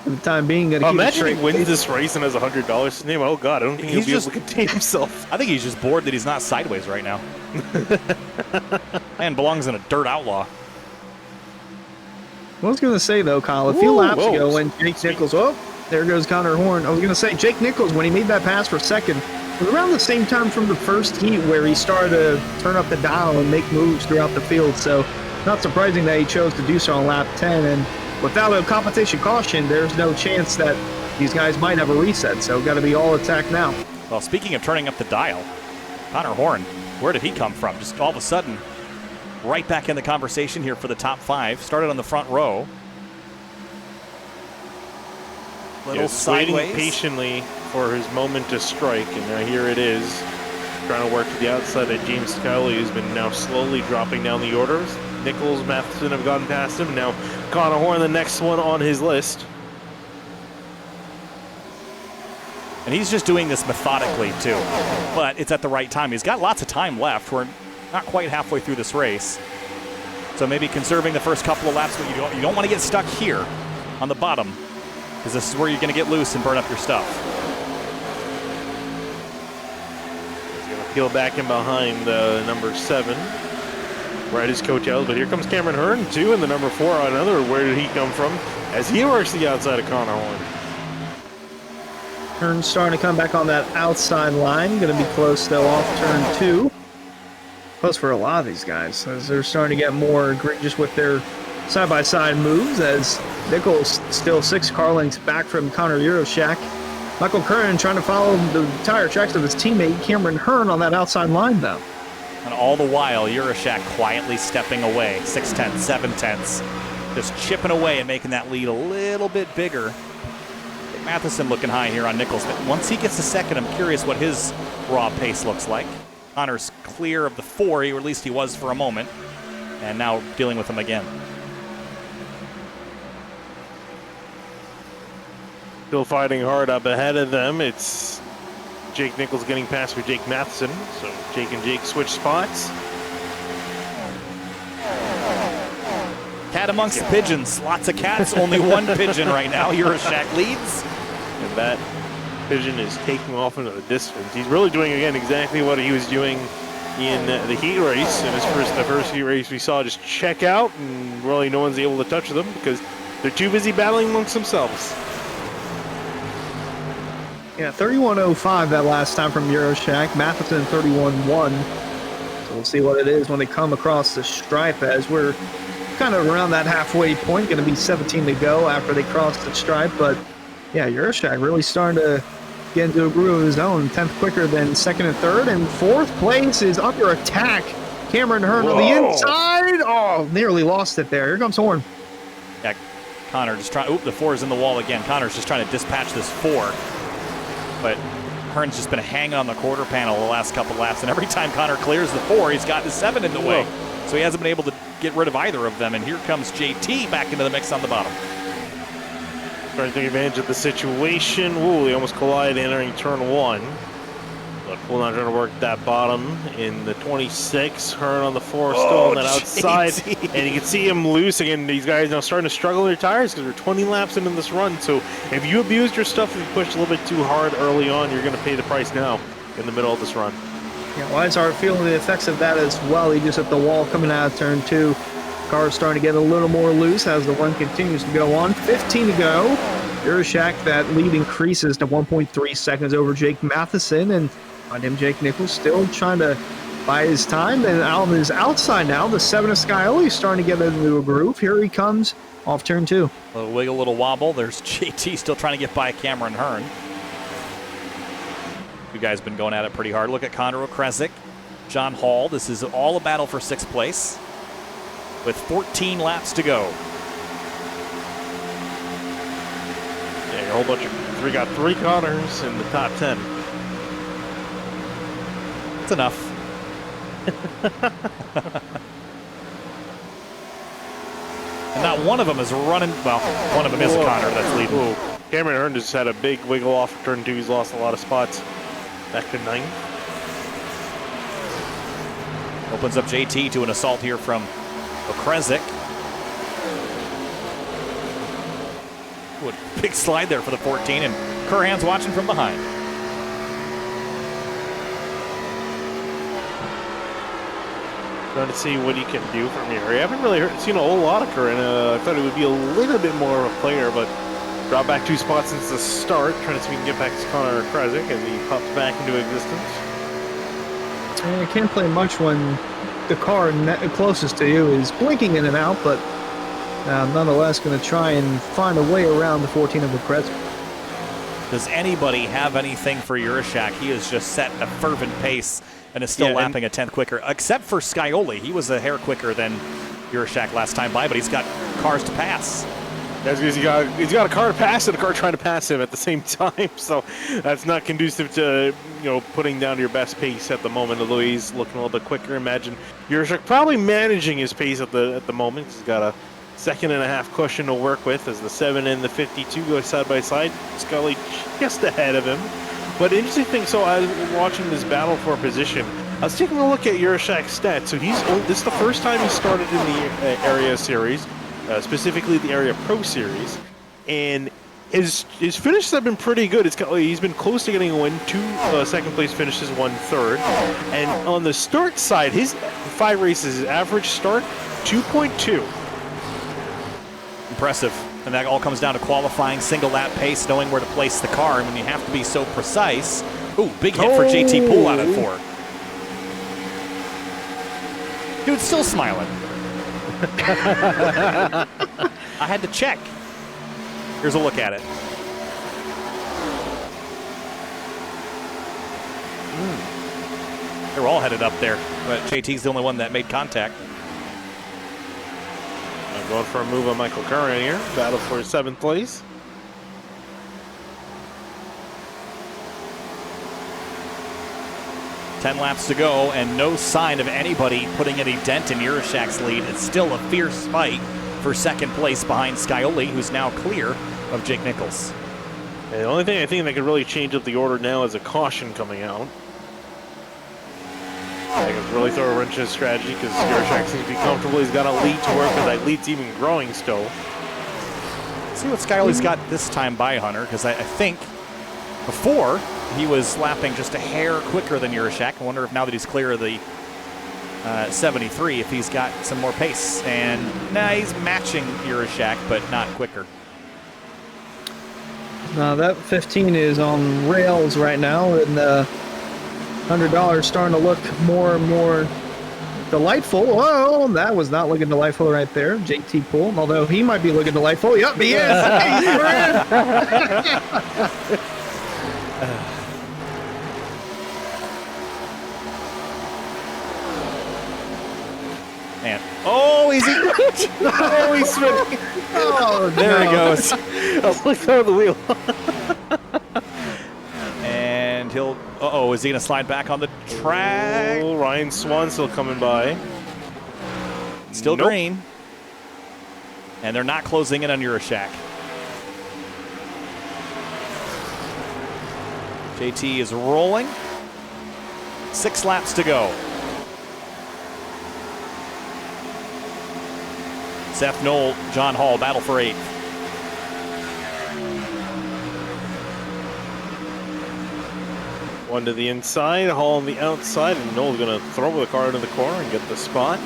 for the time being, gotta keep it Imagine straight. he wins this race and has $100 to his name. Oh God, I don't think he'll be able to contain himself. I think he's just bored that he's not sideways right now. Man belongs in a dirt outlaw. I was going to say, though, Kyle, a few laps ago when Jake Nichols, there goes Connor Horn. I was going to say, Jake Nichols, when he made that pass for second, was around the same time from the first heat where he started to turn up the dial and make moves throughout the field. So not surprising that he chose to do so on lap 10. And without a competition caution, there's no chance that these guys might have a reset. So got to be all attack now. Well, speaking of turning up the dial, Connor Horn, where did he come from? Just all of a sudden, right back in the conversation here for the top 5. Started on the front row. Little sideways. Waiting patiently for his moment to strike, and now here it is. Trying to work to the outside of James Scully, who's been now slowly dropping down the orders. Nichols, Matheson have gone past him. Now Connor Horn, the next one on his list. And he's just doing this methodically, too. But it's at the right time. He's got lots of time left. We're not quite halfway through this race. So maybe conserving the first couple of laps, but you don't want to get stuck here on the bottom, because this is where you're going to get loose and burn up your stuff. He's going to peel back in behind number 7. Right his coattails, but here comes Cameron Hearn, too, and the number 4, another. Where did he come from? As he works the outside of Connor Horn. Hearn's starting to come back on that outside line. Going to be close, though, off turn 2. Close for a lot of these guys, as they're starting to get more egregious with their side-by-side moves, as Nichols still 6 car lengths back from Connor Yuroshak. Michael Curran trying to follow the tire tracks of his teammate Cameron Hearn on that outside line, though. And all the while, Yuroshak quietly stepping away. 6/10, 7/10, just chipping away and making that lead a little bit bigger. Matheson looking high here on Nichols, but once he gets to second, I'm curious what his raw pace looks like. Connor's clear of the 4, or at least he was for a moment, and now dealing with him again. Still fighting hard up ahead of them. It's Jake Nichols getting past for Jake Matheson. So Jake and Jake switch spots. Cat amongst the pigeons. Lots of cats, only one pigeon right now. Yuroshak leads. And that pigeon is taking off into the distance. He's really doing, again, exactly what he was doing in the heat race. In the first heat race we saw, just check out, and really no one's able to touch them because they're too busy battling amongst themselves. Yeah, 31.05 that last time from Yuroshak. Matheson 31.1. So we'll see what it is when they come across the stripe, as we're kind of around that halfway point. Going to be 17 to go after they cross the stripe. But yeah, Yuroshak really starting to get into a groove of his own. 10th quicker than second and third. And 4th place is under attack. Cameron Hearn on the inside. Oh, nearly lost it there. Here comes Horn. Yeah, Connor just trying. Oop, the 4 is in the wall again. Connor's just trying to dispatch this 4. But Hearn's just been hanging on the quarter panel the last couple laps, and every time Connor clears the 4, he's got the 7 in the way. So he hasn't been able to get rid of either of them, and here comes JT back into the mix on the bottom. Trying to take advantage of the situation. Ooh, he almost collided entering turn 1. But Poole not trying to work that bottom in the 26. Hearn on the 4, still on that outside. And you can see him loose again. These guys now starting to struggle with their tires because we're 20 laps into this run. So if you abused your stuff, if you pushed a little bit too hard early on, you're going to pay the price now in the middle of this run. Yeah, Weishart feeling the effects of that as well. He just hit the wall coming out of turn 2. Car's starting to get a little more loose as the run continues to go on. 15 to go. Yuroshak, that lead increases to 1.3 seconds over Jake Matheson, and on him, Jake Nichols still trying to buy his time. And out on his outside now, the 7 of Scioli starting to get into a groove. Here he comes off turn 2. A little wiggle, little wobble. There's JT still trying to get by Cameron Hearn. guys have been going at it pretty hard. Look at Conor Okrezik, John Hall. This is all a battle for 6th place with 14 laps to go. Yeah, a whole bunch of, we got 3 Connors in the top 10. That's enough. And not one of them is running. Well, one of them is a Connor that's leading. Ooh. Cameron Hearn just had a big wiggle off of turn 2. He's lost a lot of spots. Back to 9th. Opens up JT to an assault here from Okrezik. What big slide there for the 14, and Curhan's watching from behind. Trying to see what he can do from here. I haven't really seen a whole lot of Curran. I thought he would be a little bit more of a player, but dropped back 2 spots since the start. Trying to see if he can get back to Conor Okrezik, and he pops back into existence. And you can't play much when the car closest to you is blinking in and out, but nonetheless going to try and find a way around the 14 of Okrezik. Does anybody have anything for Urashak? He is just setting a fervent pace and is still lapping a 10th quicker, except for Scioli. He was a hair quicker than Urashak last time by, but he's got cars to pass. That's because he's got a car to pass and a car trying to pass him at the same time, so that's not conducive to putting down your best pace at the moment. Although he's looking a little bit quicker, imagine Urashak probably managing his pace at the moment. He's got a 2.5 cushion to work with as the 7 and the 52 go side by side. Scully just ahead of him. But interesting thing, so I was watching this battle for position. I was taking a look at Urashak's stats. So this is the first time he started in the Area Series, specifically the Area Pro Series, and his finishes have been pretty good. He's been close to getting a win. 2 second place finishes, 1 third. And on the start side, his 5 races, his average start 2.2. Impressive. And that all comes down to qualifying, single lap pace, knowing where to place the car. And when you have to be so precise. Ooh, big hit for JT Poole out at 4. Dude's still smiling. I had to check. Here's a look at it. They're all headed up there, but JT's the only one that made contact. I'm going for a move on Michael Curran here. Battle for 7th place. Ten laps to go, and no sign of anybody putting any dent in Urashak's lead. It's still a fierce fight for 2nd place behind Scioli, who's now clear of Jake Nichols. And the only thing I think that could really change up the order now is a caution coming out. I could really throw a wrench in his strategy because Urashak seems to be comfortable. He's got a lead to work with. That lead's even growing still. See what Scioli's got this time by Hunter, because I think before he was lapping just a hair quicker than Urashak. I wonder if now that he's clear of the 73, if he's got some more pace. And he's matching Urashak, but not quicker. Now that 15 is on rails right now, and $100 starting to look more and more delightful. Oh, that was not looking delightful right there. JT Poole, although he might be looking delightful. Yep, he is. Man. Oh, he's Oh, he's spinning. Oh, there he goes. I was looking over the wheel. And he'll, is he going to slide back on the track? Oh, Ryan Swan still coming by. Still Nope. green. And they're not closing in on Urashak. JT is rolling. 6 laps to go. Seth Knoll, John Hall, battle for 8th. One to the inside, Hall on the outside, and Knoll's going to throw the car into the corner and get the spot.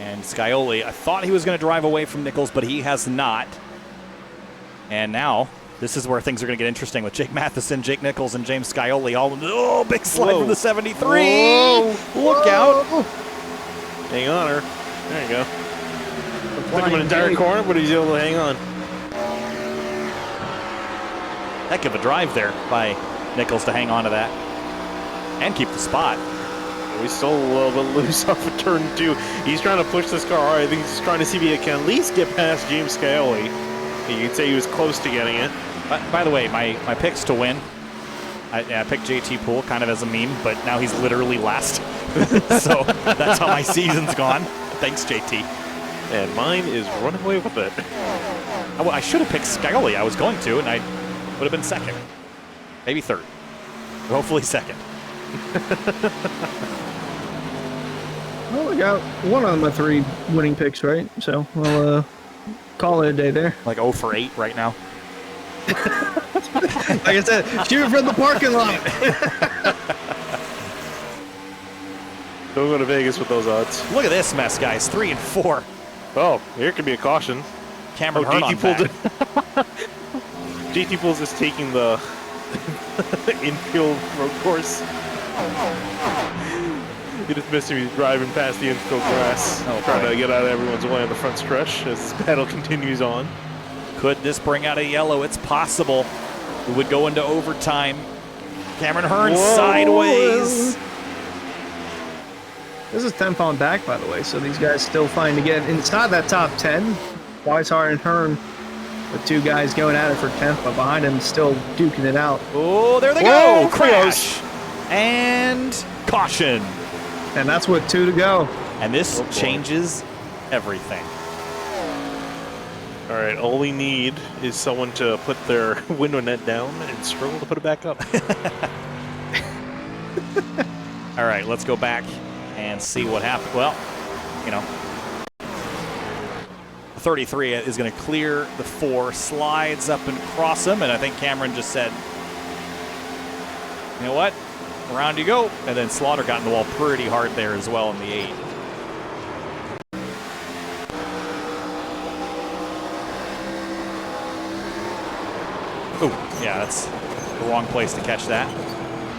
And Scioli, I thought he was going to drive away from Nichols, but he has not. And now, this is where things are going to get interesting with Jake Matheson, Jake Nichols, and James Scioli. All big slide from the 73. Whoa. Look out. Hang on her. There you go. Took him an entire corner, but he's able to hang on. Heck of a drive there by Nichols to hang on to that and keep the spot. He's still a little bit loose off of turn 2. He's trying to push this car hard. I think he's trying to see if he can at least get past James Scaoli. You could say he was close to getting it. By the way, my picks to win, I picked JT Poole kind of as a meme, but now he's literally last. So that's how my season's gone. Thanks, JT. And mine is running away with it. I should have picked Scaoli. I was going to, and I would have been second. Maybe third. But hopefully second. Well, I got one of my 3 winning picks, right? So we'll call it a day there. Like 0 for 8 right now. Like I said, shoot from the parking lot. Don't go to Vegas with those odds. Look at this mess, guys. 3 and 4. Oh, here could be a caution. Cameron Hearn on pulled back. JT Poole's just taking the infield road course. He just missed him. He's driving past the infield grass, trying to get out of everyone's way on the front stretch as this battle continues on. Could this bring out a yellow? It's possible. We would go into overtime. Cameron Hearn sideways. This is 10th on back, by the way, so these guys still fighting to get inside that top 10. Weishart and Hearn, the 2 guys going at it for 10th, but behind him still duking it out. Oh, there they Whoa, go. Crash. And caution. And that's with 2 to go. And this changes everything. All right, all we need is someone to put their window net down and struggle to put it back up. All right, let's go back and see what happened. Well, you know, 33 is going to clear the 4, slides up and cross him, and I think Cameron just said, you know what, around you go. And then Slaughter got in the wall pretty hard there as well in the 8. Oh, yeah, that's the wrong place to catch that.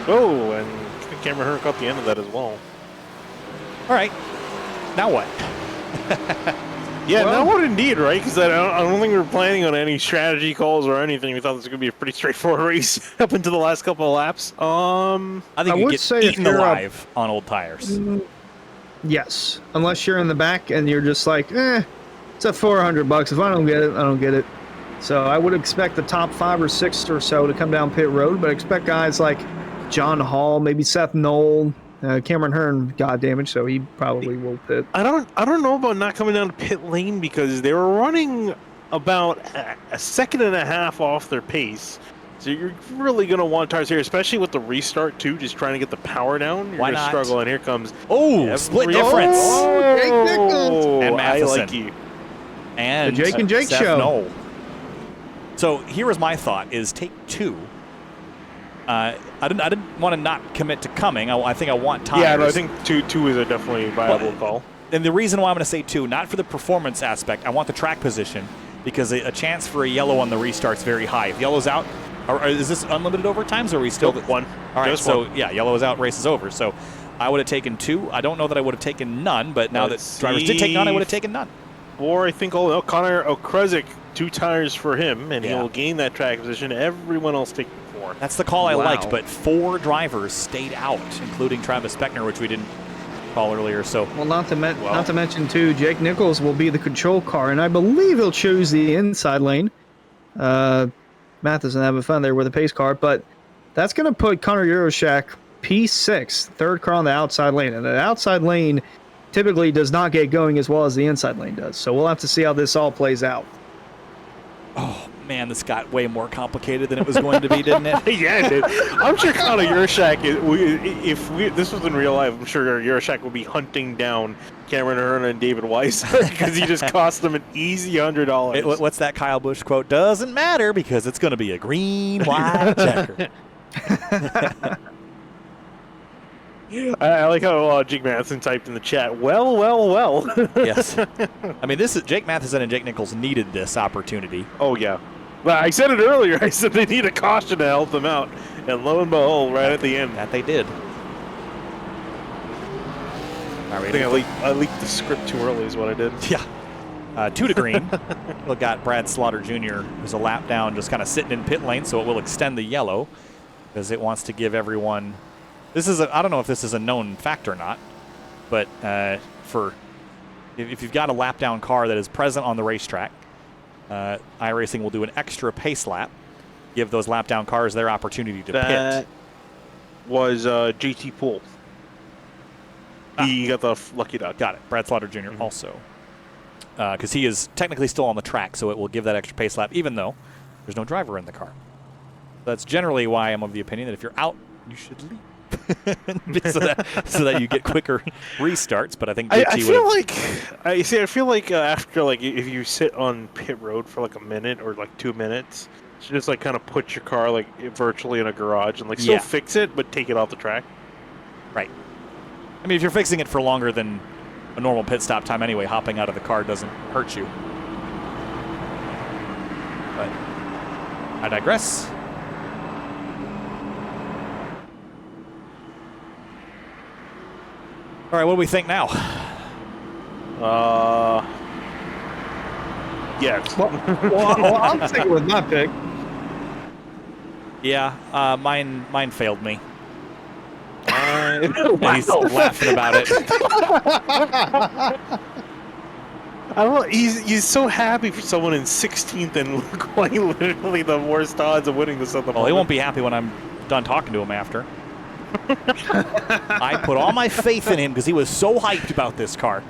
Oh, and Cameron Hearn caught the end of that as well. All right, now what? Yeah, now what indeed, right? Because I don't think we were planning on any strategy calls or anything. We thought this was going to be a pretty straightforward race up until the last couple of laps. I think you would get say if eaten you're alive on old tires. Yes, unless you're in the back and you're just like, it's at $400. If I don't get it, I don't get it. So I would expect the top 5 or 6 or so to come down pit road, but I expect guys like John Hall, maybe Seth Knoll, Cameron Hearn got damaged, so he probably will pit. I don't know about not coming down to pit lane because they were running about a second and a half off their pace. So you're really going to want tires here, especially with the restart too, just trying to get the power down. You're Why going to not? struggle, and here comes Split difference. Oh, Jake Nichols. And I Matheson. like you. And The Jake and Jake Seth show. Knoll. So here was my thought: is take 2. I didn't want to not commit to coming. I think I want tires. Yeah, no, I think two is a definitely viable call. And the reason why I'm going to say 2, not for the performance aspect, I want the track position because a chance for a yellow on the restart is very high. If yellow's out, or is this unlimited overtimes, or are we still Nope, 1? All right, Just so 1. yeah, yellow is out, race is over. So I would have taken 2. I don't know that I would have taken none, but now Let's that drivers did take none, I would have taken none. Or I think Connor Okrezik, 2 tires for him, and Yeah. he'll gain that track position. Everyone else taking 4. That's the call I Wow. liked, but 4 drivers stayed out, including Travis Beckner, which we didn't call earlier. So Well, not to mention too, Jake Nichols will be the control car, and I believe he'll choose the inside lane. Matheson having fun there with the pace car, but that's going to put Connor Euroshak P6, 3rd car on the outside lane, and the outside lane typically does not get going as well as the inside lane does. So we'll have to see how this all plays out. man, this got way more complicated than it was going to be, didn't it? Yeah, it did. I'm sure Connor Euroshak, if this was in real life, I'm sure Euroshak would be hunting down Cameron Hearn and David Weiss because he just cost them an easy $100. What's that Kyle Busch quote? Doesn't matter because it's going to be a green, white checker. I like how Jake Matheson typed in the chat, well. Yes. I mean, Jake Matheson and Jake Nichols needed this opportunity. Oh, yeah. Well, I said it earlier. I said they need a caution to help them out. And lo and behold, right at the end. That they did. All right, I think I leaked the script too early is what I did. Yeah. two to green. We've got Brad Slaughter Jr., who's a lap down, just kind of sitting in pit lane, so it will extend the yellow because it wants to give everyone. I don't know if this is a known fact or not, but if you've got a lap down car that is present on the racetrack, iRacing will do an extra pace lap, give those lap down cars their opportunity to That pit. was JT Poole. He got the lucky duck. Got it. Brad Slaughter Jr. Also. Because he is technically still on the track, so it will give that extra pace lap, even though there's no driver in the car. That's generally why I'm of the opinion that if you're out, you should leave. so that you get quicker restarts. But I think I feel like after like if you sit on pit road for like a minute or like 2 minutes, you just like kind of put your car like virtually in a garage and like still fix it, but take it off the track. Right. I mean, if you're fixing it for longer than a normal pit stop time anyway, hopping out of the car doesn't hurt you. But I digress. All right, what do we think now? Yes. Well, I'm sticking with my pick. Yeah, mine failed me. Wow. He's laughing about it. I don't know, he's so happy for someone in 16th and quite literally the worst odds of winning this other. Well, he won't be happy when I'm done talking to him after. I put all my faith in him because he was so hyped about this car.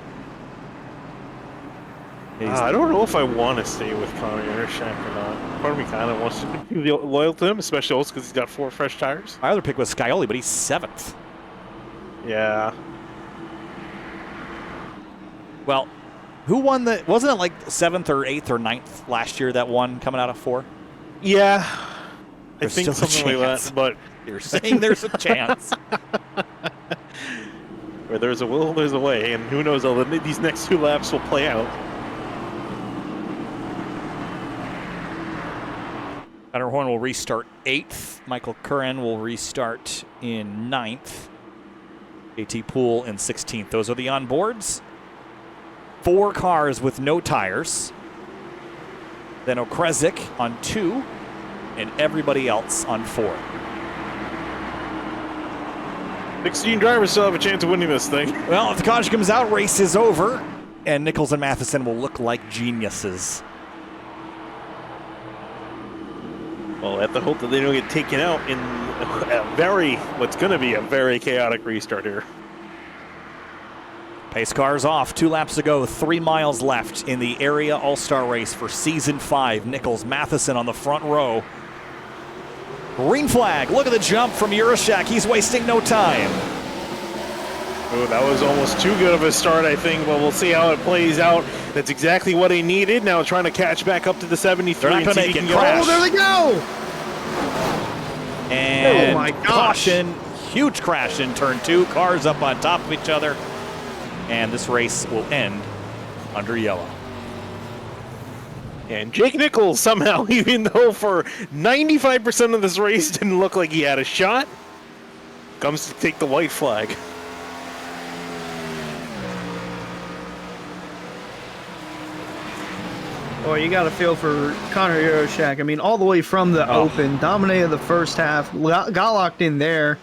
I don't know if I want to stay with Connor Yershak or not. Part of me kind of wants to be loyal to him, especially also because he's got 4 fresh tires. My other pick was Scioli, but he's 7th. Yeah. Well, who won the? Wasn't it like 7th or 8th or 9th last year that won coming out of 4? Yeah. There's I think still a something like chance. that, but You're saying there's a chance. where there's a will, there's a way, and who knows how these next 2 laps will play out. Connor Horn will restart 8th. Michael Curran will restart in 9th. JT Poole in 16th. Those are the onboards. 4 cars with no tires. Then Okrezik on 2, and everybody else on 4. 16 drivers still have a chance of winning this thing. Well, if the caution comes out, race is over, and Nichols and Matheson will look like geniuses. Well, I have to hope that they don't get taken out in what's going to be a very chaotic restart here. Pace cars off. 2 laps to go. 3 miles left in the area all-star race for season 5. Nichols, Matheson on the front row. Green flag. Look at the jump from Yershak. He's wasting no time. Oh, that was almost too good of a start, I think, but we'll see how it plays out. That's exactly what he needed. Now trying to catch back up to the 73. They're not going to make it. Oh, there they go! And oh my gosh. Caution. Huge crash in turn 2. Cars up on top of each other. And this race will end under yellow. And Jake Nichols somehow, even though for 95% of this race didn't look like he had a shot, comes to take the white flag. Boy, you got to feel for Connor Yershak. I mean, all the way from the open, dominated the first half, got locked in there,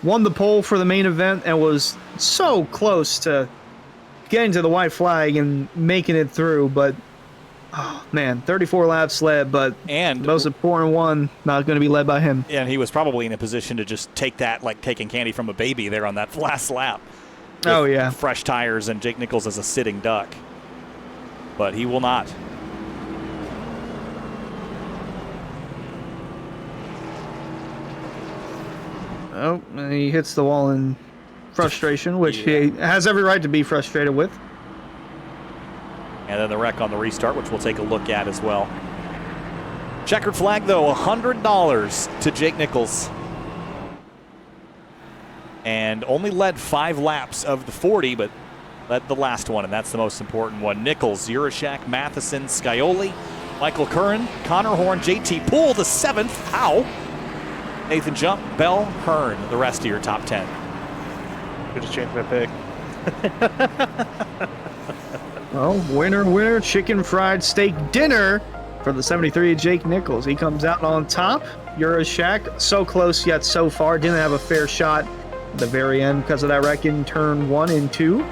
won the pole for the main event, and was so close to getting to the white flag and making it through. But, oh, man, 34 laps led, but And the most important one not going to be led by him. And he was probably in a position to just take that like taking candy from a baby there on that last lap. Oh, yeah. Fresh tires and Jake Nichols as a sitting duck. But he will not. Oh, and he hits the wall in frustration, which he has every right to be frustrated with. And then the wreck on the restart, which we'll take a look at as well. Checkered flag, though, $100 to Jake Nichols. And only led 5 laps of the 40, but led the last one, and that's the most important one. Nichols, Yershak, Matheson, Scioli, Michael Curran, Connor Horn, JT Poole, the 7th. How? Nathan Jump, Bell, Hearn, the rest of your top 10. Could just change my pick. Well, winner, chicken fried steak dinner for the 73, Jake Nichols. He comes out on top. Euroshack, so close yet so far. Didn't have a fair shot at the very end because of that wreck in turn 1 and 2.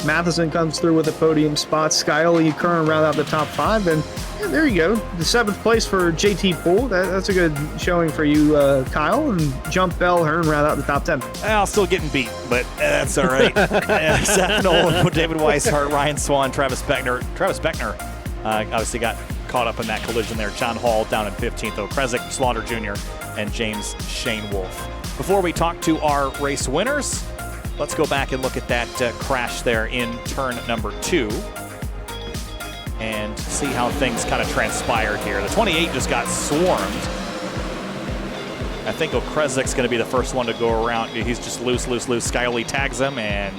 Matheson comes through with a podium spot. Skyoli Curran round out the top 5, and yeah, there you go. The 7th place for JT Poole. That's a good showing for you, Kyle. And Jump Bell Hearn round out the top 10. Well, still getting beat, but that's all right. Seth Nolan, David Weishart, Ryan Swan, Travis Beckner. Travis Beckner obviously got caught up in that collision there. John Hall down in 15th, though. Krezek, Slaughter Jr., and James Shane Wolf. Before we talk to our race winners, let's go back and look at that crash there in turn number 2 and see how things kind of transpired here. The 28 just got swarmed. I think Okrezek's going to be the first one to go around. He's just loose. Skyoli tags him, and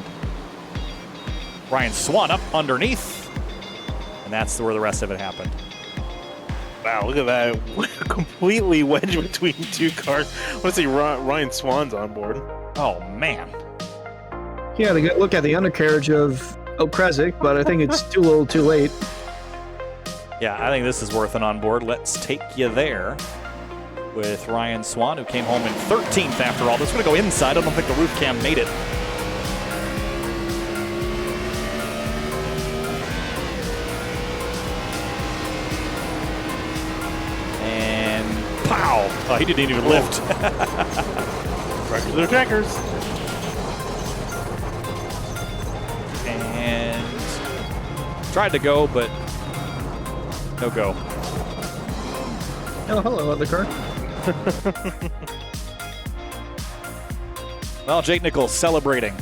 Ryan Swan up underneath. And that's where the rest of it happened. Wow, look at that. Completely wedged between two cars. I want to see Ryan Swan's on board. Oh, man. Yeah, to look at the undercarriage of Okrezek, but I think it's too little too late. Yeah, I think this is worth an onboard. Let's take you there with Ryan Swan, who came home in 13th after all. This is going to go inside. I don't think the roof cam made it. And pow! Oh, he didn't even lift. Right to their attackers. And tried to go, but no go. Oh, hello, other car. Well, Jake Nichols celebrating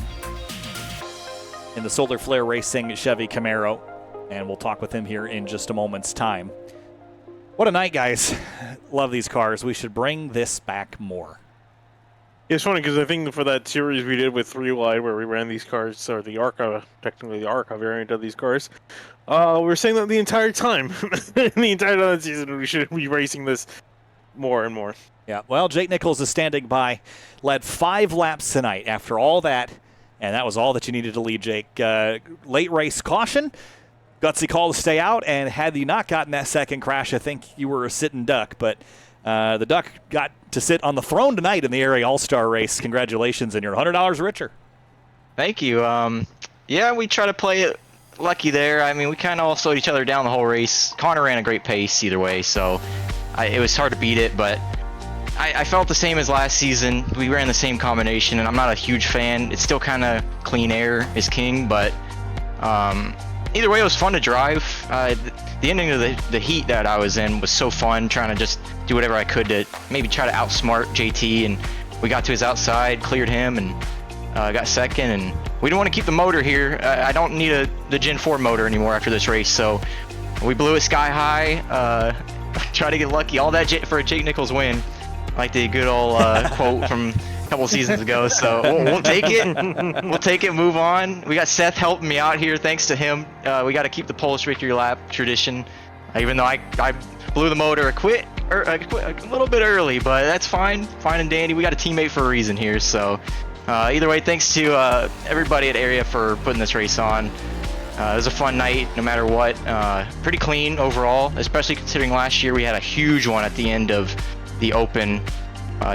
in the Solar Flare Racing Chevy Camaro, and we'll talk with him here in just a moment's time. What a night, guys. Love these cars. We should bring this back more. It's funny because I think for that series we did with 3 Wide where we ran these cars, or the ARCA, technically the ARCA variant of these cars, we were saying that the entire time. The entire time of the season we should be racing this more and more. Yeah, well, Jake Nichols is standing by. Led 5 laps tonight after all that, and that was all that you needed to lead, Jake. Late race caution, gutsy call to stay out, and had you not gotten that second crash, I think you were a sitting duck, but the duck got to sit on the throne tonight in the Area All-Star race. Congratulations, and you're $100 richer. Thank you. Yeah, we try to play it lucky there. I mean, we kind of all slowed each other down the whole race. Connor ran a great pace either way, so it was hard to beat it, but I felt the same as last season. We ran the same combination, and I'm not a huge fan. It's still kind of clean air is king, but either way, it was fun to drive. The ending of the heat that I was in was so fun, trying to just do whatever I could to maybe try to outsmart JT, and we got to his outside, cleared him, and got second, and we don't want to keep the motor here. I don't need the Gen 4 motor anymore after this race, so we blew it sky high, try to get lucky. All that for a Jake Nichols win, like the good old quote from a couple seasons ago. So we'll take it. We'll take it, move on. We got Seth helping me out here. Thanks to him, we got to keep the Polish victory lap tradition, even though I blew the motor a little bit early, but that's fine and dandy. We got a teammate for a reason here, so either way, thanks to everybody at Area for putting this race on. It was a fun night no matter what. Pretty clean overall, especially considering last year we had a huge one at the end of the Open.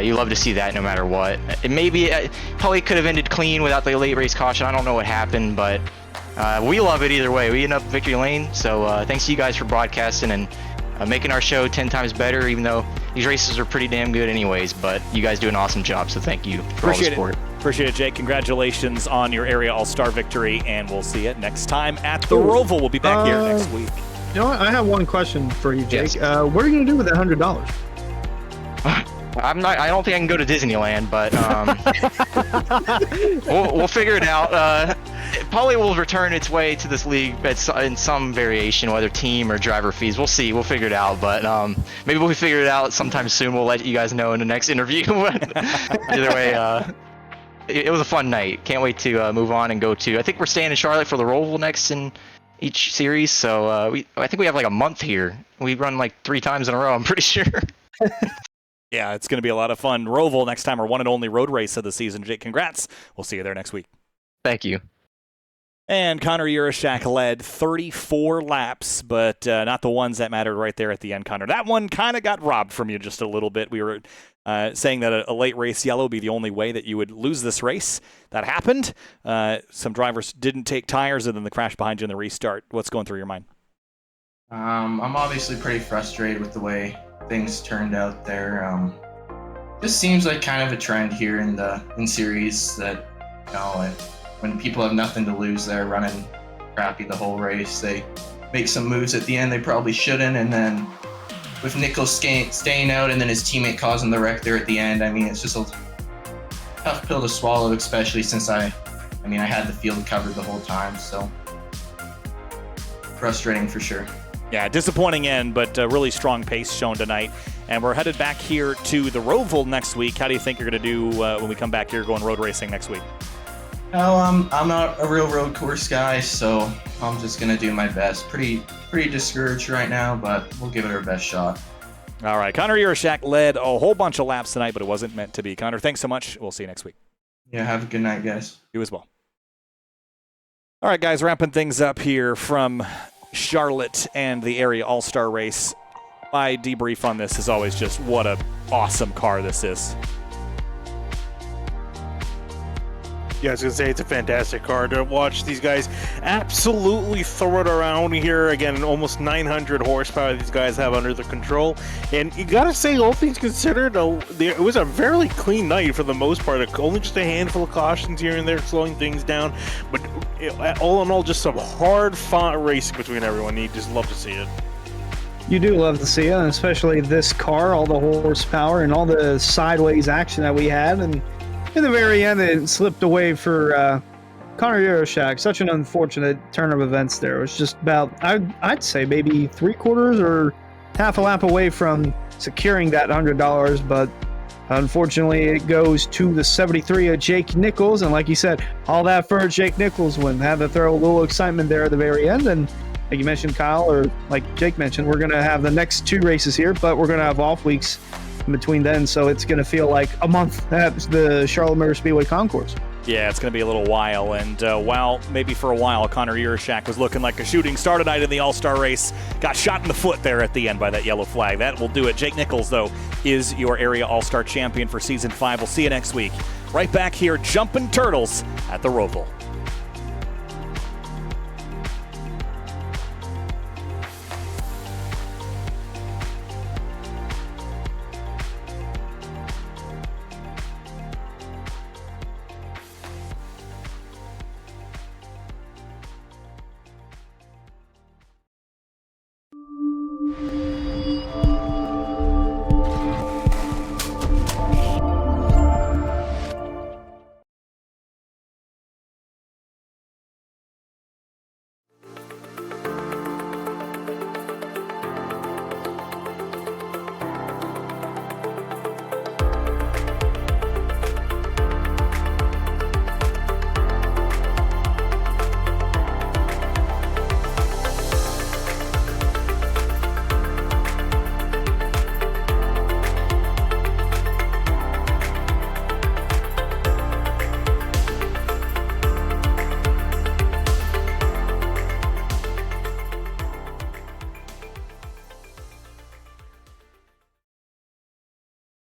You love to see that no matter what. It probably could have ended clean without the late race caution. I don't know what happened, but we love it either way. We end up victory lane, so thanks to you guys for broadcasting and making our show 10 times better, even though these races are pretty damn good anyways, but you guys do an awesome job, so thank you for all the support. Appreciate it, Jake. Congratulations on your Area All-Star victory, and we'll see you next time at the Roval. We'll be back here next week. You know what? I have one question for you, Jake. Yes. What are you going to do with that $100? I don't think I can go to Disneyland, but we'll figure it out. It probably will return its way to this league in some variation, whether team or driver fees. We'll see. We'll figure it out. But maybe we'll figure it out sometime soon. We'll let you guys know in the next interview. Either way, it was a fun night. Can't wait to move on and go to. I think we're staying in Charlotte for the Roval next in each series. So I think we have like a month here. We run like 3 times in a row, I'm pretty sure. Yeah, it's going to be a lot of fun. Roval next time, our one and only road race of the season. Jake, congrats. We'll see you there next week. Thank you. And Connor Urashak led 34 laps, but not the ones that mattered right there at the end, Connor. That one kind of got robbed from you just a little bit. We were saying that a late race yellow would be the only way that you would lose this race. That happened. Some drivers didn't take tires, and then the crash behind you in the restart. What's going through your mind? I'm obviously pretty frustrated with the way things turned out there. Just seems like kind of a trend here in series that, you know, when people have nothing to lose, they're running crappy the whole race. They make some moves at the end they probably shouldn't, and then with Nichols staying out and then his teammate causing the wreck there at the end, I mean, it's just a tough pill to swallow, especially since I had the field covered the whole time, so frustrating for sure. Yeah, disappointing end, but really strong pace shown tonight. And we're headed back here to the Roval next week. How do you think you're going to do when we come back here going road racing next week? Oh, I'm not a real road course guy, so I'm just going to do my best. Pretty discouraged right now, but we'll give it our best shot. All right, Connor Urashak led a whole bunch of laps tonight, but it wasn't meant to be. Connor, thanks so much. We'll see you next week. Yeah, have a good night, guys. You as well. All right, guys, wrapping things up here from Charlotte and the area all-star race. My debrief on this is always just what a awesome car this is. Yeah, I was going to say, it's a fantastic car to watch these guys absolutely throw it around here. Again, almost 900 horsepower these guys have under their control. And you got to say, all things considered, it was a fairly clean night for the most part. Only just a handful of cautions here and there slowing things down. But all in all, just some hard-fought racing between everyone. You just love to see it. You do love to see it, and especially this car, all the horsepower and all the sideways action that we had. And in the very end, it slipped away for Connor Urashak. Such an unfortunate turn of events there. It was just about, I'd say maybe 3/4 or half a lap away from securing that $100, but unfortunately it goes to the 73 of Jake Nichols. And like you said, all that for a Jake Nichols win. Had to throw a little excitement there at the very end. And like you mentioned, Kyle, or like Jake mentioned, we're going to have the next 2 races here, but we're going to have off weeks in between then, so it's going to feel like a month at the Charlotte Motor Speedway Concourse. Yeah, it's going to be a little while, and while maybe for a while Connor Urashak was looking like a shooting star tonight in the All-Star race, got shot in the foot there at the end by that yellow flag. That will do it. Jake Nichols, though, is your area All-Star champion for Season 5. We'll see you next week. Right back here, Jumpin' Turtles at the Roval.